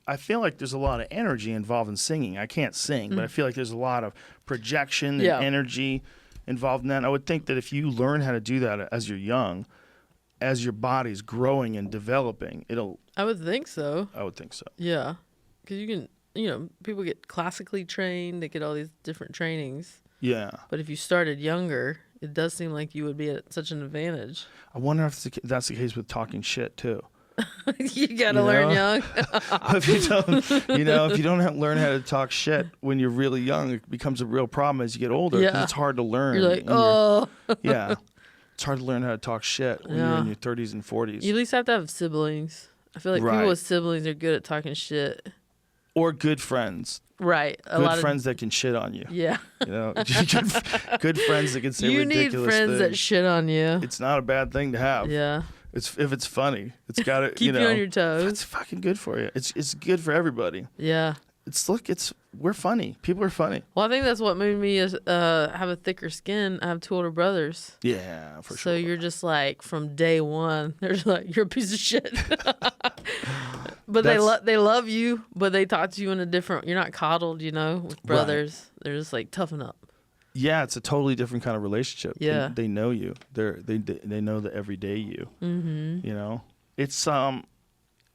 I feel like there's a lot of energy involved in singing. I can't sing, but I feel like there's a lot of projection and energy involved in that. And I would think that if you learn how to do that as you're young, as your body's growing and developing, I would think so. I would think so. Yeah. Because you can, people get classically trained. They get all these different trainings. Yeah. But if you started younger, it does seem like you would be at such an advantage. I wonder if that's the case with talking shit too. You gotta learn young. If you don't learn how to talk shit when you're really young, it becomes a real problem as you get older. Because it's hard to learn. You're like, oh. It's hard to learn how to talk shit when you're in your 30s and 40s. You at least have to have siblings. I feel like people with siblings are good at talking shit. Or good friends. Right. Good friends that can shit on you. Yeah. Good friends that can say ridiculous things. You need friends that shit on you. It's not a bad thing to have. Yeah. If it's funny. It's got to, keep you on your toes. It's fucking good for you. It's good for everybody. Yeah. We're funny. People are funny. Well, I think that's what made me have a thicker skin. I have 2 older brothers. Yeah, for sure. So you're just like from day one, they're just like, you're a piece of shit. But they love you, but they talk to you in a different. You're not coddled, with brothers. Right. They're just like toughen up. Yeah, it's a totally different kind of relationship. Yeah, they know you. They know the everyday you. Mm-hmm. It's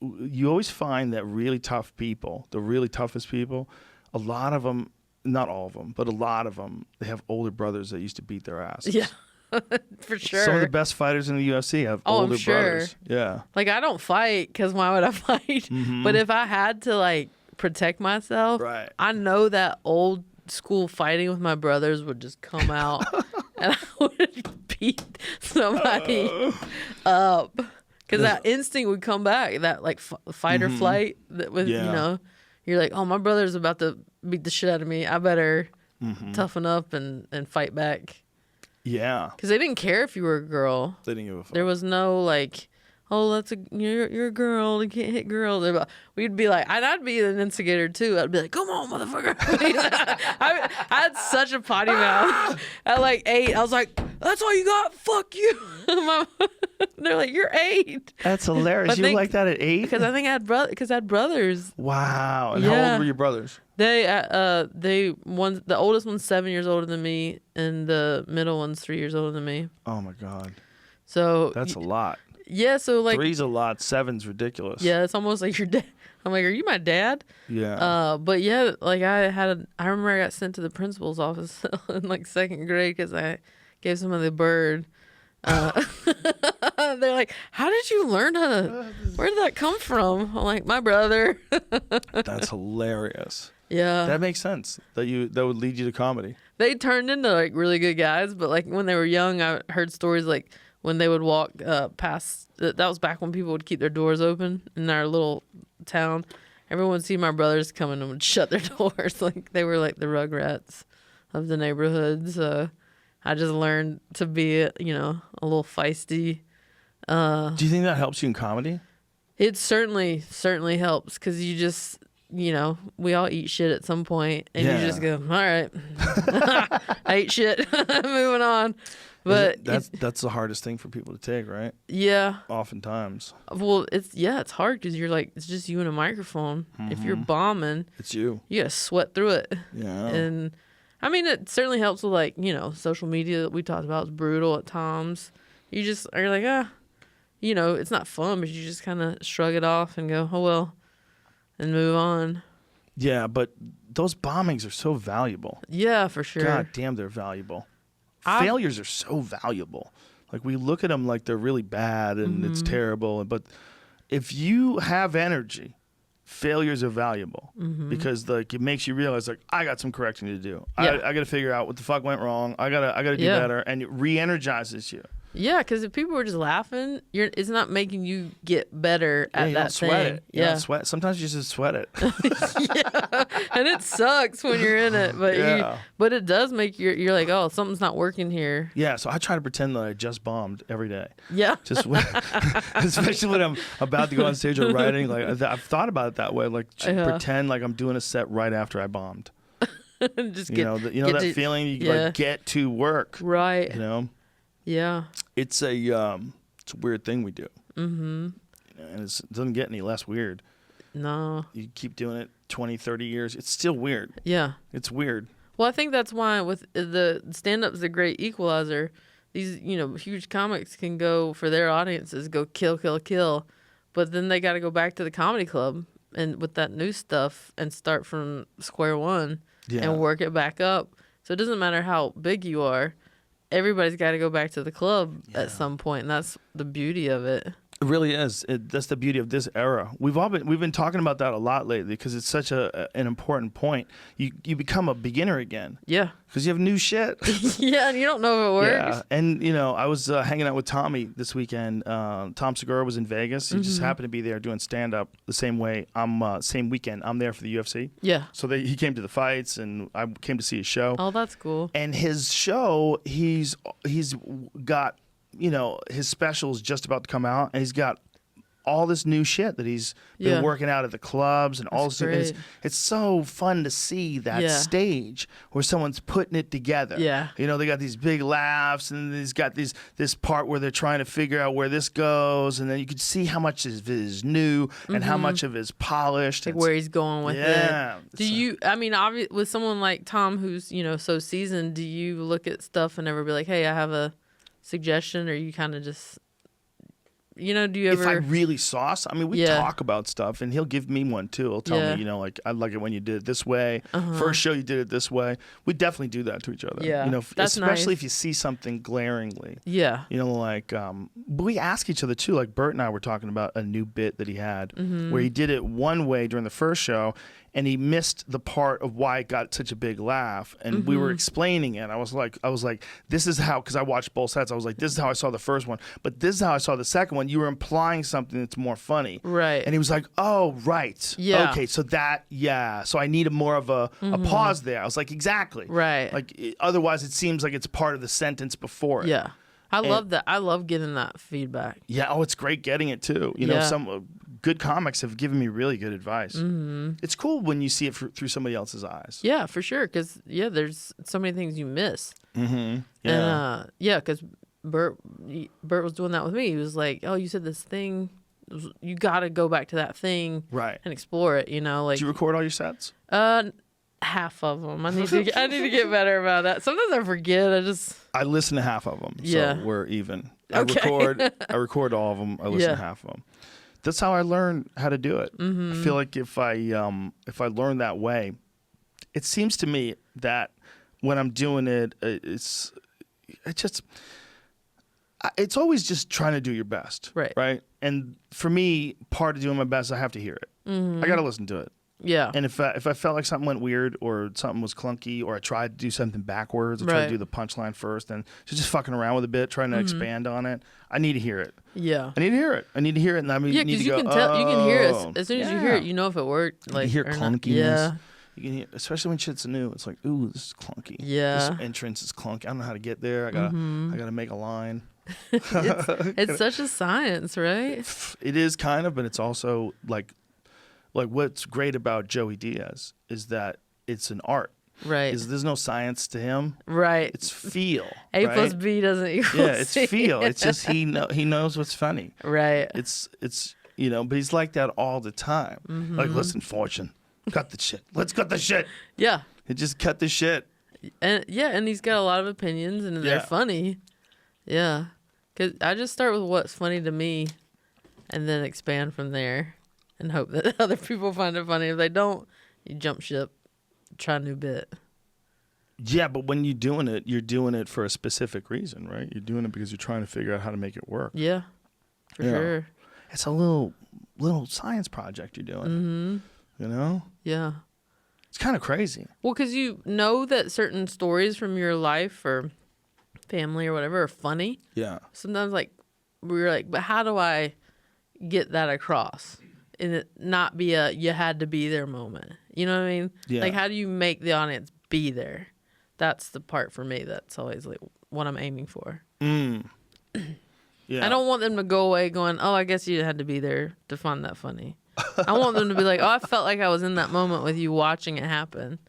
you always find that really tough people, the really toughest people, a lot of them, not all of them, but a lot of them, they have older brothers that used to beat their asses. Yeah. For sure. Some of the best fighters in the UFC have older brothers. Yeah. Like, I don't fight because why would I fight? Mm-hmm. But if I had to, protect myself, I know that old school fighting with my brothers would just come out and I would beat somebody up. Because that instinct would come back, that, fight or flight. That was, you're like, oh, my brother's about to beat the shit out of me. I better toughen up and fight back. Yeah. Because they didn't care if you were a girl. They didn't give a fuck. There was no you're a girl, you can't hit girls. We'd be like, I'd be an instigator too. I'd be like, come on, motherfucker. I had such a potty mouth. At 8, I was like, that's all you got? Fuck you. They're like, you're 8. That's hilarious. You were like that at 8? Because I think I had brothers. Wow. And how old were your brothers? The oldest one's 7 years older than me, and the middle one's 3 years older than me. Oh my God. So that's a lot. Yeah, so 3's a lot, 7's ridiculous. Yeah, it's almost like your dad. I'm like, are you my dad? Yeah. But yeah, I remember I got sent to the principal's office in 2nd grade because I gave somebody the bird. They're like, how did you learn where did that come from? I'm like, my brother. That's hilarious. Yeah. That makes sense. That would lead you to comedy. They turned into really good guys, but when they were young, I heard stories when they would walk past. That was back when people would keep their doors open in our little town. Everyone would see my brothers coming and would shut their doors. They were the Rugrats of the neighborhood. So I just learned to be, a little feisty. Do you think that helps you in comedy? It certainly helps because you just, we all eat shit at some point, and you just go, all right, I ate shit, moving on. But that's the hardest thing for people to take, right? Yeah. Oftentimes. Well, it's hard because you're like, it's just you and a microphone. If you're bombing, it's you. You gotta sweat through it. Yeah. And I mean, it certainly helps with like, social media that we talked about is brutal at times. You just are like, it's not fun, but you just kind of shrug it off and go, oh well, and move on. Yeah, but those bombings are so valuable. Yeah, for sure. God damn, they're valuable. Failures are so valuable. Like, we look at them like they're really bad and it's terrible. But if you have energy, failures are valuable because like it makes you realize like I got some correcting to do. Yeah. I got to figure out what the fuck went wrong. I gotta do better, and it re-energizes you. Yeah, because if people were just laughing, it's not making you get better at that thing. Sweat it. Yeah, sweat. Sometimes you just sweat it. Yeah, and it sucks when you're in it, but it does make you're like, oh, something's not working here. Yeah, so I try to pretend that I just bombed every day. Yeah, just especially when I'm about to go on stage or writing. Like I've thought about it that way. Like pretend like I'm doing a set right after I bombed. Just that feeling you like get to work. Right. Yeah. It's a weird thing we do. And it doesn't get any less weird. No. You keep doing it 20, 30 years. It's still weird. Yeah. It's weird. Well, I think that's why with the stand-up's a great equalizer. These, huge comics can go, for their audiences, go kill, kill, kill. But then they got to go back to the comedy club and with that new stuff and start from square one and work it back up. So it doesn't matter how big you are. Everybody's got to go back to the club at some point, and that's the beauty of it. It really is. That's the beauty of this era. We've been talking about that a lot lately because it's such an important point. You become a beginner again. Yeah. Because you have new shit. Yeah, and you don't know if it works. Yeah, and I was hanging out with Tommy this weekend. Tom Segura was in Vegas. He just happened to be there doing stand up the same way. Same weekend. I'm there for the UFC. Yeah. So he came to the fights, and I came to see his show. Oh, that's cool. And his show, he's got. His special's just about to come out, and he's got all this new shit that he's been working out at the clubs and all this. It's so fun to see that stage where someone's putting it together. Yeah. They got these big laughs, and he's got this part where they're trying to figure out where this goes, and then you can see how much of it is new and how much of it is polished. Like where he's going with it. With someone like Tom who's, so seasoned, do you look at stuff and ever be like, hey, I have a suggestion, or you kind of just do you ever? If I really sauce, we talk about stuff, and he'll give me one too. He'll tell me, like, I like it when you did it this way. First show you did it this way. We definitely do that to each other. Yeah, that's especially if you see something glaringly. Yeah, we ask each other too. Like Bert and I were talking about a new bit that he had where he did it one way during the first show, and he missed the part of why it got such a big laugh. And we were explaining it. I was like, this is how, because I watched both sets. I was like, this is how I saw the first one, but this is how I saw the second one. You were implying something that's more funny. Right. And he was like, oh, right. Yeah. Okay, so so I needed more of a pause there. I was like, exactly. Right. Like, otherwise it seems like it's part of the sentence before it. Yeah. I love that. I love getting that feedback. Yeah. Oh, it's great getting it too. Some good comics have given me really good advice. It's cool when you see it through somebody else's eyes. Yeah, for sure. Because there's so many things you miss. Yeah. And because Bert was doing that with me. He was like, "Oh, you said this thing. You got to go back to that thing, right, and explore it." Like, did you record all your sets? Half of them. I need to get better about that. Sometimes I forget. I listen to half of them. So we're even. Okay. I record all of them. I listen to half of them. That's how I learn how to do it. I feel like if I learn that way, it seems to me that when I'm doing it, it's always just trying to do your best. Right. Right. And for me, part of doing my best, I have to hear it. I got to listen to it. Yeah. And if I felt like something went weird or something was clunky or I tried to do something backwards or tried to do the punchline first and just fucking around with a bit, trying to expand on it, I need to hear it. Yeah. I need to hear it. And you can hear it. As soon as you hear it, you know if it worked. Like, you hear clunkiness. Yeah. You can hear, especially when shit's new. It's like, ooh, this is clunky. Yeah. This entrance is clunky. I don't know how to get there. I gotta make a line. it's such a science, right? It is kind of, but it's also like like what's great about Joey Diaz is that it's an art. Right. There's no science to him. Right. It's feel. A right? plus B doesn't equal it's C. feel. It's just he knows what's funny. Right. It's but he's like that all the time. Like, listen, Fortune, cut the shit. Let's cut the shit. Yeah. It just cut the shit. And he's got a lot of opinions, and they're funny. Yeah. Because I just start with what's funny to me, and then expand from there, and hope that other people find it funny. If they don't, you jump ship. Try a new bit. Yeah, but when you're doing it for a specific reason, right? You're doing it because you're trying to figure out how to make it work. Yeah, for sure. It's a little science project you're doing. You know? Yeah. It's kind of crazy. Well, because you know that certain stories from your life or family or whatever are funny. Yeah. Sometimes, like, we're like, but how do I get that across? And it not be a you had to be there moment. You know what I mean? Yeah. Like, how do you make the audience be there? That's the part for me that's always like what I'm aiming for. Yeah. I don't want them to go away going, oh, I guess you had to be there to find that funny. I want them to be like, oh, I felt like I was in that moment with you watching it happen.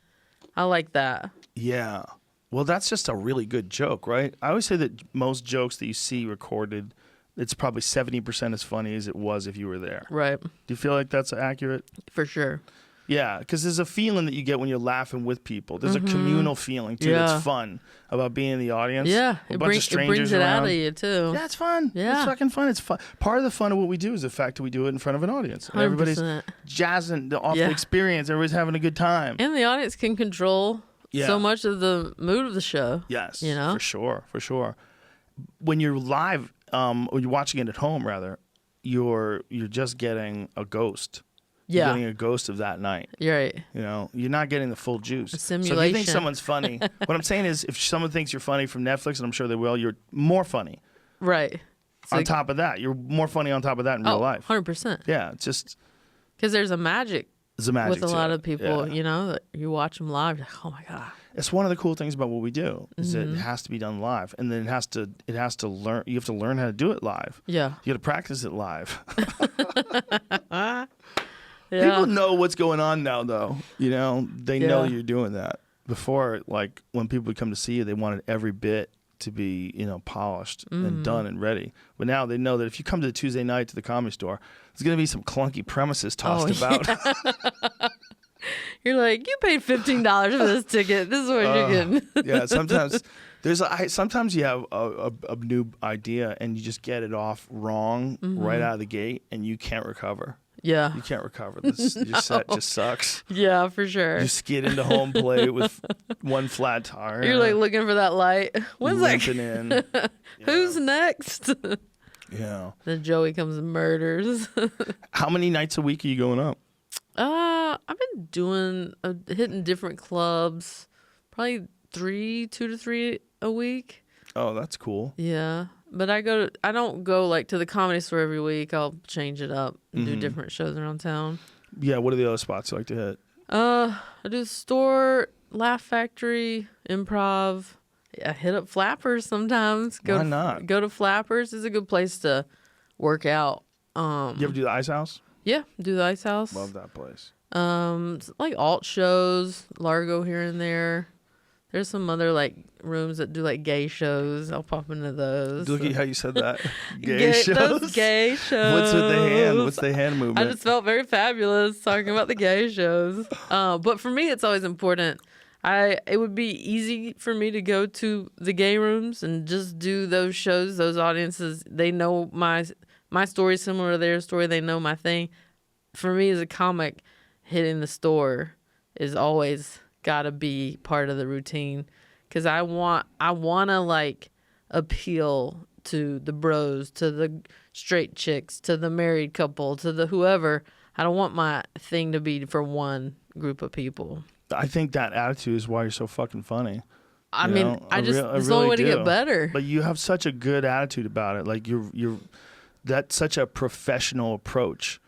I like that. Yeah. Well, that's just a really good joke, right? I always say that most jokes that you see recorded, it's probably 70% as funny as it was if you were there. Right. Do you feel like that's accurate? For sure. Yeah, because there's a feeling that you get when you're laughing with people. There's a communal feeling, too, that's fun about being in the audience. Yeah, a bunch of strangers it brings it around. out of you, too. Yeah, it's fun. Yeah. It's fucking fun. It's fun. Part of the fun of what we do is the fact that we do it in front of an audience. And everybody's 100%. jazzing off the experience. Everybody's having a good time. And the audience can control so much of the mood of the show. Yes, you know? For sure. When you're live, or you're watching it at home, rather, you're just getting a ghost. Yeah. You're getting a ghost of that night. You're right. You know, you're not getting the full juice. A simulation. So if you think someone's funny, what I'm saying is if someone thinks you're funny from Netflix, and I'm sure they will, you're more funny. Right. On top of that. You're more funny on top of that in real life. 100%. Yeah, it's just... Because there's a magic with a lot of people, yeah. you know, that you watch them live, you're like, oh my God. It's one of the cool things about what we do is that it has to be done live, and then it has to learn. You have to learn how to do it live. Yeah. You got to practice it live. Yeah. People know what's going on now, though. You know, they know you're doing that. Before, like when people would come to see you, they wanted every bit to be, polished and done and ready. But now they know that if you come to the Tuesday night to the Comedy Store, there's going to be some clunky premises tossed about. Yeah. You're like, you paid $15 for this ticket. This is what you're getting. Yeah, sometimes sometimes you have a new idea and you just get it off wrong right out of the gate, and you can't recover. Yeah. You can't recover. Your set just sucks. Yeah, for sure. You skid into home plate with one flat tire. You're like looking for that light. When's that? In. Who's next? Yeah. Then Joey comes and murders. How many nights a week are you going up? I've been hitting different clubs, probably 2 to 3 a week. Oh, that's cool. Yeah. But I don't go like to the Comedy Store every week. I'll change it up and do different shows around town. Yeah, what are the other spots you like to hit? I do Store, Laugh Factory, Improv. I hit up Flappers sometimes. Why not? Go to Flappers. It's a good place to work out. You ever do the Ice House? Yeah, do the Ice House. Love that place. Like alt shows, Largo here and there. There's some other like rooms that do like gay shows. I'll pop into those. Look at how you said that. Gay shows. Those gay shows. What's with the hand? What's the hand movement? I just felt very fabulous talking about the gay shows. But for me, it's always important. It would be easy for me to go to the gay rooms and just do those shows. Those audiences, they know my story is similar to their story. They know my thing. For me as a comic, hitting the store is always got to be part of the routine, because I want to like appeal to the bros, to the straight chicks, to the married couple, to the whoever. I don't want my thing to be for one group of people. I think that attitude is why you're so fucking funny. I mean, it's the only way to get better. But you have such a good attitude about it. Like that's such a professional approach.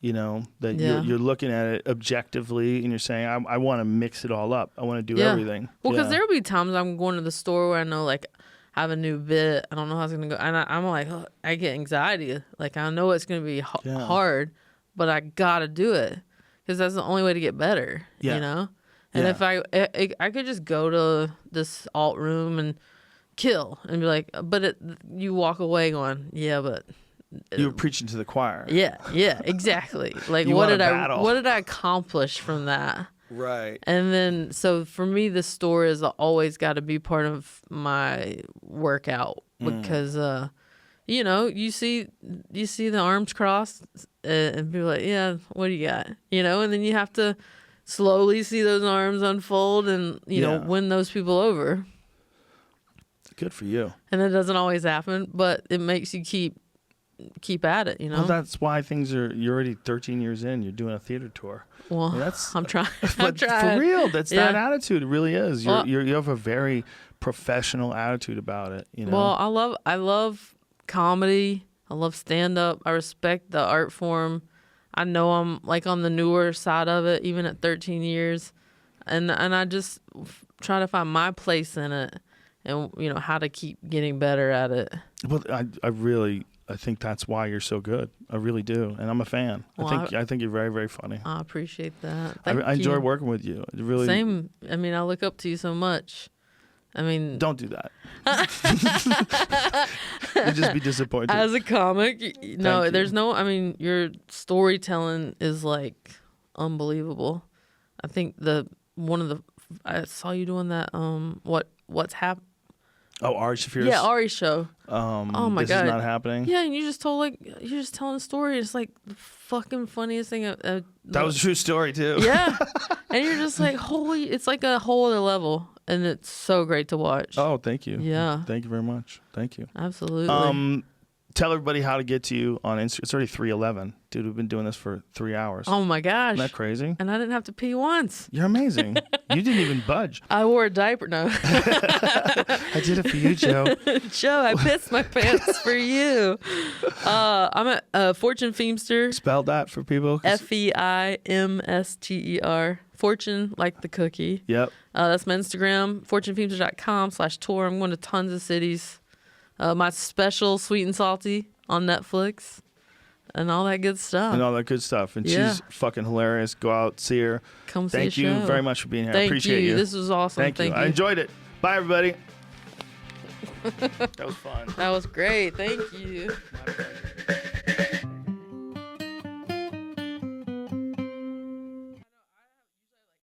That you're looking at it objectively, and you're saying, I want to mix it all up. I want to do everything. Well, because there'll be times I'm going to the store where I know, like, I have a new bit. I don't know how it's going to go. And I'm like, oh, I get anxiety. Like, I know it's going to be hard, but I got to do it. because that's the only way to get better. Yeah. You know. And if I could just go to this alt room and kill and be like, but you walk away going, yeah, but you were preaching to the choir. Yeah, exactly. Like what did I accomplish from that? Right. And then so for me, the story has always got to be part of my workout because you know, you see the arms crossed and be like, yeah, what do you got? You know, and then you have to slowly see those arms unfold and, you know, win those people over. Good for you. And it doesn't always happen, but it makes you keep at it, you know? Well, that's why you're already 13 years in. You're doing a theater tour. Well, I'm trying. But for real, that's that attitude. It really is. You have a very professional attitude about it, you know? Well, I love comedy. I love stand-up. I respect the art form. I know I'm like on the newer side of it, even at 13 years, and I just try to find my place in it, and you know how to keep getting better at it. Well, I think that's why you're so good. I really do, and I'm a fan. Well, I think you're very, very funny. I appreciate that. I enjoy working with you. Really. Same. I mean, I look up to you so much. I mean, don't do that. You'd just be disappointed. As a comic, there's no. I mean, your storytelling is like unbelievable. I think I saw you doing that. What's happened? Oh, Ari Shaffir's. Yeah, Ari's show. Oh my God, this is not happening. Yeah, and you're just telling a story. It's like the fucking funniest thing. That was a true story too. Yeah, and you're just like, holy! It's like a whole other level. And it's so great to watch. Oh, thank you. Yeah. Thank you very much. Thank you. Absolutely. Tell everybody how to get to you on Instagram. It's already 3:11. Dude, we've been doing this for 3 hours. Oh, my gosh. Isn't that crazy? And I didn't have to pee once. You're amazing. You didn't even budge. I wore a diaper. No. I did it for you, Joe. Joe, I pissed my pants for you. I'm at Fortune Feimster. Spell that for people. Feimster. Fortune, like the cookie. Yep. That's my Instagram, fortunefeimster.com/tour. I'm going to tons of cities. My special, Sweet and Salty, on Netflix. And all that good stuff. And she's fucking hilarious. Go out, see her. Come see her. Thank you very much for being here. I appreciate you. This was awesome. Thank you. I enjoyed it. Bye, everybody. That was fun. That was great. Thank you. My pleasure.